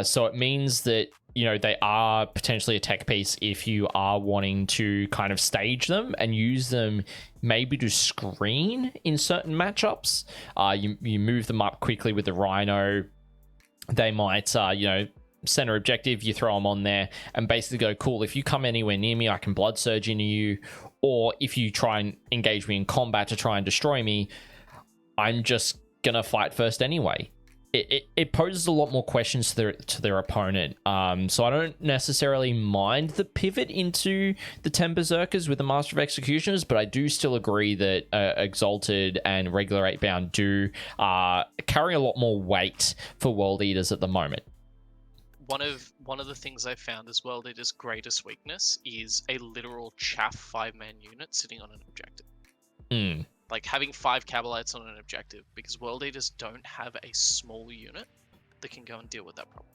So it means that, they are potentially a tech piece if you are wanting to kind of stage them and use them maybe to screen in certain matchups. You move them up quickly with the Rhino. They might, center objective, you throw them on there and basically go, cool, if you come anywhere near me, I can Blood Surge into you. Or if you try and engage me in combat to try and destroy me, I'm just going to fight first anyway. It poses a lot more questions to their opponent. So I don't necessarily mind the pivot into the 10 Berserkers with the Master of Executioners, but I do still agree that Exalted and regular 8-bound do carry a lot more weight for World Eaters at the moment. One of the things I found as World Eaters' greatest weakness is a literal chaff 5-man unit sitting on an objective. Like having 5 Cabalites on an objective, because World Eaters don't have a small unit that can go and deal with that problem.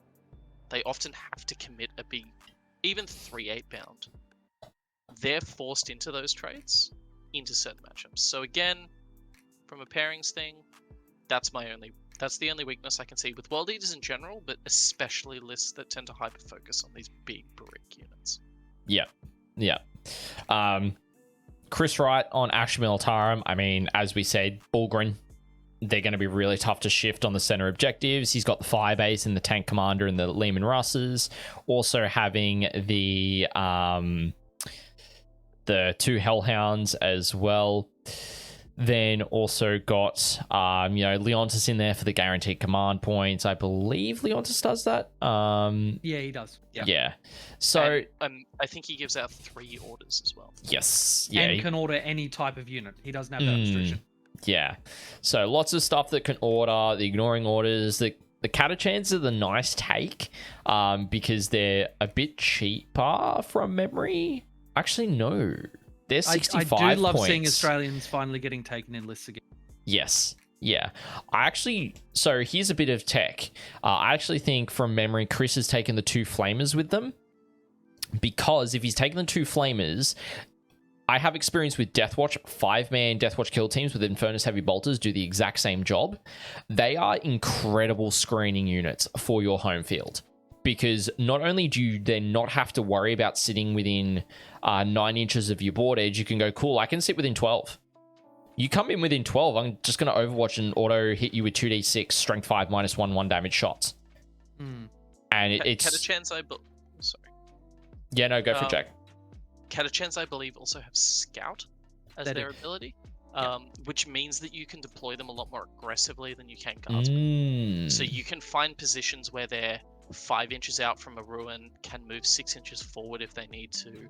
They often have to commit a big, even 3 8-bound. They're forced into those trades, into certain matchups. So again, from a pairings thing, that's the only weakness I can see with World Eaters in general, but especially lists that tend to hyper-focus on these big brick units. Yeah. Chris Wright on Action Militarum. I mean, as we said, Bulgrin, they're going to be really tough to shift on the center objectives. He's got the Firebase and the Tank Commander and the Lehman Russes. Also having the 2 Hellhounds as well. Then also got, Leontis in there for the guaranteed command points. I believe Leontis does that. Yeah, he does. Yeah. So And, I think he gives out 3 orders as well. yes. Yeah. And can order any type of unit. He doesn't have that restriction. Yeah. So lots of stuff that can order. The ignoring orders. The Catachans are the nice take, because they're a bit cheaper from memory. Actually, no. They're 65 points. I do love seeing Australians finally getting taken in lists again. Yes. Yeah. So here's a bit of tech. I actually think from memory, Chris has taken the 2 flamers with them, because if he's taken the 2 flamers, I have experience with Deathwatch. 5-man Deathwatch kill teams with Infernus Heavy Bolters do the exact same job. They are incredible screening units for your home field, because not only do you then not have to worry about sitting within 9 inches of your board edge, you can go, cool, I can sit within 12. You come in within 12, I'm just going to Overwatch and auto hit you with 2d6, strength 5, -1 damage shots. And it's... Catachans, sorry. Yeah, no, go for it, Jack. Catachans, I believe, also have Scout as their ability, which means that you can deploy them a lot more aggressively than you can Guardsmen. So you can find positions where they're 5 inches out from a ruin, can move 6 inches forward if they need to.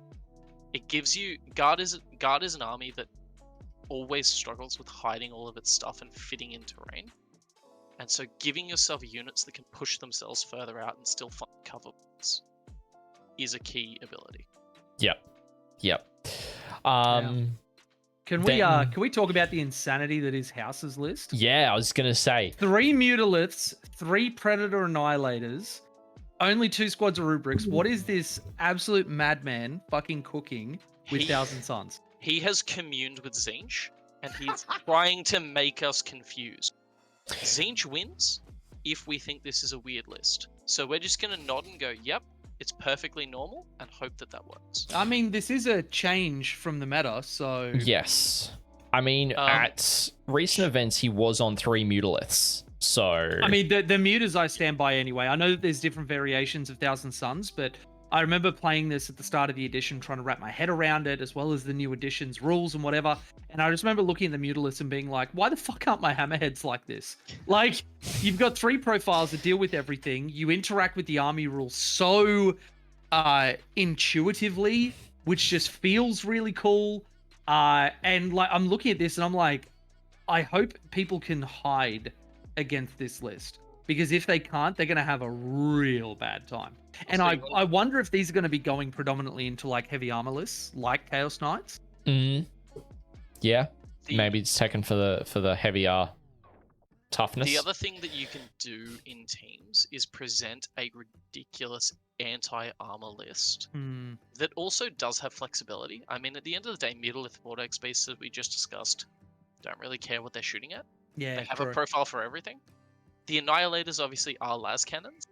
It gives you... Guard is an army that always struggles with hiding all of its stuff and fitting in terrain. And so giving yourself units that can push themselves further out and still find cover is a key ability. Yep. Can we talk about the insanity that is House's list? Yeah, I was going to say. 3 Mutaliths, 3 Predator Annihilators, only 2 squads of Rubrics. What is this absolute madman fucking cooking with Thousand Suns? He has communed with Tzeentch, and he's trying to make us confused. Tzeentch wins if we think this is a weird list. So we're just going to nod and go, yep, it's perfectly normal, and hope that works. I mean, this is a change from the meta, so... Yes. I mean, at recent events, he was on 3 Mutaliths, so... I mean, the Mutas I stand by anyway. I know that there's different variations of Thousand Suns, but I remember playing this at the start of the edition, trying to wrap my head around it, as well as the new edition's rules and whatever. And I just remember looking at the Mutaliths and being like, why the fuck aren't my Hammerheads like this? Like, you've got 3 profiles that deal with everything. You interact with the army rules so intuitively, which just feels really cool. And like, I'm looking at this and I'm like, I hope people can hide against this list, because if they can't, they're going to have a real bad time. And I wonder if these are going to be going predominantly into like heavy armor lists, like Chaos Knights. Yeah, maybe it's taken for the heavier toughness. The other thing that you can do in teams is present a ridiculous anti-armor list that also does have flexibility. I mean, at the end of the day, Mutalith Vortex Beasts that we just discussed don't really care what they're shooting at. Yeah, they have a profile for everything. The Annihilators obviously are las cannons,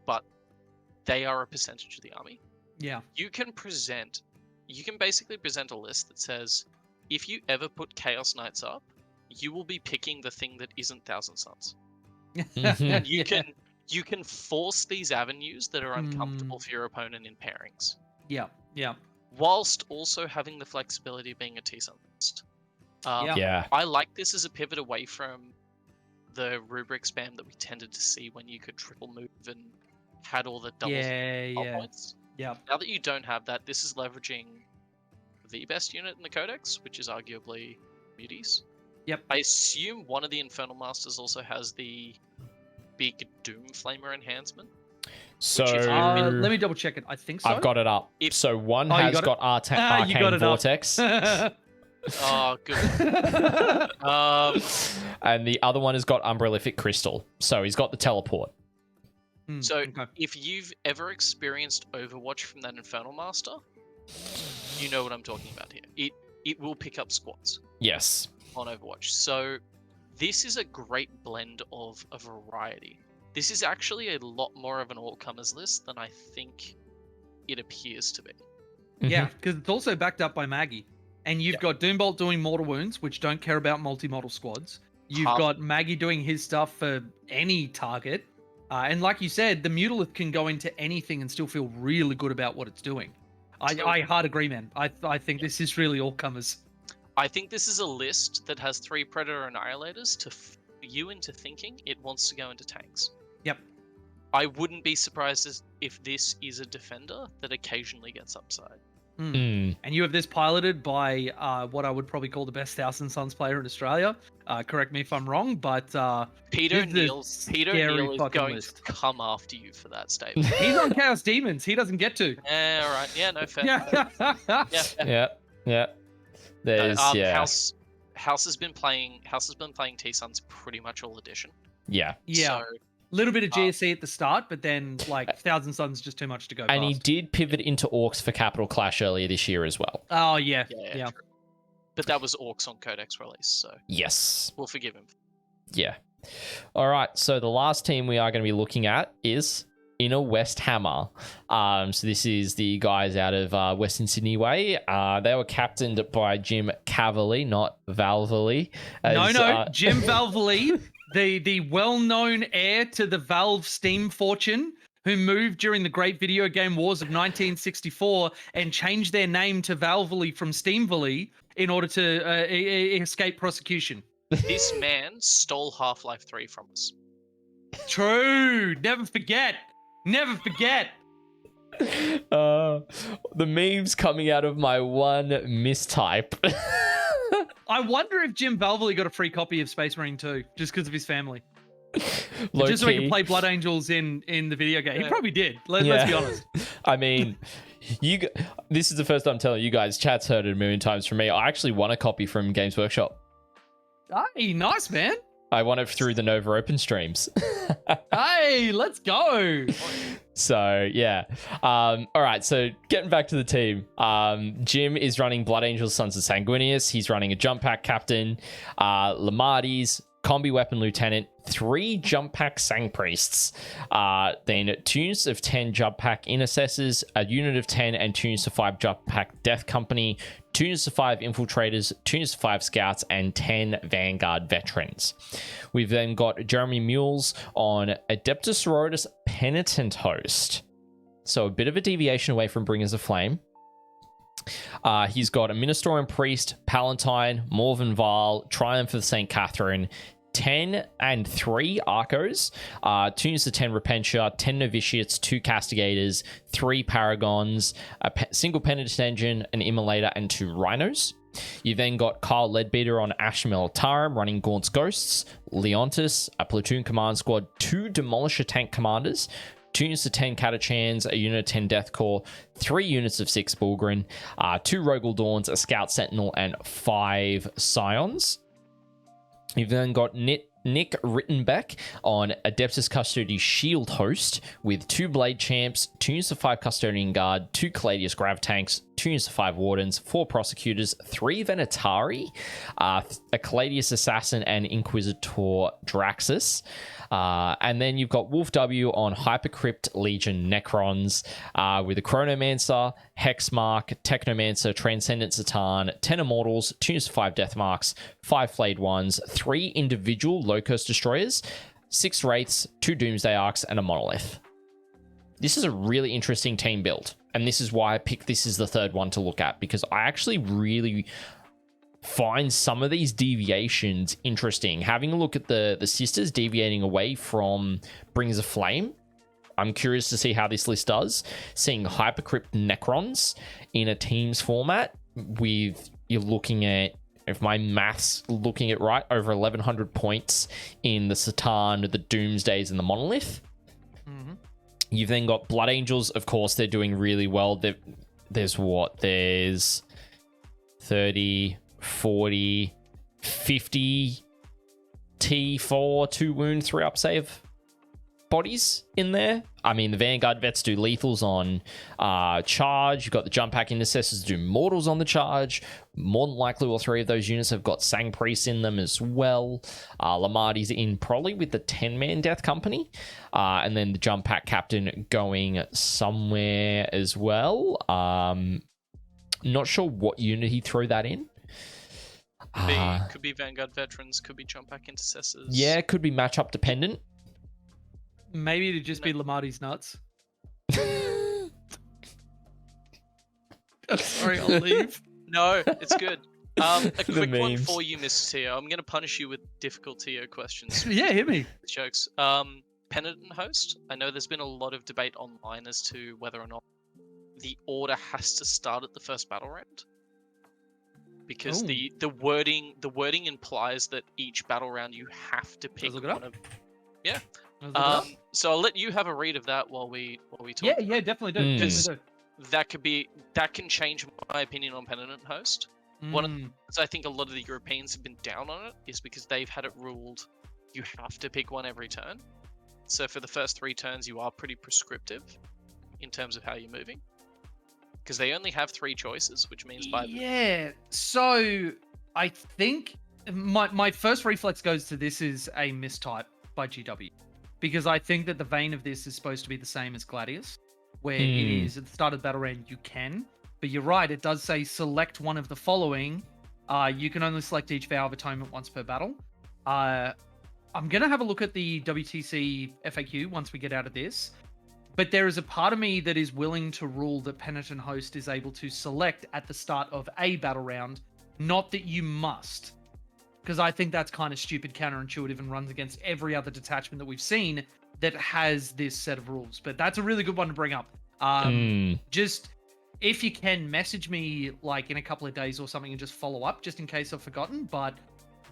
but they are a percentage of the army. Yeah. You can basically present a list that says, if you ever put Chaos Knights up, you will be picking the thing that isn't Thousand Suns. And you can force these avenues that are uncomfortable for your opponent in pairings. Yeah. Whilst also having the flexibility of being a T-Sun list. I like this as a pivot away from the rubric spam that we tended to see when you could triple move and had all the double points. Yeah. Now that you don't have that, this is leveraging the best unit in the Codex, which is arguably Muties. Yep. I assume one of the Infernal Masters also has the big Doom Flamer enhancement. So let me double check it. I think so. I've got it up. So one has got Arcane Vortex. Oh, good. And the other one has got Umbrellific Crystal. So he's got the teleport. So if you've ever experienced Overwatch from that Infernal Master, you know what I'm talking about here. It will pick up squads. Yes. On Overwatch. So this is a great blend of a variety. This is actually a lot more of an all-comers list than I think it appears to be. Yeah, because it's also backed up by Maggie. And you've got Doombolt doing mortal wounds, which don't care about multi-model squads. You've got Maggie doing his stuff for any target. And like you said, the Mutalith can go into anything and still feel really good about what it's doing. I hard agree, man. I think this is really all comers. I think this is a list that has 3 Predator Annihilators to you into thinking it wants to go into tanks. Yep. I wouldn't be surprised if this is a defender that occasionally gets upside. And you have this piloted by what I would probably call the best Thousand Suns player in Australia. Correct me if I'm wrong, but Peter Neal is going to come after you for that statement. He's on Chaos Demons. He doesn't get to. Yeah, all right. Yeah, no fair. Yeah. There's House has been playing T-Suns pretty much all edition. Yeah. So, little bit of GSC at the start, but then Thousand Suns just too much to go. And past. he did pivot into Orcs for Capital Clash earlier this year as well. Oh yeah. True. But that was Orcs on Codex release, so yes, we'll forgive him. Yeah. All right. So the last team we are going to be looking at is Inner West Hammer. So this is the guys out of Western Sydney way. They were captained by Jim Cavalier, not Valvolie. Jim Valvolie. The well-known heir to the Valve Steam fortune, who moved during the Great Video Game Wars of 1964 and changed their name to Valvolie from Steamvolie in order to escape prosecution. This man stole Half-Life 3 from us. True. Never forget. Never forget. The memes coming out of my one mistype. I wonder if Jim Valvolie got a free copy of Space Marine 2 just because of his family. Low just so he key. could play Blood Angels in the video game. He probably did. Let's be honest. I mean, this is the first time I'm telling you guys, chat's heard it a million times from me. I actually won a copy from Games Workshop. Hey, nice, man. I won it through the Nova Open streams. Hey, let's go. So, yeah. All right, so getting back to the team. Jim is running Blood Angels, Sons of Sanguinius. He's running a jump pack captain. Lamarty's combi weapon lieutenant. 3 jump pack sang priests. Then 2 units of 10 jump pack intercessors. A unit of 10 and 2 units of 5 jump pack death company. 2 units of 5 infiltrators, 2 units of 5 scouts, and 10 Vanguard veterans. We've then got Jeremy Mules on Adeptus Sororitas Penitent Host. So a bit of a deviation away from Bringers of Flame. He's got a Ministorian Priest, Palatine, Morven Val, Triumph of St. Catherine, 10 and 3 Archos, 2 units of 10 Repentia, 10 Novitiates, 2 Castigators, 3 Paragons, a single Penitent Engine, an Immolator, and 2 Rhinos. You then got Kyle Leadbeater on Ash Militarum running Gaunt's Ghosts, Leontis, a platoon command squad, 2 Demolisher tank commanders, 2 units of 10 Catachans, a unit of 10 Deathcore, 3 units of 6 Bulgrin, 2 Rogel Dawns, a Scout Sentinel, and 5 Scions. You've then got Nick Rittenbeck on Adeptus Custody Shield Host with 2 Blade Champs, 2 units of 5 Custodian Guard, 2 Caladius Grav Tanks, 2 units of 5 Wardens, 4 Prosecutors, 3 Venatari, a Caladius Assassin, and Inquisitor Draxus. And then you've got Wolf W on Hypercrypt Legion Necrons with a Chronomancer, Hexmark, Technomancer, Transcendent Satan, 10 Immortals, 2 units of 5 Deathmarks, 5 Flayed Ones, 3 individual Low-Cost Destroyers, 6 Wraiths, 2 Doomsday Arcs, and a Monolith. This is a really interesting team build, and this is why I picked this as the third one to look at, because I actually really find some of these deviations interesting. Having a look at the sisters deviating away from Bringers of Flame, I'm curious to see how this list does. Seeing Hypercrypt Necrons in a teams format with, you're looking at, if my math's looking at right, over 1,100 points in the Satan, the Doomsdays, and the Monolith. Mm-hmm. You've then got Blood Angels, of course, they're doing really well. There's 30, 40, 50 T4, 2 wound, 3 up save bodies in there. I mean, the Vanguard vets do lethals on charge. You've got the jump pack intercessors do mortals on the charge. More than likely, all 3 of those units have got sang priests in them as well. Lamarty's in probably with the 10-man death company. And then the jump pack captain going somewhere as well. Not sure what unit he threw that in. Could be Vanguard veterans, could be jump pack intercessors. Yeah, could be matchup dependent. Maybe it'd just be Lamarty's nuts. Sorry, I'll leave. No, it's good. A The quick one memes. for you, Miss Tio. I'm going to punish you with difficult Tio questions. Yeah, hit me. Jokes. Penitent host. I know there's been a lot of debate online as to whether or not the order has to start at the first battle round, because Ooh. the wording implies that each battle round you have to pick look it up. one of. Yeah. Let's look it up. So I'll let you have a read of that while we talk. Yeah, definitely do. Mm. Definitely do. That can change my opinion on Penitent host. One of the Mm. reasons I think a lot of the Europeans have been down on it is because they've had it ruled you have to pick one every turn. So for the first 3 turns, you are pretty prescriptive in terms of how you're moving, because they only have 3 choices, which means Yeah. So I think my first reflex goes to this is a mistype by GW, because I think that the vein of this is supposed to be the same as Gladius, where it is at the start of the battle round you can, but you're right, it does say select one of the following. You can only select each vow of atonement once per battle. I'm gonna have a look at the WTC FAQ once we get out of this. But there is a part of me that is willing to rule that Penitent Host is able to select at the start of a battle round, not that you must. Because I think that's kind of stupid, counterintuitive, and runs against every other detachment that we've seen that has this set of rules. But that's a really good one to bring up. Just, if you can, message me like in a couple of days or something and just follow up, just in case I've forgotten. But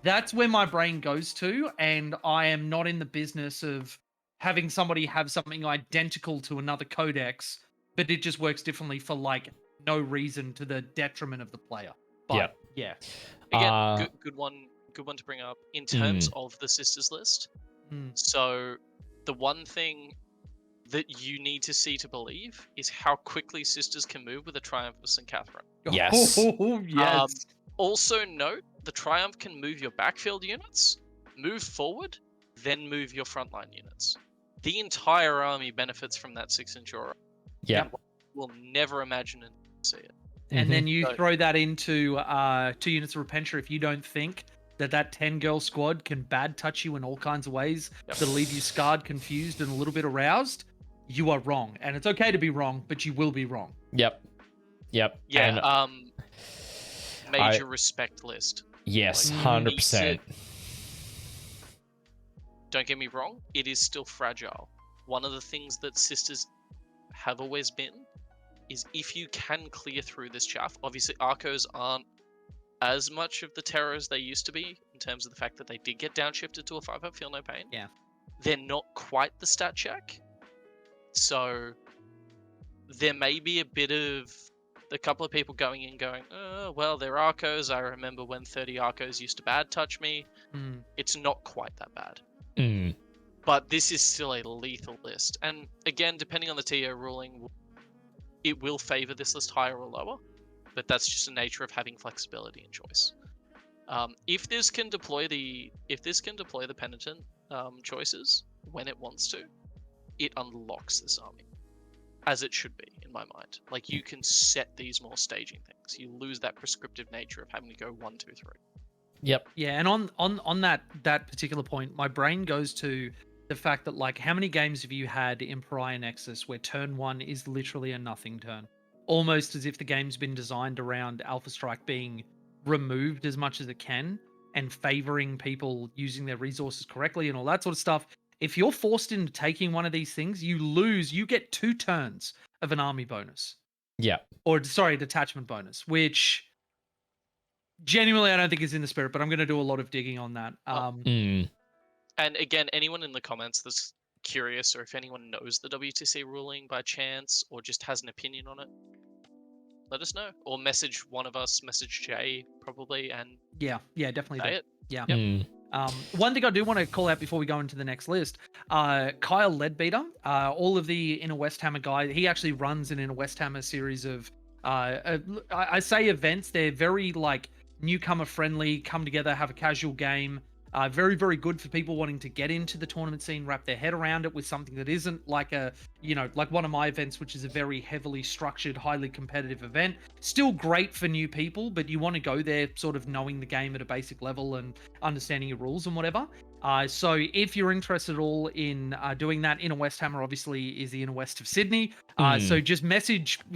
that's where my brain goes to, and I am not in the business of having somebody have something identical to another codex, but it just works differently for like no reason to the detriment of the player. But yeah. Again, good one to bring up in terms of the sisters list. So the one thing that you need to see to believe is how quickly sisters can move with a Triumph of St. Catherine. Yes. Yes. Also note, the Triumph can move your backfield units, move forward, then move your frontline units. The entire army benefits from that 6-inch aura. Yeah. We'll never imagine and see it. And then you throw that into 2 units of Repentia if you don't think that 10-girl squad can bad touch you in all kinds of ways that'll leave you scarred, confused, and a little bit aroused. You are wrong. And it's okay to be wrong, but you will be wrong. Yep. Yeah, And major respect list. Yes, Like, 100%. Don't get me wrong, it is still fragile. One of the things that sisters have always been is if you can clear through this chaff, obviously Arcos aren't as much of the terror as they used to be in terms of the fact that they did get downshifted to a 5-up Feel No Pain. Yeah. They're not quite the stat check. So there may be a couple of people going in going, oh, well, they're Arcos. I remember when 30 Arcos used to bad touch me. It's not quite that bad. But this is still a lethal list. And again, depending on the TO ruling, it will favor this list higher or lower. But that's just the nature of having flexibility and choice. If this can deploy the penitent choices when it wants to, it unlocks this army, as it should be in my mind. Like, you can set these more staging things. You lose that prescriptive nature of having to go 1, 2, 3. Yep. Yeah, and on that particular point, my brain goes to the fact that, like, how many games have you had in Pariah Nexus where turn 1 is literally a nothing turn? Almost as if the game's been designed around Alpha Strike being removed as much as it can and favoring people using their resources correctly and all that sort of stuff. If you're forced into taking one of these things, you get 2 turns of an army bonus. Yeah. Or, sorry, detachment bonus, which genuinely I don't think is in the spirit, but I'm going to do a lot of digging on that. And again, anyone in the comments that's curious, or if anyone knows the WTC ruling by chance, or just has an opinion on it, let us know. Or message one of us, message Jay probably, and yeah, definitely. say it. Yeah. Yep. One thing I do want to call out before we go into the next list, Kyle Leadbeater, all of the Inner Westhammer guys, he actually runs an Inner Westhammer series of, I say events, they're very like newcomer friendly, come together, have a casual game. Very, very good for people wanting to get into the tournament scene, wrap their head around it with something that isn't like like one of my events, which is a very heavily structured, highly competitive event. Still great for new people, but you want to go there sort of knowing the game at a basic level and understanding your rules and whatever. So if you're interested at all in doing that, Inner Westhammer obviously is the Inner West of Sydney. So just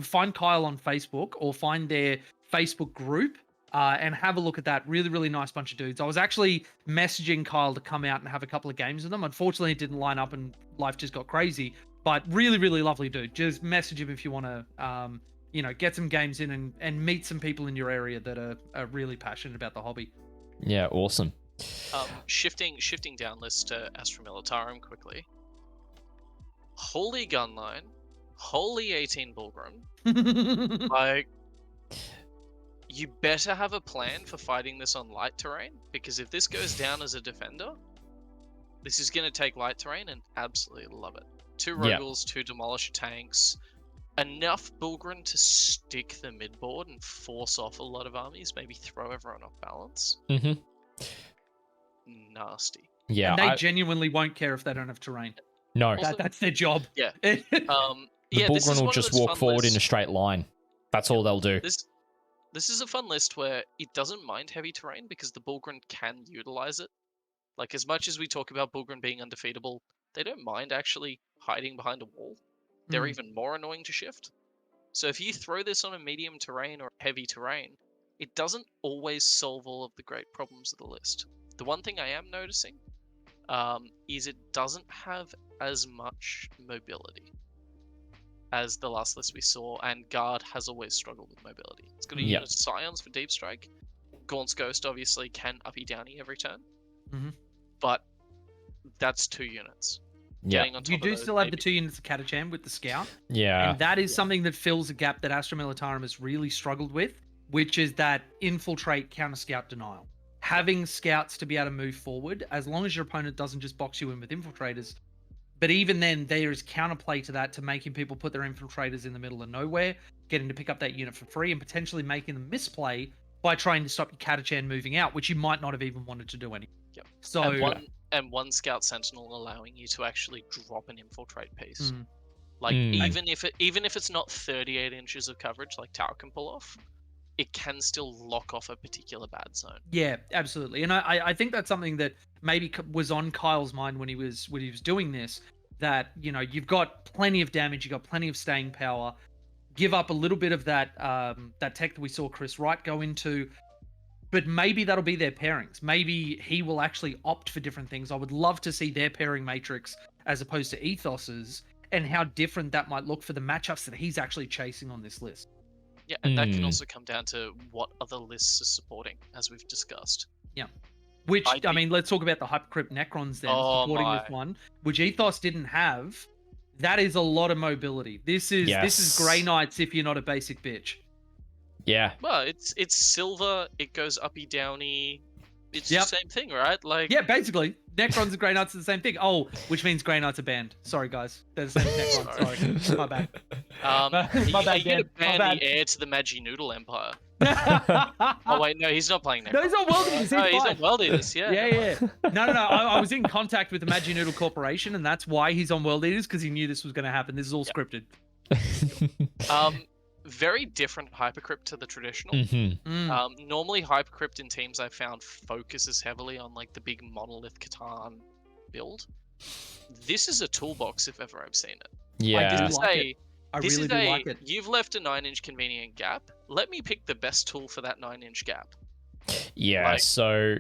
find Kyle on Facebook or find their Facebook group. and have a look at that. Really, really nice bunch of dudes. I was actually messaging Kyle to come out and have a couple of games with them. Unfortunately, it didn't line up and life just got crazy. But really, really lovely dude. Just message him if you want to, get some games in and meet some people in your area that are really passionate about the hobby. Yeah, awesome. Shifting down list to Astra Militarum quickly. Holy Gunline, holy 18 Bullgrim. Like, you better have a plan for fighting this on light terrain, because if this goes down as a defender, this is going to take light terrain and absolutely love it. 2 Rogals, 2 Demolisher tanks, enough Bullgrim to stick the midboard and force off a lot of armies, maybe throw everyone off balance. Mm-hmm. Nasty. Yeah, and they genuinely won't care if they don't have terrain. No. Also, That's their job. Yeah. The Bullgrim will just walk forward in a straight line. That's all they'll do. This is a fun list where it doesn't mind heavy terrain because the Bullgrim can utilize it. Like, as much as we talk about Bullgrim being undefeatable, they don't mind actually hiding behind a wall. They're even more annoying to shift. So if you throw this on a medium terrain or heavy terrain, it doesn't always solve all of the great problems of the list. The one thing I am noticing is it doesn't have as much mobility as the last list we saw, and Guard has always struggled with mobility. It's got a unit of Scions for Deep Strike. Gaunt's Ghost obviously can uppy-downy every turn, but that's 2 units. Yeah, you do still have the 2 units of Catachan with the Scout. Yeah, and that is something that fills a gap that Astra Militarum has really struggled with, which is that infiltrate counter Scout denial. Having Scouts to be able to move forward, as long as your opponent doesn't just box you in with infiltrators. But even then, there is counterplay to that, to making people put their infiltrators in the middle of nowhere, getting to pick up that unit for free, and potentially making them misplay by trying to stop your Catachan moving out, which you might not have even wanted to do anyway. Yep. So and one Scout Sentinel allowing you to actually drop an infiltrate piece. Like, even if it's not 38 inches of coverage like Tower can pull off, it can still lock off a particular bad zone. Yeah, absolutely. And I think that's something that maybe was on Kyle's mind when he was doing this, that, you've got plenty of damage, you've got plenty of staying power. Give up a little bit of that tech that we saw Chris Wright go into, but maybe that'll be their pairings. Maybe he will actually opt for different things. I would love to see their pairing matrix as opposed to Ethos's, and how different that might look for the matchups that he's actually chasing on this list. Yeah, and that can also come down to what other lists are supporting, as we've discussed. Yeah. Which, I mean, let's talk about the Hypercrypt Necrons then, supporting this one, which Ethos didn't have. That is a lot of mobility. This is Grey Knights if you're not a basic bitch. Yeah. Well, it's silver, it goes uppy downy. It's the same thing, right? Like, yeah, basically. Necrons and Grey Knights are the same thing. Oh, which means Grey Knights are banned. Sorry, guys. They're the same Necrons. Sorry. My bad. My bad, Dan. Ban the heir to the Magi Noodle Empire. Oh, wait, no, he's not playing Necrons. No, he's on World Eaters. He's on World Eaters, yeah. Yeah. No. I was in contact with the Magi Noodle Corporation, and that's why he's on World Eaters, because he knew this was going to happen. This is all scripted. Very different Hypercrypt to the traditional. Normally, Hypercrypt in teams I've found focuses heavily on like the big monolith Catan build. This is a toolbox if ever I've seen it. Yeah, I really do like it. You've left a 9-inch convenient gap. Let me pick the best tool for that 9-inch gap. Yeah, so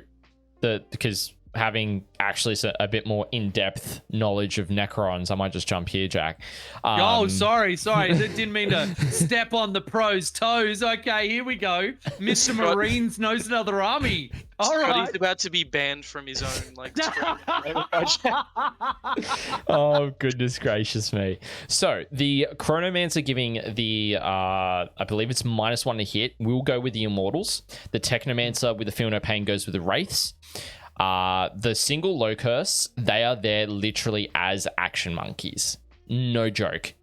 because having actually a bit more in-depth knowledge of Necrons, I might just jump here, Jack. Sorry. Didn't mean to step on the pro's toes. Okay, here we go. Mr. Marines knows another army. All right. He's about to be banned from his own Oh, goodness gracious me. So the Chronomancer giving the, I believe it's -1 to hit. We'll go with the Immortals. The Technomancer with the Feel No Pain goes with the Wraiths. The single low curse, they are there literally as action monkeys. No joke.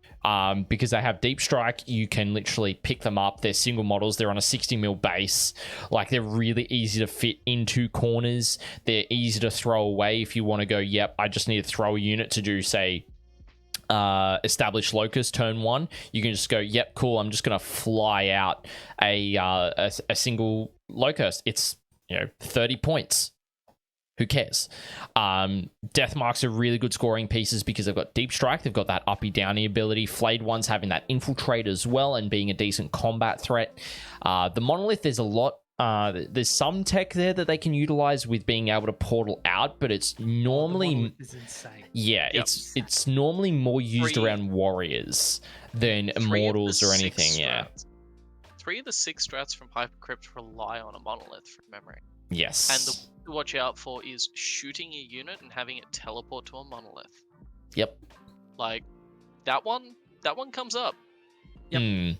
Because they have deep strike, you can literally pick them up. They're single models. They're on a 60 mil base. Like, they're really easy to fit into corners. They're easy to throw away if you want to go, yep, I just need to throw a unit to do, say, established locust turn 1. You can just go, yep, cool, I'm just going to fly out a single locust. It's 30 points. Who cares? Death Marks are really good scoring pieces because they've got deep strike, they've got that uppy downy ability. Flayed Ones having that infiltrate as well and being a decent combat threat. The Monolith, there's a lot There's some tech there that they can utilize with being able to portal out, but it's normally is insane. yeah, Yep. it's normally more used Three- around warriors than 3 of the immortals or 6 anything. Yeah. strats- 3 of the 6 strats from Hypercrypt rely on a monolith from memory. Yes. And the one to watch out for is shooting a unit and having it teleport to a monolith. Yep. Like that one comes up. Yep. Mm.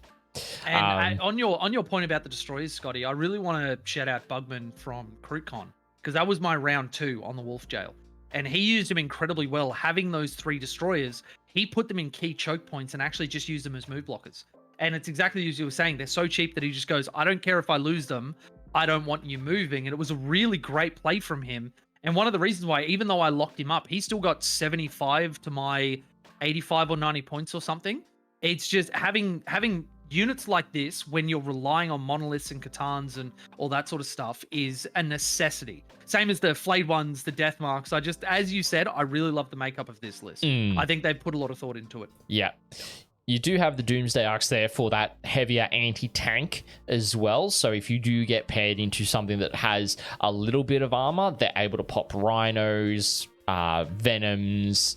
And on your point about the destroyers, Scotty, I really want to shout out Bugman from CrewCon, because that was my round 2 on the Wolf Jail, and he used them incredibly well. Having those 3 destroyers, he put them in key choke points and actually just used them as move blockers. And it's exactly as you were saying, they're so cheap that he just goes, I don't care if I lose them, I don't want you moving. And it was a really great play from him. And one of the reasons why, even though I locked him up, he still got 75 to my 85 or 90 points or something. It's just having units like this, when you're relying on monoliths and Catans and all that sort of stuff, is a necessity. Same as the flayed ones, the death marks. As you said, I really love the makeup of this list. I think they've put a lot of thought into it. Yeah. You do have the Doomsday Arcs there for that heavier anti-tank as well. So if you do get paired into something that has a little bit of armor, they're able to pop rhinos, venoms,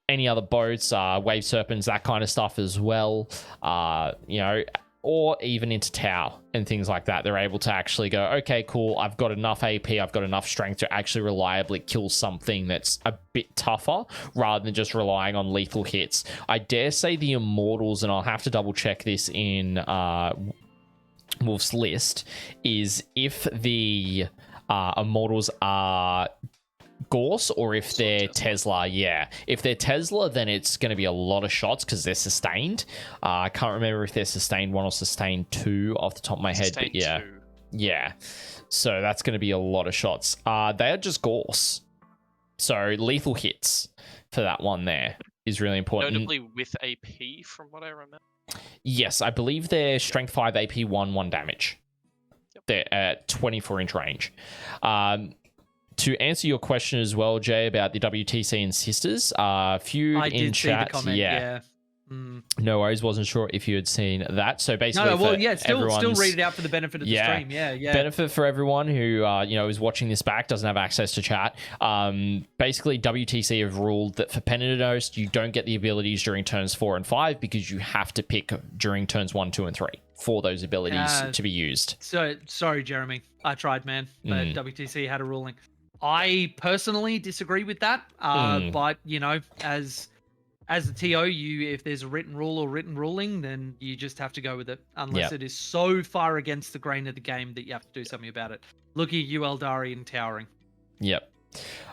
any other boats, wave serpents, that kind of stuff as well. Or even into Tau and things like that. They're able to actually go, okay, cool, I've got enough AP, I've got enough strength to actually reliably kill something that's a bit tougher rather than just relying on lethal hits. I dare say the Immortals, and I'll have to double check this in Wolf's list, is if the Immortals are Gorse or if they're Tesla. Yeah, if they're Tesla, then it's going to be a lot of shots because they're sustained. I can't remember if they're sustained 1 or sustained 2 off the top of my head, but yeah. 2. Yeah, so that's going to be a lot of shots. They are just Gorse, so lethal hits for that one there is really important. Notably with AP, from what I remember. Yes, I believe they're strength 5 AP 1 damage. Yep. They're at 24-inch range. To answer your question as well, Jay, about the WTC and Sisters, few I in did chat. see the comment, yeah. No worries, wasn't sure if you had seen that. So basically, still read it out for the benefit of the stream. Yeah. Benefit for everyone who is watching this back, doesn't have access to chat. Basically, WTC have ruled that for Pentecost, you don't get the abilities during turns 4 and 5 because you have to pick during turns 1, 2, and 3 for those abilities to be used. So sorry, Jeremy, I tried, man, but WTC had a ruling. I personally disagree with that, but as a TO, if there's a written rule or written ruling, then you just have to go with it, unless it is so far against the grain of the game that you have to do something about it. Looking at you, Eldari, and towering. Yep.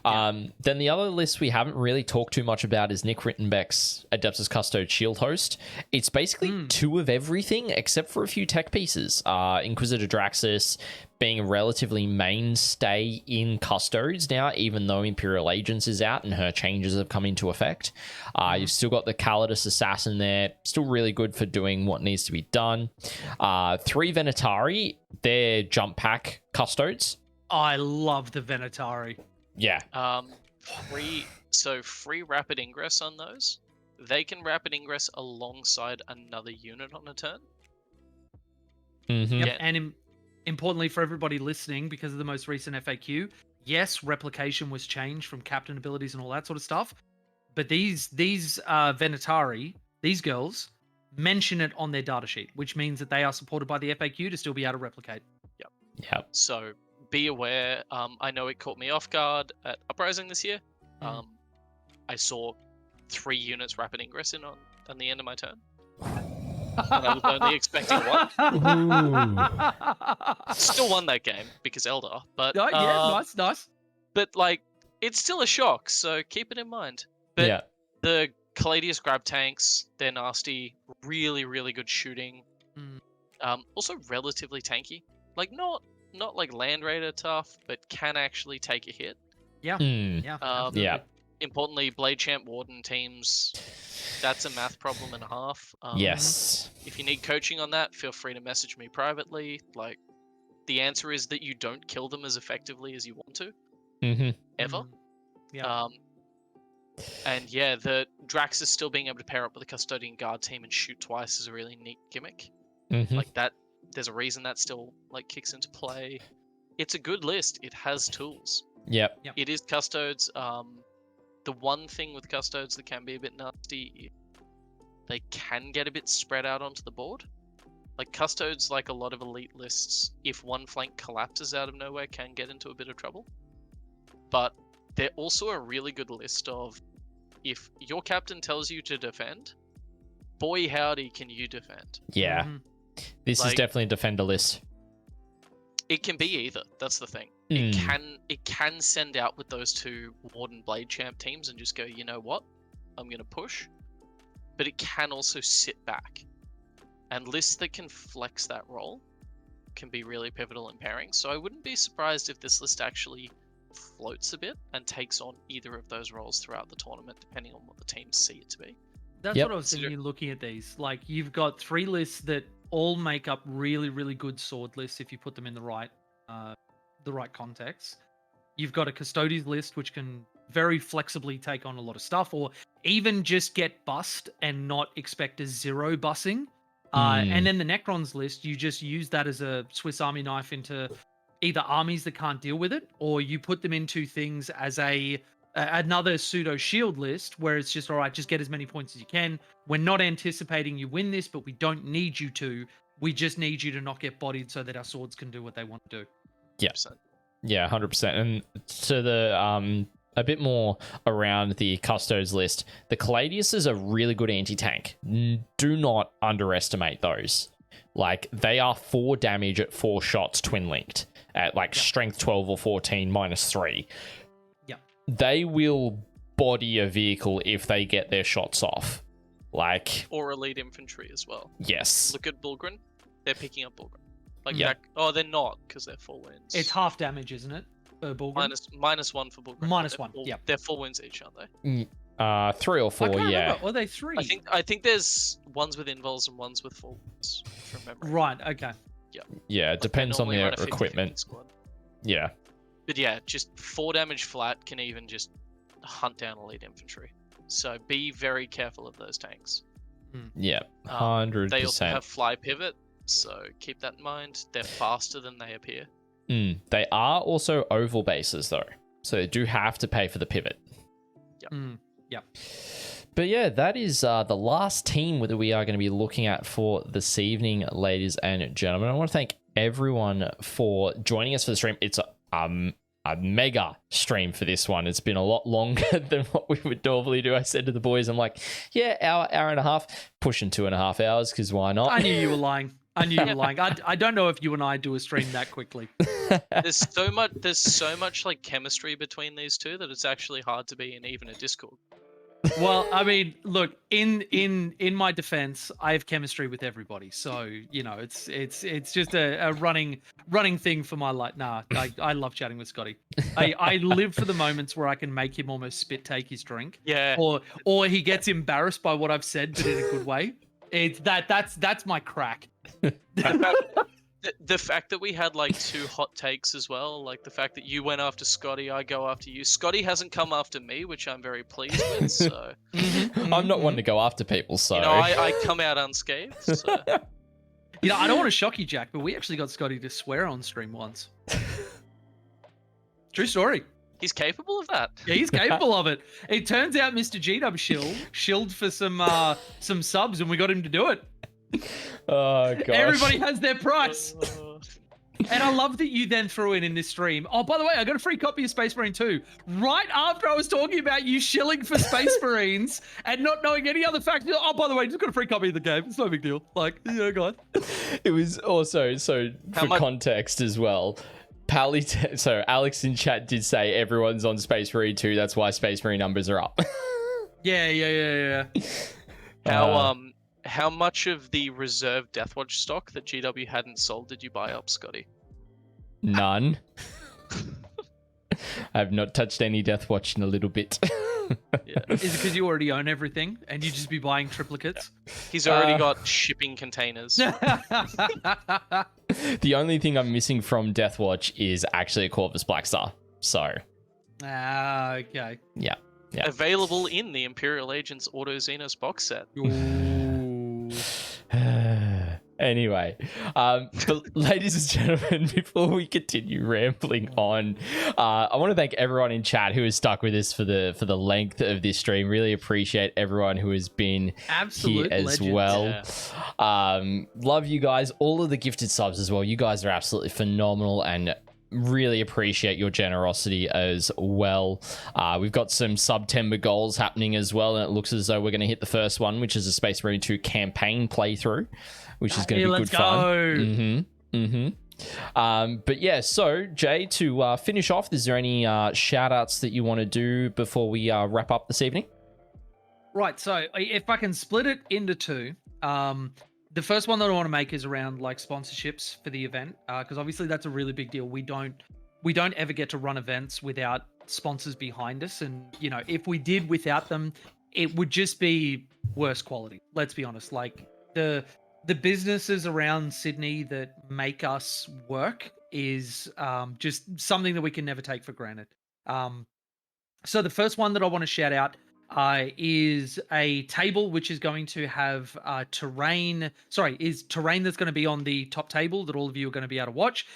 Then the other list we haven't really talked too much about is Nick Rittenbeck's Adeptus Custode Shield Host. It's basically 2 of everything except for a few tech pieces. Inquisitor Draxus being a relatively mainstay in Custodes now, even though Imperial Agents is out and her changes have come into effect. You've still got the Calidus Assassin there, still really good for doing what needs to be done. 3 Venatari, they're jump pack Custodes. I love the Venatari. Yeah. Free rapid ingress on those. They can rapid ingress alongside another unit on a turn. Mm-hmm. Yep. And importantly for everybody listening, because of the most recent FAQ, yes, replication was changed from captain abilities and all that sort of stuff. But these Venatari, these girls, mention it on their datasheet, which means that they are supported by the FAQ to still be able to replicate. Yep. So be aware. I know it caught me off guard at Uprising this year. I saw 3 units rapid ingress in on the end of my turn. And I was only expecting 1. Still won that game because Eldar, but nice. But it's still a shock, so keep it in mind. But the Caladius grab tanks, they're nasty, really, really good shooting. Also relatively tanky. Not like Land Raider tough, but can actually take a hit. Importantly, Blade Champ Warden teams, that's a math problem and a half. Yes. If you need coaching on that, feel free to message me privately. The answer is that you don't kill them as effectively as you want to. Ever. The Drax is still being able to pair up with a Custodian Guard team and shoot twice is a really neat gimmick. There's a reason that still like kicks into play. It's a good list. It has tools. Yep. It is custodes. The one thing with custodes that can be a bit nasty, they can get a bit spread out onto the board. Like custodes, like a lot of elite lists, if one flank collapses out of nowhere, can get into a bit of trouble. But they're also a really good list of, if your captain tells you to defend, boy howdy can you defend. Yeah. This is definitely a defender list. It can be either. That's the thing. It can send out with those two Warden Blade Champ teams and just go, you know what? I'm going to push. But it can also sit back. And lists that can flex that role can be really pivotal in pairing. So I wouldn't be surprised if this list actually floats a bit and takes on either of those roles throughout the tournament, depending on what the teams see it to be. That's what I was thinking looking at these. Like, you've got 3 lists that all make up really, really good sword lists if you put them in the right context. You've got a Custodies list, which can very flexibly take on a lot of stuff, or even just get bust and not expect a 0 bussing. And then the Necrons list, you just use that as a Swiss Army knife into either armies that can't deal with it, or you put them into things as another pseudo shield list where it's just, all right, just get as many points as you can. We're not anticipating you win this, but we don't need you to. We just need you to not get bodied so that our swords can do what they want to do. Yeah. Yeah, 100%. And to the a bit more around the Custodes list, the Caladiuses are really good anti-tank. Do not underestimate those. Like, they are 4 damage at 4 shots twin-linked at like strength 12 or 14 -3. Yeah. They will body a vehicle if they get their shots off. Like, or elite infantry as well. Yes. Look at Bulgren. They're picking up Bulgren. Like they're not, because they're 4 wounds. It's half damage, isn't it? Bulgren? -1 for Bulgren. -1, yeah. They're 4 wounds each, aren't they? 3 or 4, I can't yeah. remember. Are they 3? I think there's ones with invols and ones with 4 wounds, from memory. Right, okay. Yeah, it depends on their equipment. Squad. Yeah. But yeah, just 4 damage flat can even just hunt down elite infantry. So be very careful of those tanks. Yeah, 100%. They also have fly pivot, so keep that in mind. They're faster than they appear. They are also oval bases, though, so they do have to pay for the pivot. Yep. But yeah, that is the last team that we are going to be looking at for this evening, ladies and gentlemen. I want to thank everyone for joining us for the stream. It's a mega stream for this one. It's been a lot longer than what we would normally do. I said to the boys, I'm like, yeah, hour and a half, pushing 2.5 hours, because why not? I knew you were lying. I don't know if you and I do a stream that quickly. There's so much like chemistry between these two that it's actually hard to be in even a Discord. Well, I mean, look, in my defense, I have chemistry with everybody. So, you know, it's just a running thing for my life. Nah, I love chatting with Scotty. I live for the moments where I can make him almost spit take his drink. Yeah. Or he gets embarrassed by what I've said, but in a good way. That's my crack. The fact that we had like 2 hot takes as well, like the fact that you went after Scotty, I go after you. Scotty hasn't come after me, which I'm very pleased with. So I'm not one to go after people, so you know, I come out unscathed. So. You know, I don't want to shock you, Jack, but we actually got Scotty to swear on stream once. True story. He's capable of that. Yeah, he's capable of it. It turns out Mr. G-Dub shilled for some subs, and we got him to do it. Oh gosh. Everybody has their price. And I love that you then threw in this stream. Oh, by the way, I got a free copy of Space Marine 2 right after I was talking about you shilling for Space Marines and not knowing any other factors. Oh, by the way, just got a free copy of the game. It's no big deal. Like, you know, go on. It was also, so for context as well, so Alex in chat did say everyone's on Space Marine 2. That's why Space Marine numbers are up. Yeah. How much of the reserve Deathwatch stock that GW hadn't sold did you buy up, Scotty? None. I have not touched any Deathwatch in a little bit. Yeah. Is it because you already own everything and you just be buying triplicates? He's already got shipping containers. The only thing I'm missing from Deathwatch is actually a Corvus Blackstar. So. Okay. Yeah. Available in the Imperial Agents Auto Xenos box set. Ooh. Anyway, but ladies and gentlemen, before we continue rambling on, I want to thank everyone in chat who has stuck with us for the length of this stream. Really appreciate everyone who has been Absolute here as legends. well. Yeah. Love you guys, all of the gifted subs as well. You guys are absolutely phenomenal and really appreciate your generosity as well. We've got some September goals happening as well, and it looks as though we're going to hit the first one, which is a Space Marine 2 campaign playthrough, which is going to be good fun. But yeah, so Jay, to finish off, is there any shout outs that you want to do before we wrap up this evening? Right, so if I can split it into two, the first one that I want to make is around like sponsorships for the event, because obviously that's a really big deal. We don't ever get to run events without sponsors behind us, and you know, if we did without them, it would just be worse quality. Let's be honest. Like the businesses around Sydney that make us work is just something that we can never take for granted. So the first one that I want to shout out is a table which is going to have terrain that's going to be on the top table that all of you are going to be able to watch.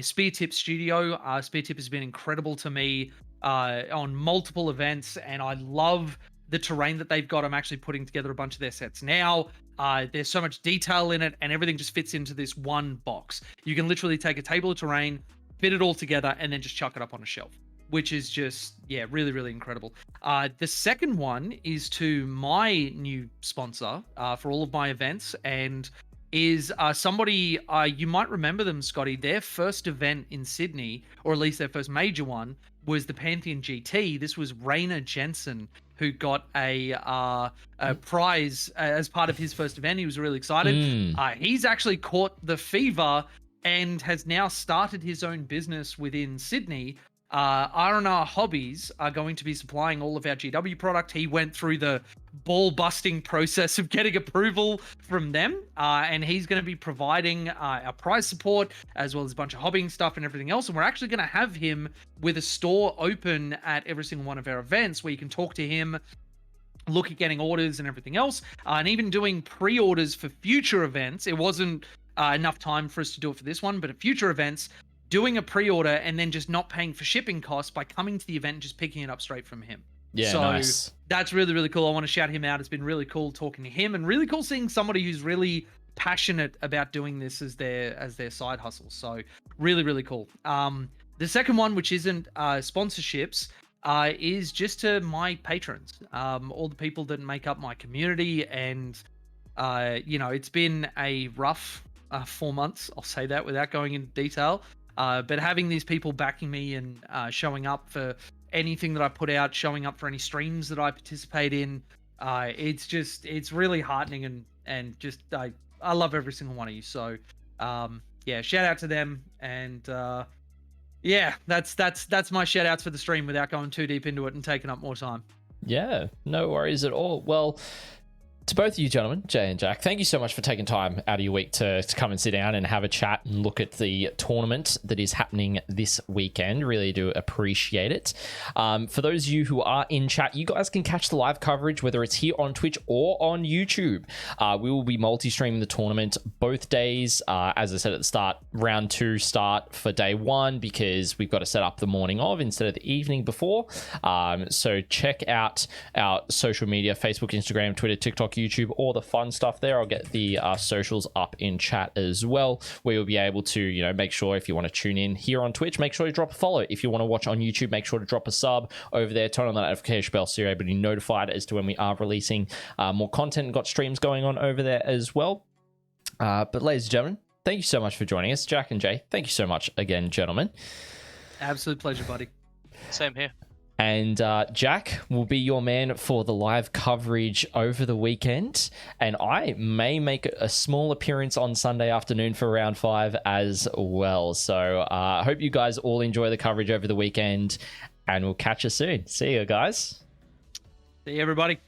Spear Tip Studio. Spear Tip has been incredible to me on multiple events, and I love the terrain that they've got. I'm actually putting together a bunch of their sets now. There's so much detail in it, and everything just fits into this one box. You can literally take a table of terrain, fit it all together, and then just chuck it up on a shelf, which is just, yeah, really, really incredible. The second one is to my new sponsor for all of my events, and is somebody, you might remember them, Scotty. Their first event in Sydney, or at least their first major one, was the Pantheon GT. This was Rainer Jensen, who got a prize as part of his first event. He was really excited. He's actually caught the fever and has now started his own business within Sydney. R&R Hobbies are going to be supplying all of our GW product. He went through the ball-busting process of getting approval from them, and he's going to be providing our prize support as well as a bunch of hobbying stuff and everything else. And we're actually going to have him with a store open at every single one of our events where you can talk to him, look at getting orders and everything else, and even doing pre-orders for future events. It wasn't enough time for us to do it for this one, but at future events, doing a pre-order and then just not paying for shipping costs by coming to the event and just picking it up straight from him. Yeah, so nice. That's really, really cool. I want to shout him out. It's been really cool talking to him, and really cool seeing somebody who's really passionate about doing this as their side hustle. So really, really cool. The second one, which isn't sponsorships, is just to my patrons, all the people that make up my community. And it's been a rough 4 months. I'll say that without going into detail. But having these people backing me and showing up for anything that I put out, showing up for any streams that I participate in, it's really heartening, and just I love every single one of you. So shout out to them, and that's my shout outs for the stream without going too deep into it and taking up more time. Yeah, no worries at all. Well, to both of you gentlemen, Jay and Jack, thank you so much for taking time out of your week to come and sit down and have a chat and look at the tournament that is happening this weekend. Really do appreciate it. For those of you who are in chat, you guys can catch the live coverage, whether it's here on Twitch or on YouTube. We will be multi-streaming the tournament both days. As I said at the start, round 2 start for day 1 because we've got to set up the morning of instead of the evening before. So check out our social media, Facebook, Instagram, Twitter, TikTok, YouTube, all the fun stuff there. I'll get the socials up in chat as well, where you'll be able to, make sure if you want to tune in here on Twitch, make sure you drop a follow. If you want to watch on YouTube, make sure to drop a sub over there, turn on that notification bell so you're able to be notified as to when we are releasing more content, and got streams going on over there as well. But ladies and gentlemen, thank you so much for joining us. Jack and Jay, thank you so much again, gentlemen. Absolute pleasure, buddy. Same here. And Jack will be your man for the live coverage over the weekend. And I may make a small appearance on Sunday afternoon for round 5 as well. So I hope you guys all enjoy the coverage over the weekend, and we'll catch you soon. See you guys. See you, everybody.